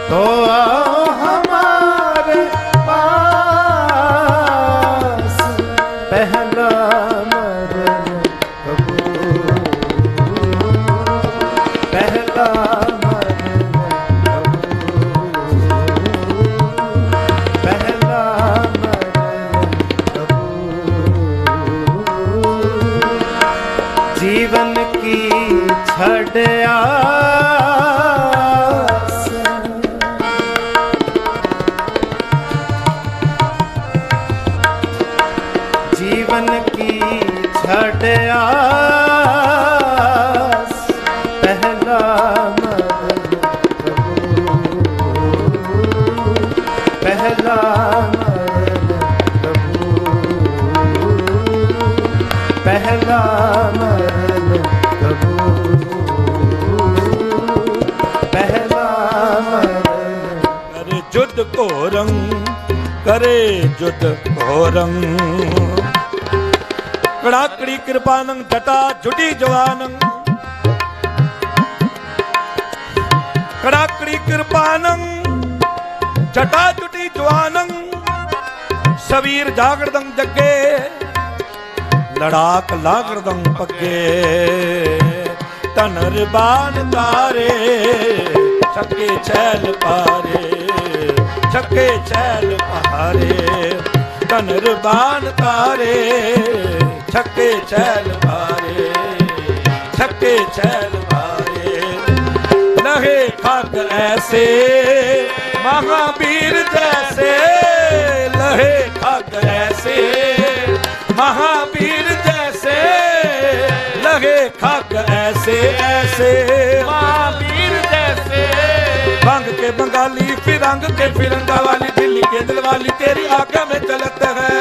तो हमारे पास पहला मरन कबूल पहला जीवन की छड़ आस जीवन की छड़ आस पहला मरन कबूल पहला मरन कबूल पहला मरन कबूल पहला मरन करे जुद घोरं करे जुद घोरं कड़ाकड़ी कृपानं जटा जुटी जवानं कड़ाकड़ी कृपानं जटा जुटी जवानं सबीर जागरदं जगे लड़ाक लागरदं पगे तनर बान तारे छक्के छैल पारे छक्के छैल पहारे तनर बान तारे छक्के छैल पारे छक्के छैल पारे लहे खाक ऐसे महावीर जैसे लहे खाक ऐसे महावीर जैसे लगे खाक ऐसे ऐसे महावीर जैसे भंग के बंगाली फिरंग के फिरंगा वाली दिल्ली के दिल वाली तेरी आज्ञा में चलत है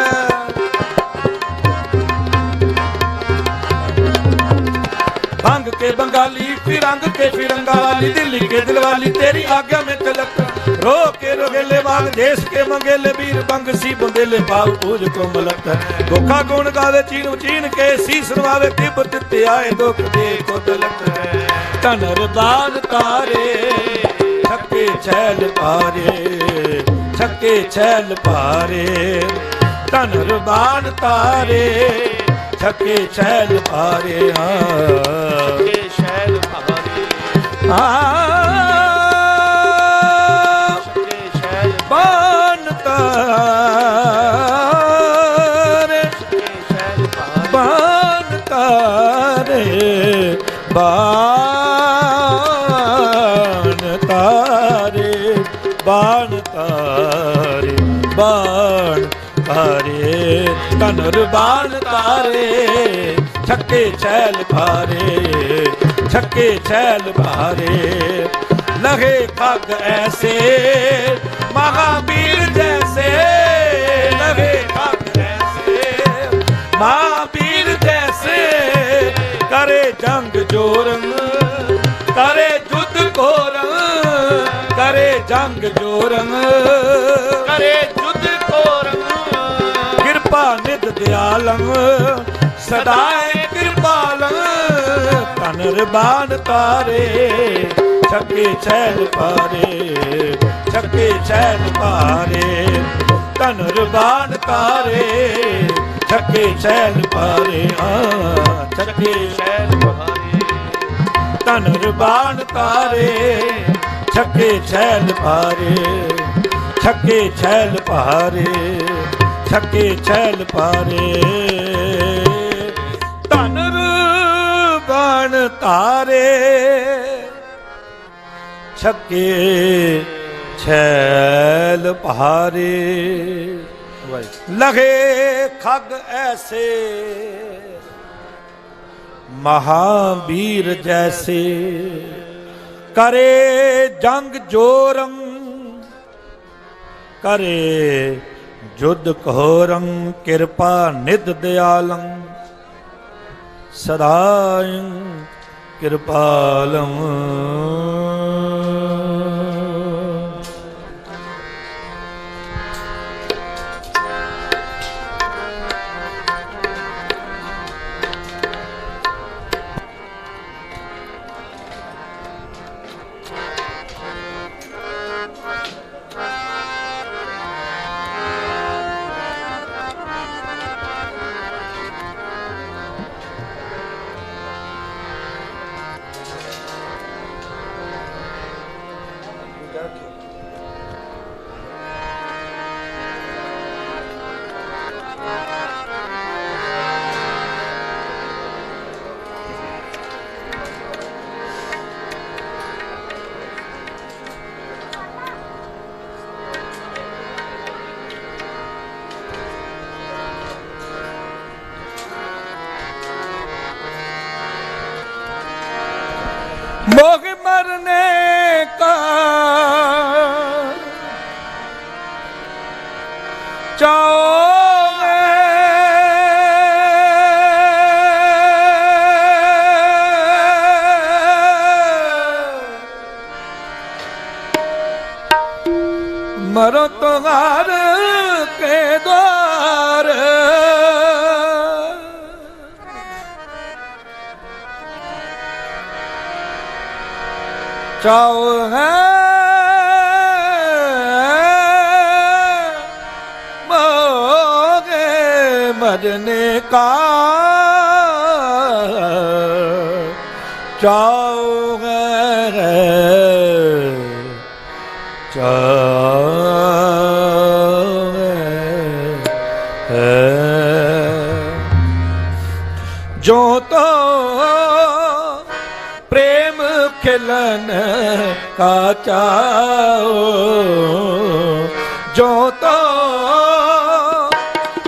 भंग के बंगाली फिरंग के फिरंगा वाली दिल्ली के दिल वाली तेरी आज्ञा में चलत रो के रोगेले बाग देश के मंगेले वीर बंग सी बंदेले पाव पूज को मलक गोखा गुण गावे चीन चीन के शीस नवावे तिब्बत ते आए दुख दे को तलक तनर बान तारे छक्के छैल पारे छक्के छैल पारे तनर बान तारे छक्के छैल पारे छक्के छैल पारे बान तारे बान तारे बान तारे बान तारे बान तारे तनर बान तारे छक्के छैल पारे छक्के छैल पारे लगे खग ऐसे महावीर जैसे लगे खग ऐसे महावीर जैसे करे जंग जोरंग करे जुद घोरंग करे जंग जोरंग करे जुद घोरंग कृपा निध दयालं सदाए कृपालं तनर बान तारे छक्के छैल पारे छक्के छैल पारे तनर बान तारे छक्के छैल पारे छक्के छैल पारे तनर बान तारे छक्के छैल पारे छक्के छैल पारे छक्के छैल पारे ਧਾਰੇ ਛੱਕੇ ਛੈਲ ਭਾਰੇ ਲਗੇ ਖਗ ਐਸੇ ਮਹਾਵੀਰ ਜੈਸੇ करे जंग जोरं करे जुद घोरं कृपा निध दयालं सदायं कृपालं मोह मरने का चाहोगे मरो तो घर के द्वार चाओ है मोगे मरने का चाओ है चाओ है जो तो प्रेम खिलन का चाओ जो तो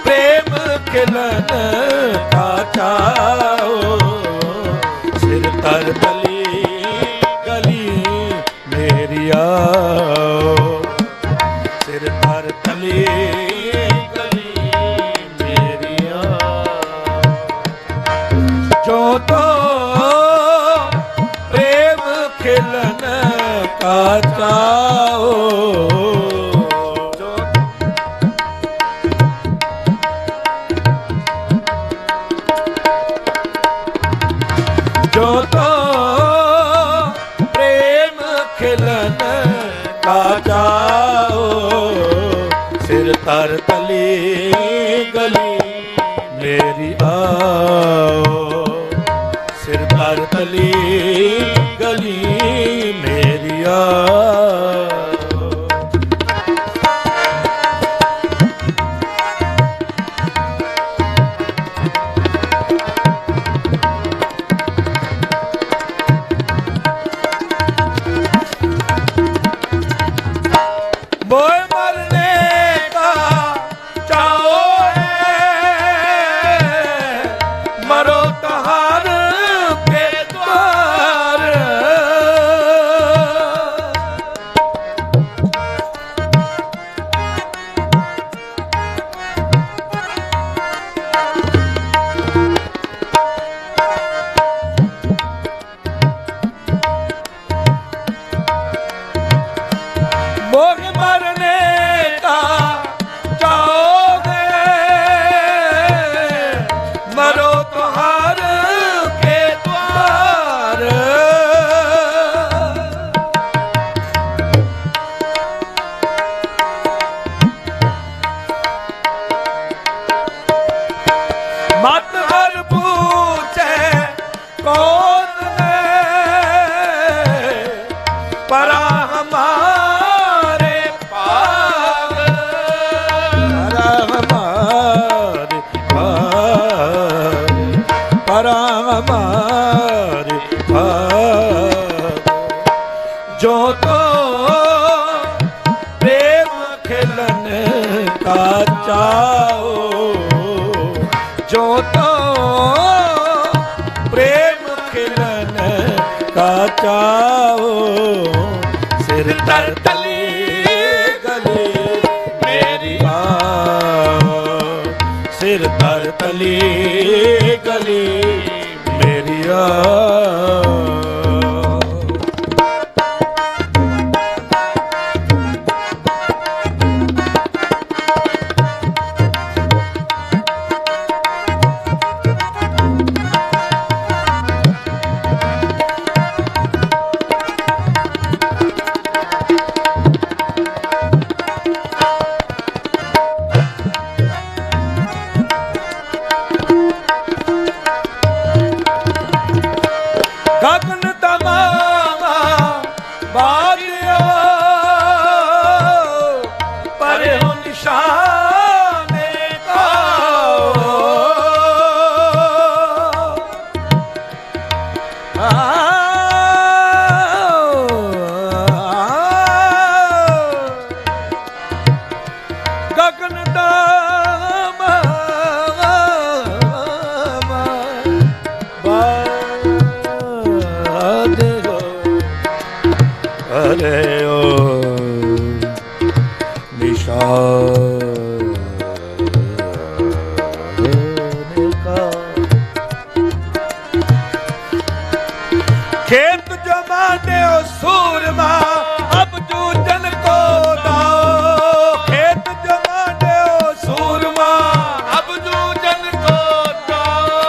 प्रेम खिलन का चाओ सिर तर तली गली मेरी आओ सिर तर तली गली मेरी आओ जो तो खिलन का चाओ जो तो प्रेम खिलन का चाओ सिर तर तली गली मेरी आओ सिर तर तली गली मेरी आओ मोह मरने का चाहो है मरो तहार के द्वार मोह मरने का चाहोगे मरो तुहार के द्वार मत हर पूछे कौन है परा हमारे पाग परा हमारे पाग परा हमारे खिलन का चाओ, जो तो प्रेम खिलन का चाओ, सिर तर तली गली मेरी सिर तर तली गली मेरी गगन तमामा बागिया पर हो निशाने का, गगन तमामा अरे ओ निशान का खेत जमाने ओ सूरमा अब जूझन को दाओ, खेत जमाने ओ सूरमा अब जूझन को दाओ,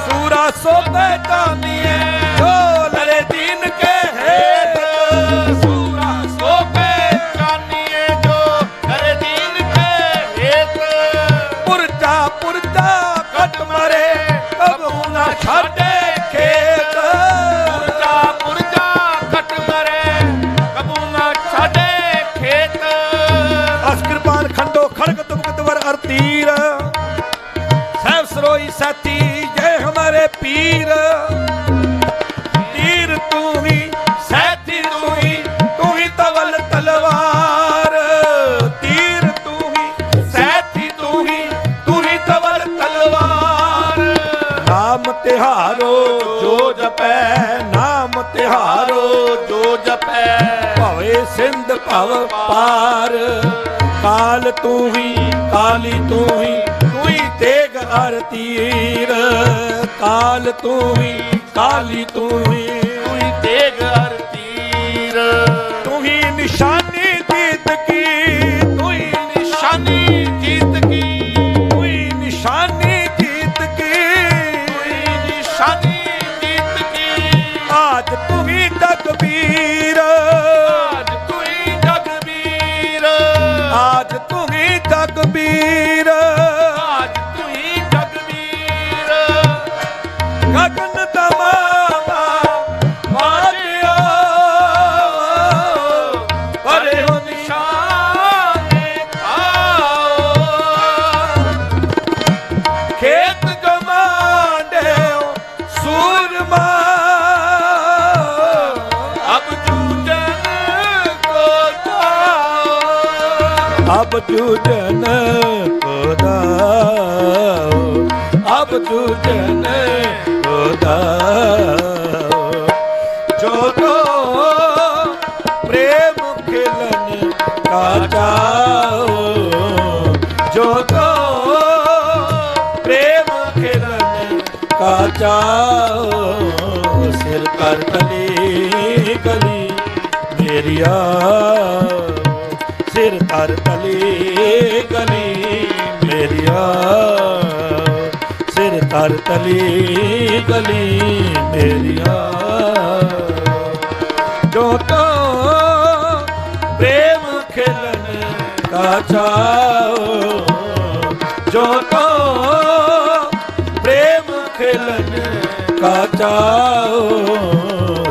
सूरा सो पहचानिए जो लड़े दीन के हेत, सूरा सो पहचानिए जो लड़े दीन के हेत, पुरजा पुरजा कट मरे कबू ना छाटे खेत, पुरजा पुरजा कट मरे कबू ना छाटे खेत, अस्कृपान खंडो खड़ग तुमकतवर अर्तीर, सैफ सरोई साथी जय हमारे पीर, तीर तू ही सैथी तू ही तवल तलवार, तीर तू ही सैथी तू ही तवल तलवार, नाम तिहारो जो जपै, नाम तिहारो जो जपै, भवे सिंध भव पार, काल तू ही काली तू ही तेग अरतीर, काल तू ही काली तू ही तेग अरतीर, तू ही निशानी जीत की, तू ही निशानी जीत की, तू ही निशानी जीत की, तू ही निशानी जीत की, आज तू ही जगबीर, आज तू ही जगबीर, आज तू ही जगबीर, गगन तमामा बाजिया परे हो निशाने खाओ, खेत जमाने सूरमा अब जूझन को दाओ, अब जूझन को दाओ, अब जूझन जो तो प्रेम खिलन का चाओ, जो तो प्रेम खिलन का चाओ, सिर कर तली गली मेरी सिर तर तली गली मेरी सिर तर तली गली मेरिया, जो तो प्रेम खिलन का चाओ, जो तो प्रेम खिलन का चाओ,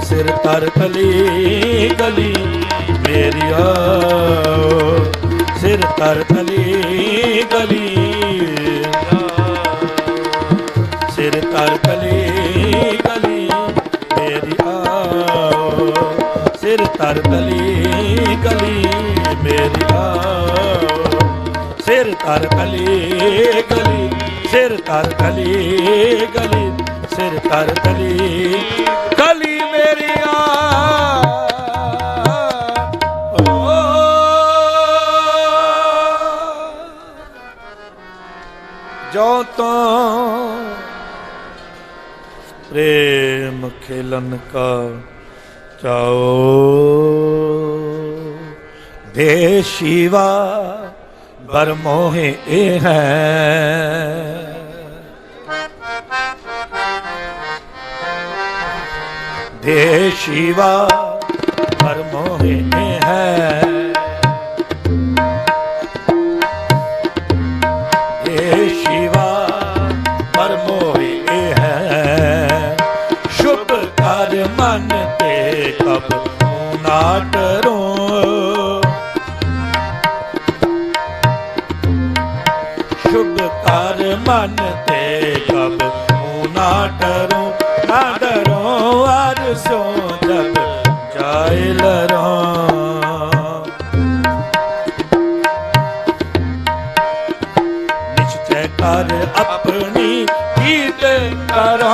सिर तर तली गली मेरिया, सिर तर तली गली, सिर तर तली गली मेरी सिर तर तली गली ਮੇਰੀ ਆਓ ਸਿਰ ਧਰ ਕਲੀ ਗਲੀ ਸਿਰ ਧਰ ਕਲੀ ਗਲੀ ਸਿਰ ਧਰ ਕਲੀ ਕਲੀ ਮੇਰੀ ਜੋ ਤੋਂ प्रेम खेलन का चाओ देशिवा बरमोहे ए है देशिवा बरमोहे ए है देशिवा बरमोहे ए है शुभ कर मन ते कब ना डरो शुभ कर मन ते कब ना डरो हर सो जब जाए लरो निश्चय कर अपनी हीत करो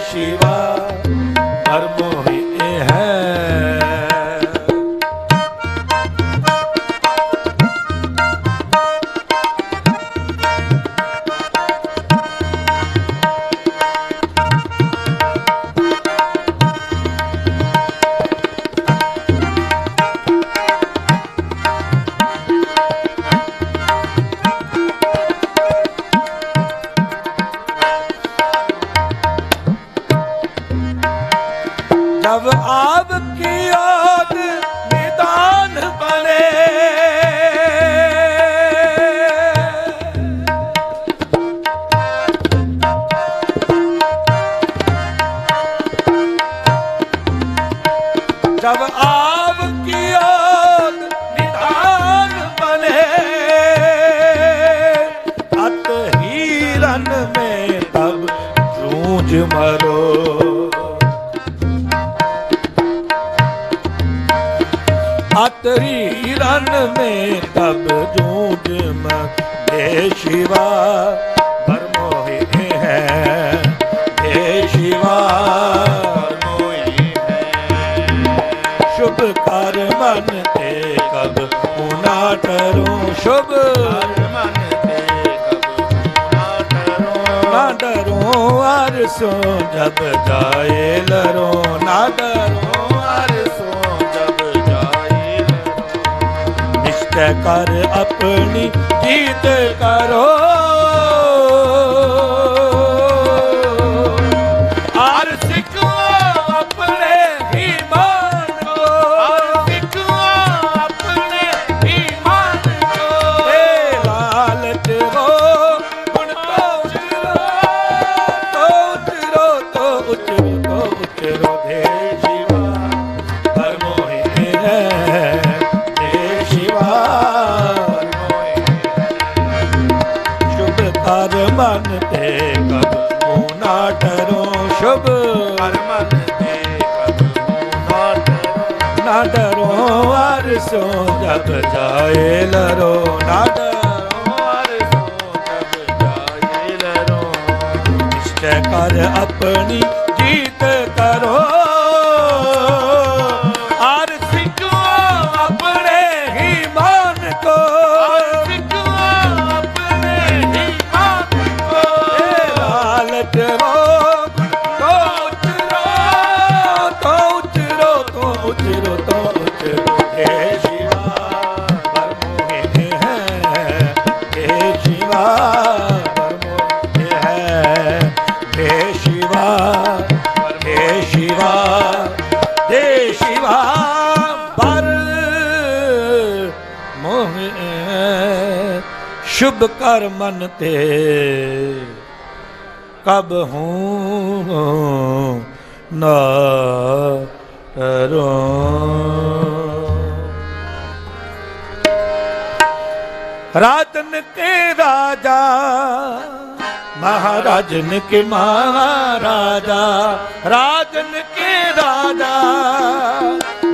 शिवा बरमोहे है जब आपकी याद निदान बने जब आपकी याद निदान बने अत हीरन में तब जूझ मरो अतरी रन में तब जूझ दे शिवा बरमोहे है दे शिवा बरमोहे है शुभ कर मन ते कब ना डरो शुभ कर मन ते कब ना डरो हर सो जब जाए लरो ना डरो हर सो कर अपनी जीत करो और सिखो अपने ही मान को और सिखो अपने ही मान को लालच हो गुण तो उचरो तो उचरो तो उचरो तो उचरो दे शिवा बरमोहे है शुभ कर मन ते कब ना डरो शुभ कर मन ते कब ना डरो हर सो जब जाए लरो ना डरो हर सो जब जाए लरो निश्चय कर अपनी जीत करो शिवा शुभ कर मन ते कब हूँ ना रो। राजन के राजा महाराजन के महाराजा, राजन के राजा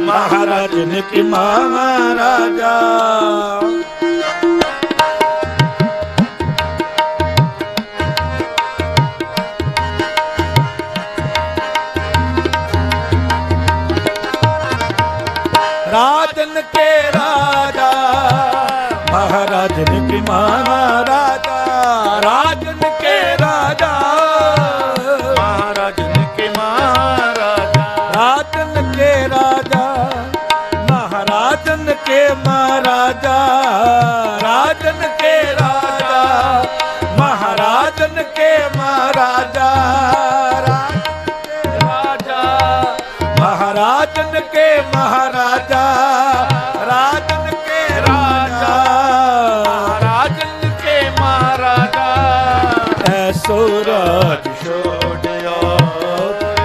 महाराजन के महाराजा। राजन के राजा महाराजन के महाराजा, राजन के राजा महाराजन के महाराजा, राजन के राजा महाराजन के महाराजा, राजन के राजा महाराजन के महाराजा, महाराजन के महाराजा, राजन के राजा राजन के महाराजा। ऐसो राज छोड़िया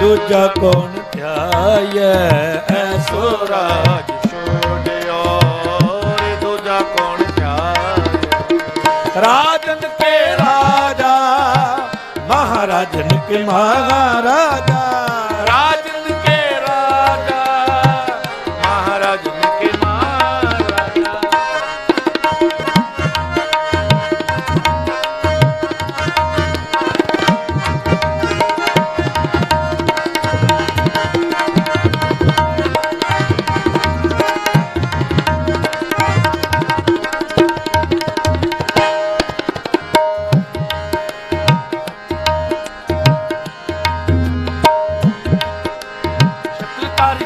दूजा कौन ध्याय, ऐसो राज छोड़िया दूजा कौन ध्याय। राजन के राजा महाराजन के महाराजा, राजन के राजा महाराजन के महाराजा।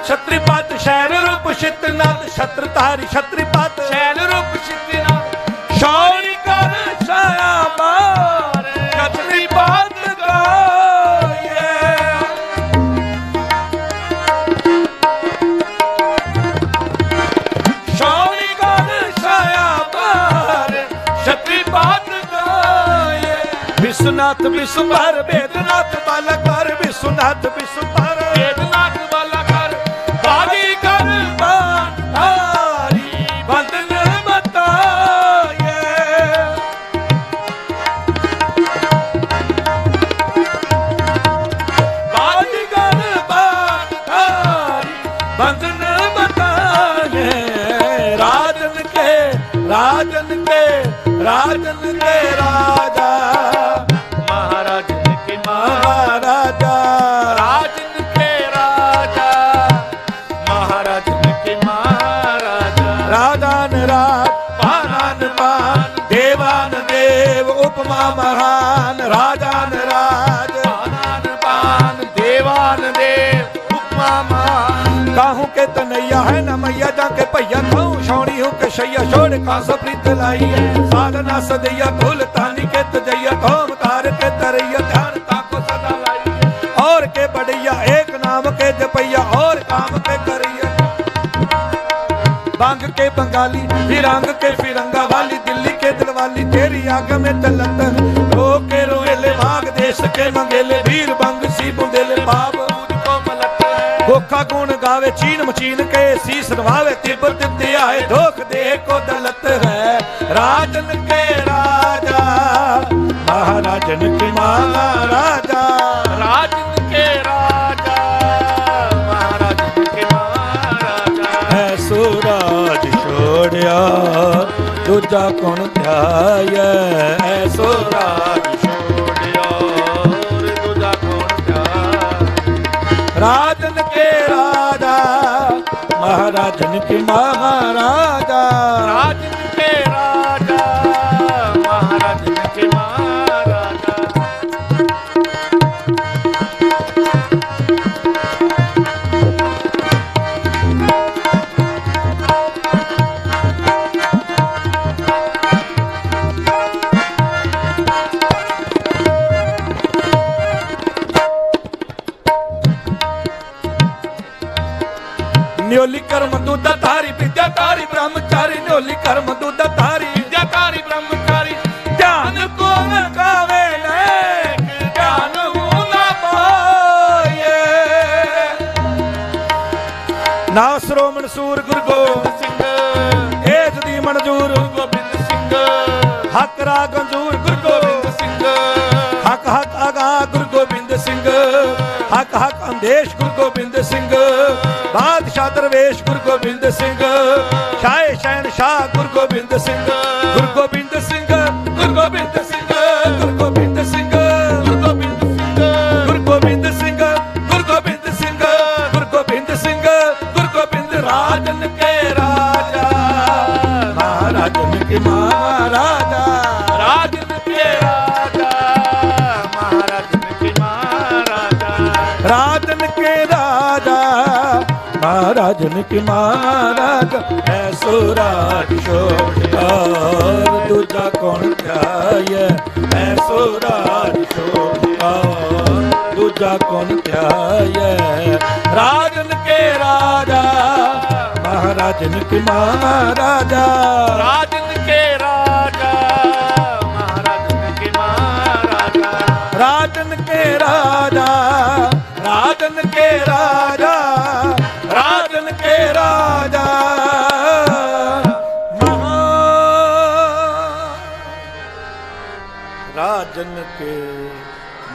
छत्रपात शैल रूप शितनाथ, छत्रधारी छत्रपात शैल रूप शितनाथ। शौरी कर छाया बार छत्रपात गाये, शौरी कर छाया बार छत्रपात गाये। विश्वनाथ विश्वभर वेदनाथ बालकर, विश्वनाथ विश्वभर वेदनाथ बालकर। बागी कर बारी बंधन बताए, बागी कर बारी बंधन बताए। राजन के राजन के राजन के राजा महाराजन के महाराजा, राजन के राजा महाराजन के महाराजा। राजान राज पानान पान देवान देव उपमा महान, राजान राज पानान पान देवान देव उपमा महान। काहू के तनैया है न मैया जाके पैया खाऊं, शौणी हूँ के शैया छोड़ कांस प्रीत लाई है। साधना सदैया धूल तानी के तजैया धोम तार के तरैया ध्यान ताको सदा लाई है। और के बढ़ैया एक नाम के जपैया और काम के करैया। बांग के बंगाली फिरंग के फिरंगा वाली, दिल्ली के दिलवाली तेरी आग में चलत। रो के रोएले भाग देश के मंगेले, वीर बंग सी बुंदेले बाब मुझको मलत है। गोखा गुण गावे चीन मचीन के शीस नवावे, तिब्बत दियाए धोख दे को दलत है। राजन के राजा महाराजन के महाराजा, राजन के राजा महाराजन के महाराजा। ऐसो राज छोड़िया दूजा कौन ध्याय, ऐसो राज छोड़िया दूजा कौन ध्याय। राजन के राजा महाराजन के महाराजा, राजन के राजा महाराजन के महाराजा। न्योली कर्म दूधा धारी विद्याकारी ब्रह्मचारी, न्योली कर्म दूधा धारी विद्याकारी ब्रह्मचारी। ਹੱਕ ਰਾਗ ਗੰਜੂਰ ਗੁਰੂ ਗੋਬਿੰਦ ਸਿੰਘ ਹੱਕ ਹੱਕ ਆਗਾ ਗੁਰੂ ਗੋਬਿੰਦ ਸਿੰਘ ਹੱਕ ਹੱਕ ਅੰਦੇਸ਼ ਗੁਰੂ ਗੋਬਿੰਦ ਸਿੰਘ ਬਾਦਸ਼ਾਹ ਦਰਵੇਸ਼ ਗੁਰੂ ਗੋਬਿੰਦ ਸਿੰਘ ਸ਼ਾਹ ਸ਼ਹਿਨਸ਼ਾਹ ਗੁਰੂ ਗੋਬਿੰਦ ਸਿੰਘ ਗੁਰੂ ਗੋਬਿੰਦ ਸਿੰਘ ਗੁਰੂ ਗੋਬਿੰਦ ਸਿੰਘ ਗੁਰੂ ਗੋਬਿੰਦ ਸਿੰਘ ਗੁਰੂ ਗੋਬਿੰਦ ਸਿੰਘ ਗੁਰੂ ਗੋਬਿੰਦ ਸਿੰਘ ਗੁਰੂ ਗੋਬਿੰਦ ਸਿੰਘ ਗੁਰੂ ਗੋਬਿੰਦ ਸਿੰਘ ਗੁਰੂ ਗੋਬਿੰਦ ਰਾਜਨ ਕੇ ਰਾਜਾ ਮਹਾਰਾਜਨ ਕੇ ਮਹਾਰਾਜਾ ਰਾਜਨ ਕੇ ਰਾਜਾ ਮਹਾਰਾਜਨ ਕੇ ਮਹਾਰਾਜਾ ਰਾਜਨ ਕੇ ਰਾਜਾ ਮਹਾਰਾਜਨ ਕੇ ਮਹਾਰਾਜਾ ਐਸੋ ਰਾਜ ਸ਼ੋਭਾਰ ਦੂਜਾ ਕੌਣ ਧਿਆਏ ਐਸੋ ਰਾਜ ਸ਼ੋਭਾਰ ਦੂਜਾ ਕੌਣ ਧਿਆਏ ਰਾਜਨ ਕੇ ਰਾਜਾ ਮਹਾਰਾਜਨ ਕੇ ਮਹਾਰਾਜਾ ਰਾਜਨ ਕੇ ਰਾਜਾ ਮਹਾਰਾਜਨ ਕੇ ਮਹਾਰਾਜਾ ਰਾਜਨ ਕੇ ਰਾਜਾ ਰਾਜਨ ਕੇ ਰਾਜਾ ਰਾਜਨ ਕੇ ਰਾਜਾ ਰਾਜਨ ਕੇ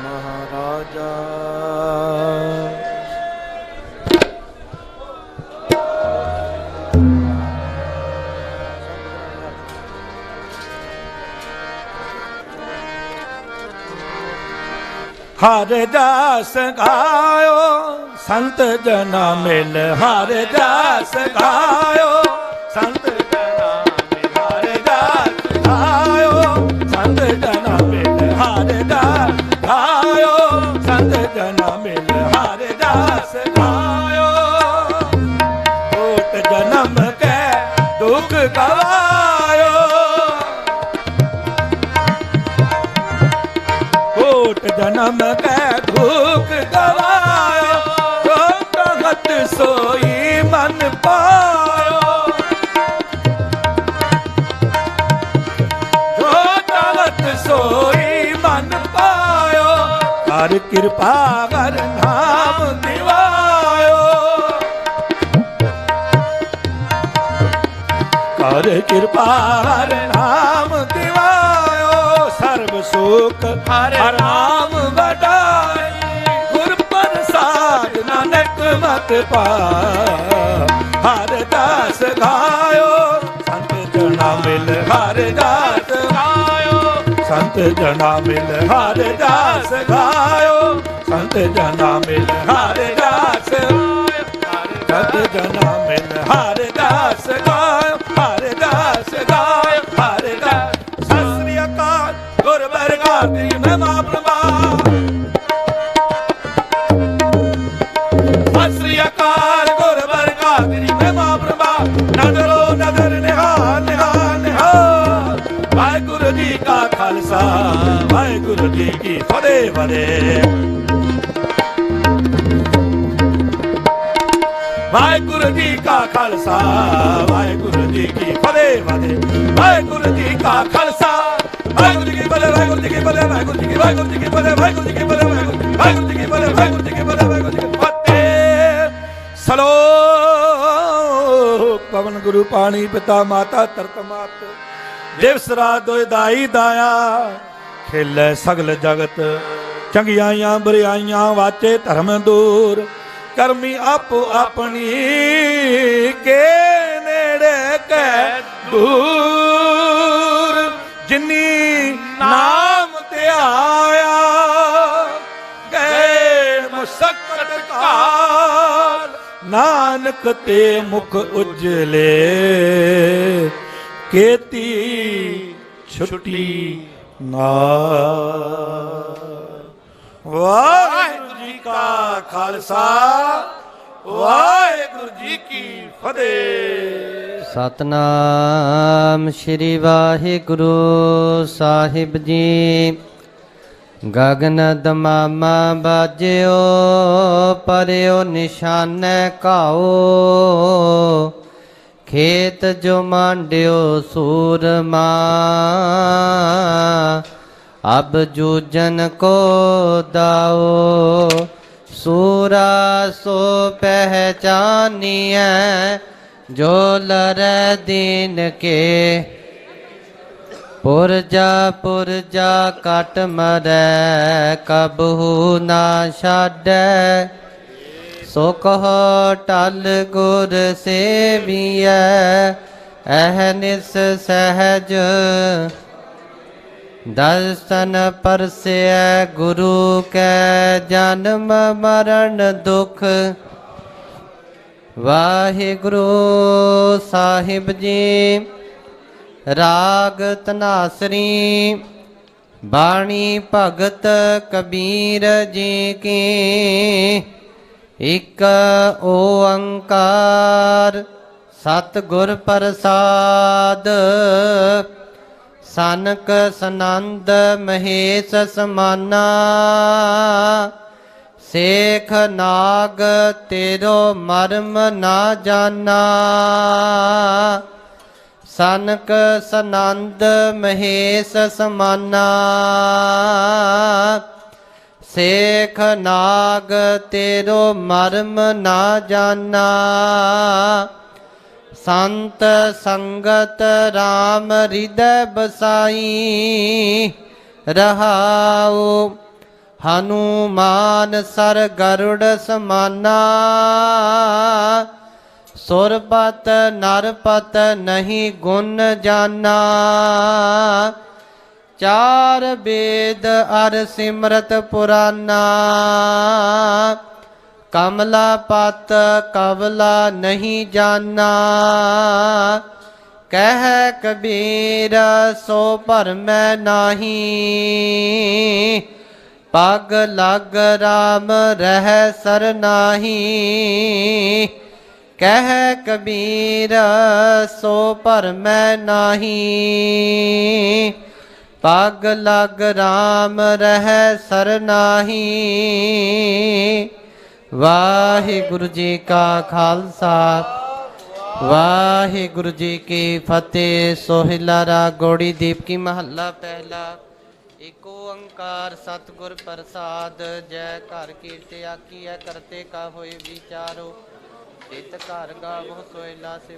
ਮਹਾਰਾਜਾ ਹਰ ਜਸ ਗਾਇਓ ਸੰਤ ਜਨਾ ਮਿਲ ਹਰ ਜਸ ਗਾਇਓ ਸੰਤ ਜਨਾ ਮਿਲ ਹਰ ਜਸ ਗਾਇਓ ਸੰਤ ਜਨਾ ਮਿਲ ਹਰ ਜਸ ਗਾਇਓ ਸੰਤ ਜਨਾ ਮਿਲ ਹਰ ਜਸ ਗਾਇਓ ਕੋਟ ਜਨਮ ਕੈ ਦੁਖ ਗਵਾਇਓ ਕੋਟ ਜਨਮ ਕੈ ਦੁਖ ਗਵਾਇਓ ਜੋ ਤਖਤ ਸੋਈ ਮਨ ਪਾਇਓ ਜੋ ਤਖਤ ਸੋਈ ਮਨ ਪਾਇਓ ਕਰ ਕਿਰਪਾ ਕਰ ਨਾਮ ਦਿਵਾਇਓ ਕਰ ਕਿਰਪਾ ਹਰ ਨਾਮ ਦਿਵਾਇਓ ਸਰਬ ਸੁਖ ਹਰ ਨਾਮ ਵਡਾਈ ਗੁਰ ਪ੍ਰਸਾਦ ਨਾਨਕ ਮਤ ਪਾ ਹਰ ਦਾਸ ਗਾਇਓ ਸੰਤ ਜਨਾ ਮਿਲ ਹਰ ਦਾਸ ਗਾਇਓ ਸੰਤ ਜਨਾ ਮਿਲ ਹਰ ਦਾਸ ਗਾਇਓ ਸੰਤ ਜਨਾ ਮਿਲ ਹਰ ਦਾਸ ਸੰਤ ਜਨਾ ਮਿਲ ਹਰ ਦਾਸ ਗਾਇਓ ਹਰ ਦਾਸ ਗਾਇਓ ਹਰ ਦਾਸ ਸਤਿ ਸ੍ਰੀ ਅਕਾਲ ਗੁਰ ਬਰਗਾਰ ਦੀ ਮੈਂ ਮਾਪਰਮਾ ਸਤਿ ਸ੍ਰੀ ਅਕਾਲ ਗੁਰ ਬਰਗਾਰ ਦੀ ਮੈਂ ਮਾਪਰਮਾ ਨਦਰੋ ਨਦਰ ਨਿਹਾਲ ਨਿਹਾਲ ਨਿਹਾਲ ਵਾਹਿਗੁਰੂ ਜੀ ਕਾ ਖਾਲਸਾ ਵਾਹਿਗੁਰੂ ਜੀ ਕੀ ਫਤਿਹ ਫਤਿਹ ਵਾਹਿਗੁਰੂ ਜੀ ਕਾ ਖਾਲਸਾ ਵਾਹਿਗੁਰੂ ਜੀ ਕੀ ਫਤਿਹ ਫਤਿਹ ਵਾਹਿਗੁਰੂ ਜੀ ਕਾ ਖਾਲਸਾ ਵਾਹਿਗੁਰੂ ਜੀ ਕੀ ਫਤਿਹ ਵਾਹਿਗੁਰੂ ਜੀ ਕੀ ਫਤਿਹ ਵਾਹਿਗੁਰੂ ਜੀ ਕੀ ਵਾਹਿਗੁਰੂ ਜੀ ਕੀ ਫਤਿਹ ਵਾਹਿਗੁਰੂ ਜੀ ਕੀ ਫਤਿਹ ਵਾਹਿਗੁਰੂ ਜੀ ਕੀ ਫਤਿਹ ਵਾਹਿਗੁਰੂ ਜੀ ਕੀ ਫਤਿਹ ਵਾਹਿਗੁਰੂ ਜੀ ਕੀ ਫਤਿਹ ਸਲੋਕ ਪਵਨ ਗੁਰੂ ਪਾਣੀ ਪਿਤਾ ਮਾਤਾ ਧਰਤ ਮਾਤ ਦਿਵਸ ਰਾਤ ਦੋਇ ਦਾਈ ਦਾਇਆ ਖੇਲੇ ਸਗਲ ਜਗਤ ਚੰਗਿਆਈਆਂ ਬੁਰਾਈਆਂ ਵਾਚੇ ਧਰਮ ਦੂਰ ਕਰਮੀ ਆਪੋ ਆਪਣੀ ਕੇ ਨੇੜੇ ਕੈ ਦੂਰ ਜਿਨੀ ਨਾਮ ਧਿਆਇਆ ਗਏ ਮੁਸਕਤ ਕਾਲ ਨਾਨਕ ਤੇ ਮੁਖ ਉਜਲੇ ਕੀਤੀ ਛੁੱਟੀ ਨਾਲ ਵਾਹਿਗੁਰੂ ਜੀ ਕਾ ਖਾਲਸਾ ਵਾਹਿਗੁਰੂ ਜੀ ਕੀ ਫਤਿਹ ਸਤਨਾਮ ਸ਼੍ਰੀ ਵਾਹਿਗੁਰੂ ਸਾਹਿਬ ਜੀ ਗਗਨ ਦਮਾਮਾ ਬਾਜਿਓ ਪਰਿਓ ਨਿਸ਼ਾਨੈ ਘਾਓ ਖੇਤ ਜੋ ਮਾਂਡਿਓ ਸੂਰਮਾ ਅਬ ਜੂਜਨ ਕੋ ਦਾਓ ਸੂਰਾ ਸੋ ਪਹਿਚਾਨੀਐ ਜੋ ਲਰੈ ਦੀਨ ਕੇ ਪੁਰਜਾ ਕਟ ਮਰੈ ਕਬਹੂ ਨਾ ਛਾਡੈ ਸੁਖ ਟਲ ਗੁਰ ਸੇਵੀਐ ਅਹਨਿਸ ਸਹਿਜ ਦਰਸ਼ਨ ਪਰਸੈ ਗੁਰੂ ਕੈ ਜਨਮ ਮਰਨ ਦੁਖ ਵਾਹਿਗੁਰੂ ਸਾਹਿਬ ਜੀ ਰਾਗ ਧਨਾਸਰੀ ਬਾਣੀ ਭਗਤ ਕਬੀਰ ਜੀ ਕੀ ਇਕ ਓੰਕਾਰ ਸਤਿਗੁਰ ਪ੍ਰਸਾਦ ਸਨਕ ਸਨੰਦ ਮਹੇਸ਼ ਸਮਾਨਾ ਸੇਖ ਨਾਗ ਤੇਰੋ ਮਰਮ ਨਾ ਜਾਨਾ ਸਨਕ ਸਨੰਦ ਮਹੇਸ਼ ਸਮਾਨਾ ਸੇਖ ਨਾਗ ਤੇਰੋ ਮਰਮ ਨਾ ਜਾਨਾ ਸੰਤ ਸੰਗਤ ਰਾਮ ਹਿਰਦੈ ਬਸਾਈ ਰਹਾਉ ਹਨੂਮਾਨ ਸਰ ਗਰੁੜ ਸਮਾਨਾ ਸੁਰਪਤ ਨਰਪਤ ਨਹੀਂ ਗੁਣ ਜਾਨਾ ਚਾਰ ਵੇਦ ਅਰ ਸਿਮਰਤ ਪੁਰਾਨਾ ਕਮਲਾ ਪਤ ਕਵਲਾ ਨਹੀਂ ਜਾਨਾ ਕਹਿ ਕਬੀਰ ਸੋ ਭਰਮੈ ਨਾਹੀ ਪਗ ਲਗ ਰਾਮ ਰਹਿ ਸਰਨਾਹੀ ਕਹਿ ਕਬੀਰ ਸੋ ਭਰਮੈ ਨਾਹੀ ਪਗ ਲਗ ਰਾਮ ਰਹਿ ਸਰਨਾਹੀ ਵਾਹਿਗੁਰੂ ਜੀ ਕਾ ਖਾਲਸਾ ਵਾਹਿਗੁਰੂ ਜੀ ਕੀ ਫਤਿਹ। ਸੋਹਿਲਾ ਰਾਗ ਗੌੜੀ ਦੀਪਕੀ ਮਹੱਲਾ ਪਹਿਲਾ। ਏਕ ਓੰਕਾਰ ਸਤਿਗੁਰ ਪ੍ਰਸਾਦ ਜੈ ਘਰ ਕੀਰਤਿ ਆਖੀਐ ਕਰਤੇ ਕਾ ਹੋਏ ਵਿਚਾਰੋ ਤਿਤ ਘਰ ਗਾਵੋ ਸੋਹਿਲਾ ਸਿਮ